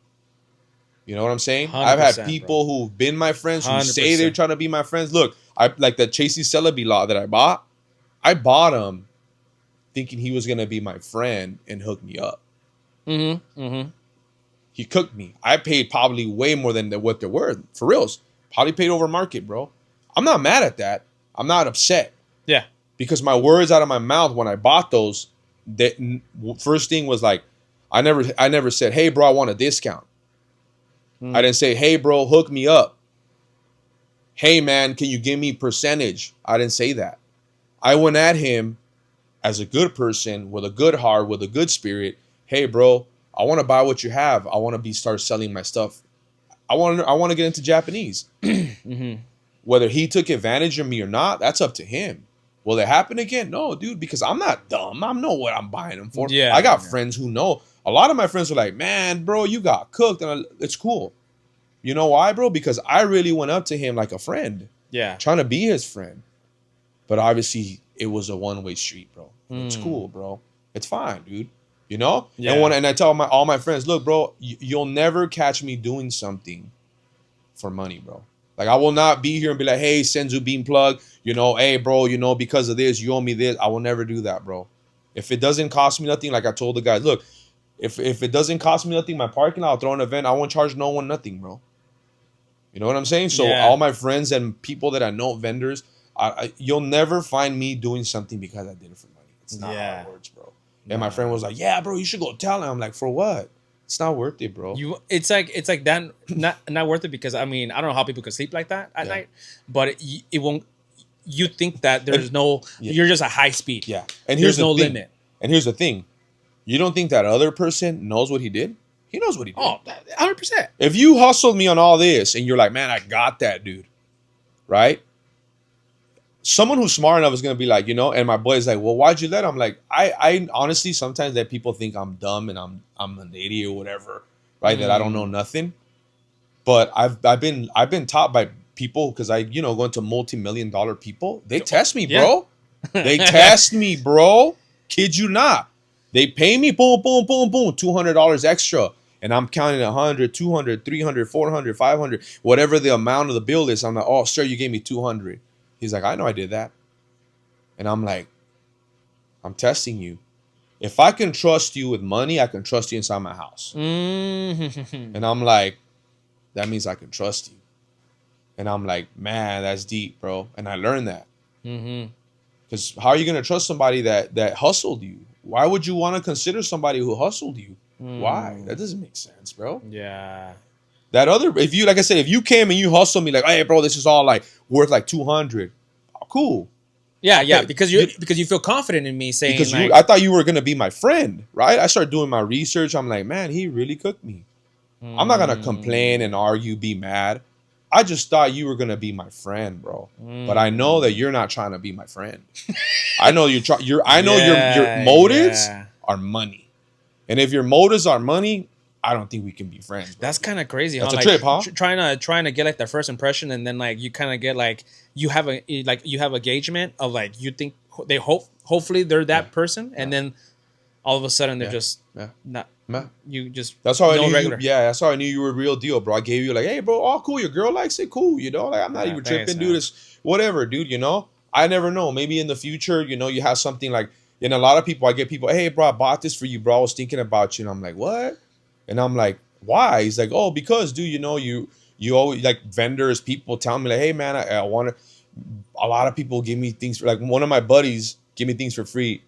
You know what I'm saying? I've had people who've been my friends who say they're trying to be my friends. Look, I like that Chasey Celebi lot that I bought. I bought him thinking he was gonna be my friend and hook me up. He cooked me. I paid probably way more than what they're worth. For reals. Probably paid over market, bro. I'm not mad at that. I'm not upset. Yeah. Because my words out of my mouth when I bought those, that first thing was like, I never said, hey, bro, I want a discount. I didn't say, hey, bro, hook me up. Hey, man, can you give me percentage? I didn't say that. I went at him as a good person with a good heart, with a good spirit. Hey, bro, I want to buy what you have. I want to start selling my stuff. I want to get into Japanese. Whether he took advantage of me or not, that's up to him. Will it happen again? No, dude, because I'm not dumb. I know what I'm buying them for. Yeah, I got friends who know. A lot of my friends were like, man, bro, you got cooked. And it's cool. You know why, bro? Because I really went up to him like a friend. Yeah. Trying to be his friend. But obviously, it was a one-way street, bro. It's cool, bro. It's fine, dude. You know? Yeah. And I tell all my friends, look, bro, you'll never catch me doing something for money, bro. Like, I will not be here and be like, hey, Senzu Bean Plug, hey, bro, because of this, you owe me this. I will never do that, bro. If it doesn't cost me nothing, like I told the guys, look, if it doesn't cost me nothing, my parking lot, I'll throw an event. I won't charge no one nothing, bro. You know what I'm saying? So all my friends and people that I know, vendors, you'll never find me doing something because I did it for money. It's not how it works, bro. And my friend was like, yeah, bro, you should go tell him. I'm like, for what? It's not worth it, bro. It's like that not worth it because I don't know how people could sleep like that at night, but it won't. You think that there's you're just a high speed. Yeah, and there's no limit. And here's the thing, you don't think that other person knows what he did? He knows what he did. Oh, 100%. If you hustled me on all this and you're like, man, I got that, dude, right? Someone who's smart enough is gonna be like, and my boy's like, well, why'd you let him? I'm like, I honestly sometimes that people think I'm dumb and I'm an idiot or whatever, right? That I don't know nothing. But I've been taught by people because I go into multi-million-dollar people. They test me, bro. They test me, bro. Kid you not. They pay me, boom, boom, boom, boom, $200 extra. And I'm counting 100, 200, 300, 400, 500, whatever the amount of the bill is. I'm like, oh, sir, you gave me 200. He's like, I know I did that. And I'm like, I'm testing you. If I can trust you with money, I can trust you inside my house. And I'm like, that means I can trust you. And I'm like, man, that's deep, bro. And I learned that. Because how are you going to trust somebody that hustled you? Why would you want to consider somebody who hustled you? Why? That doesn't make sense, bro. Yeah. That other, if you, like I said, if you came and you hustled me like, hey, bro, this is all like worth like 200. Oh, cool. Yeah, yeah, Okay, because you feel confident in me saying because like, I thought you were gonna be my friend, right? I started doing my research. I'm like, man, he really cooked me. I'm not gonna complain and argue, be mad. I just thought you were gonna be my friend, bro. But I know that you're not trying to be my friend. I know you're trying. I know your motives are money, and if your motives are money, I don't think we can be friends. Bro. That's kind of crazy. That's huh? a Like, trip, huh? Trying to get like their first impression, and then like you kind of get like you have a engagement of like you think they hopefully they're that person, and then all of a sudden they're just not. You just that's how I knew regular. that's how I knew you were a real deal, bro. I gave you like, hey, bro, all cool. Your girl likes it, cool. You know, like I'm not even tripping, dude. It's whatever, dude. You know, I never know. Maybe in the future, you know, you have something like. And a lot of people, I get people, hey, bro, I bought this for you, bro. I was thinking about you, and I'm like, what? And I'm like, why? He's like, oh, because, dude, you know, you always like vendors, people tell me like, hey, man, I want to. A lot of people give me things for, like one of my buddies give me things for free.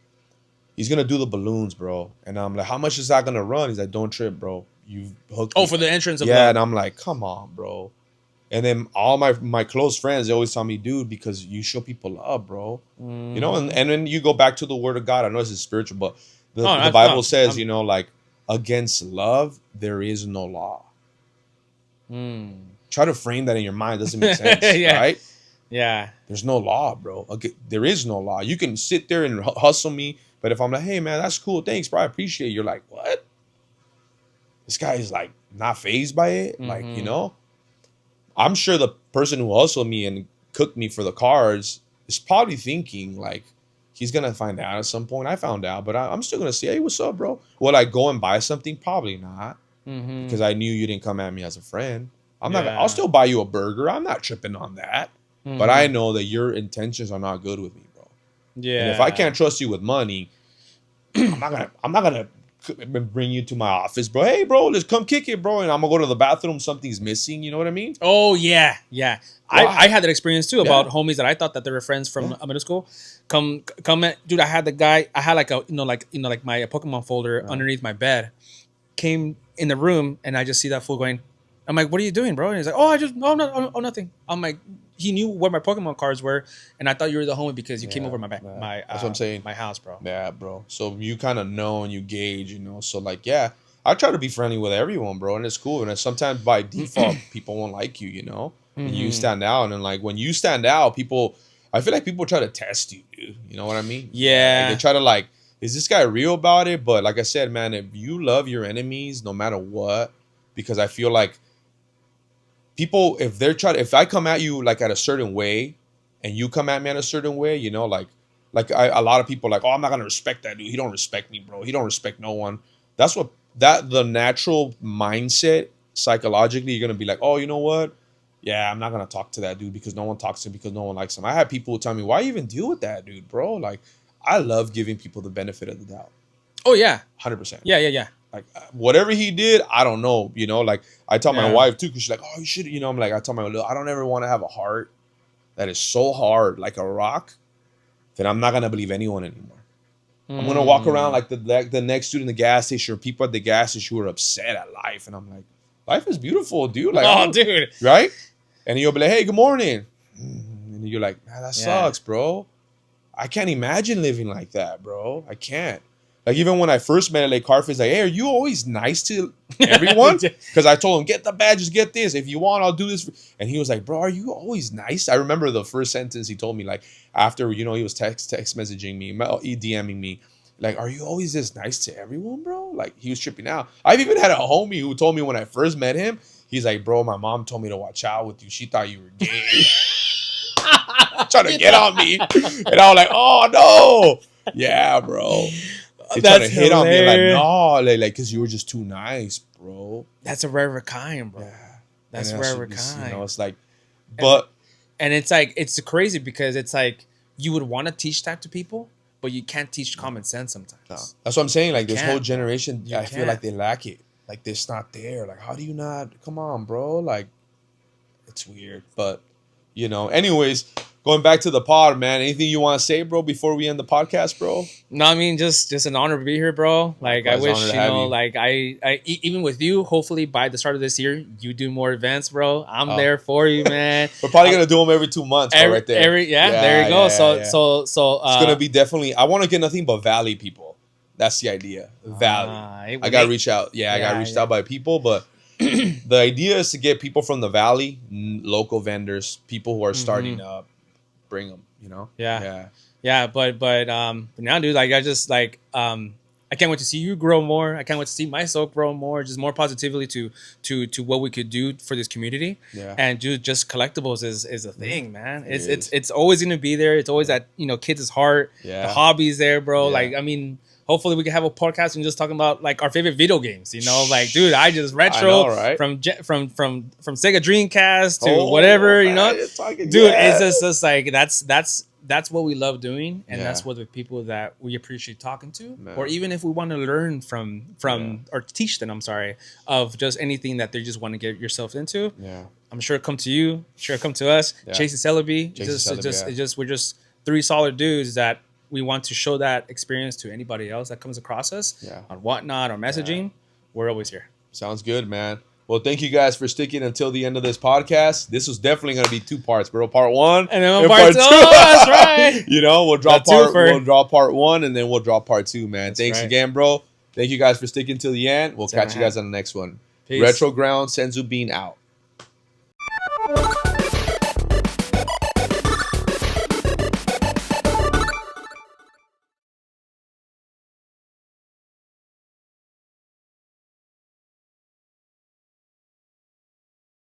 He's gonna do the balloons, bro. And I'm like, how much is that gonna run? He's like, don't trip, bro. You've hooked. Oh, for the entrance of and I'm like, come on, bro. And then all my close friends, they always tell me, dude, because you show people love, bro. You know, and then you go back to the word of God. I know this is spiritual, but the Bible says, you know, like against love, there is no law. Try to frame that in your mind. It doesn't make sense, right? Yeah. There's no law, bro. Okay, there is no law. You can sit there and hustle me, but if I'm like, hey, man, that's cool. Thanks, bro. I appreciate it. You're like, what? This guy is like not fazed by it. Like, you know, I'm sure the person who hustled me and cooked me for the cards is probably thinking like he's going to find out at some point. I found out, but I'm still going to say, hey, what's up, bro? Will I go and buy something? Probably not because I knew you didn't come at me as a friend. I'll still buy you a burger. I'm not tripping on that. But I know that your intentions are not good with me, bro. Yeah. And if I can't trust you with money, I'm not gonna bring you to my office, bro. Hey, bro, let's come kick it, bro. And I'm gonna go to the bathroom. Something's missing. You know what I mean? Oh yeah, yeah. I had that experience too about homies that I thought that they were friends from middle school. Come, dude. I had the guy. I had like my Pokemon folder underneath my bed. Came in the room and I just see that fool going. I'm like, what are you doing, bro? And he's like, nothing. I'm like, he knew where my Pokemon cards were, and I thought you were the homie because you came over my that's what I'm saying. My house, bro. Yeah, bro. So you kind of know and you gauge, you know. So like, yeah, I try to be friendly with everyone, bro, and it's cool. And sometimes by default, people won't like you, you know. And you stand out, and like when you stand out, I feel like people try to test you, dude. You know what I mean? Yeah. Like they try to like, is this guy real about it? But like I said, man, if you love your enemies, no matter what, because I feel like. People, if I come at you like at a certain way, and you come at me in a certain way, you know, like a lot of people are like, oh, I'm not gonna respect that dude. He don't respect me, bro. He don't respect no one. That's the natural mindset psychologically. You're gonna be like, oh, you know what? Yeah, I'm not gonna talk to that dude because no one talks to him because no one likes him. I had people who tell me, why you even deal with that dude, bro? Like, I love giving people the benefit of the doubt. Oh yeah, 100%. Yeah. Like whatever he did, I don't know. You know, like I tell my wife too, because she's like, "Oh, you should." You know, I'm like, I tell my wife, I don't ever want to have a heart that is so hard, like a rock, that I'm not gonna believe anyone anymore. I'm gonna walk around like the next dude in the gas station, or people at the gas station who are upset at life, and I'm like, life is beautiful, dude. Like, dude, right? And you'll be like, "Hey, good morning," and you're like, "Man, that sucks, bro. I can't imagine living like that, bro. I can't." Like, even when I first met LA Carface, he's like, hey, are you always nice to everyone? Because I told him, get the badges, get this. If you want, I'll do this. And he was like, bro, are you always nice? I remember the first sentence he told me, like, after, you know, he was text messaging me, DMing me. Like, are you always this nice to everyone, bro? Like, he was tripping out. I've even had a homie who told me when I first met him, he's like, bro, my mom told me to watch out with you. She thought you were gay. Trying to get on me. And I was like, oh, no. Yeah, bro. They try to hit on me like, no, like, because you were just too nice, bro. That's a rare kind, bro. Yeah. That's a rare kind. You know, it's like, but. And it's like, it's crazy because it's like, you would want to teach that to people, but you can't teach common sense sometimes. No. That's what I'm saying. Like, this whole generation, I feel like they lack it. Like, it's not there. Like, how do you not? Come on, bro. Like, it's weird. But, you know, anyways, going back to the pod, man. Anything you want to say, bro, before we end the podcast, bro? No, I mean, just an honor to be here, bro. Like, I wish, like, even with you, hopefully by the start of this year, you do more events, bro. I'm there for you, man. We're probably going to do them every 2 months, right there. There you go. So, it's going to be definitely, I want to get nothing but Valley people. That's the idea. Valley. I got reached out. I got reached out by people, but the idea is to get people from the Valley, local vendors, people who are starting up, bring them, you know? Yeah, but now, dude, like, I just, like, I can't wait to see you grow more. I can't wait to see myself grow more. Just more positivity to what we could do for this community. Yeah. And dude, just collectibles is a thing, man. It's always gonna be there. It's always at, you know, kids' heart. Yeah. The hobby's there, bro. Yeah. Like, I mean, hopefully we can have a podcast and just talking about like our favorite video games. You know, like, dude, I just retro from Sega Dreamcast to whatever. Man, you know, dude, it's just like that's what we love doing, and that's what the people that we appreciate talking to, or even if we want to learn from or teach them, of just anything that they just want to get yourself into. Yeah, I'm sure come to you, sure come to us. Chase and Celebi, we're just three solid dudes that we want to show that experience to anybody else that comes across us on Whatnot or messaging. Yeah. We're always here. Sounds good, man. Well, thank you guys for sticking until the end of this podcast. This was definitely going to be 2 parts, bro. Part 1 and then part 2. Oh, that's right. You know, we'll drop part 1 and then we'll drop part 2, man. That's Thanks again, bro. Thank you guys for sticking till the end. We'll catch you guys on the next one. Peace. Retro Ground, Senzu Bean out.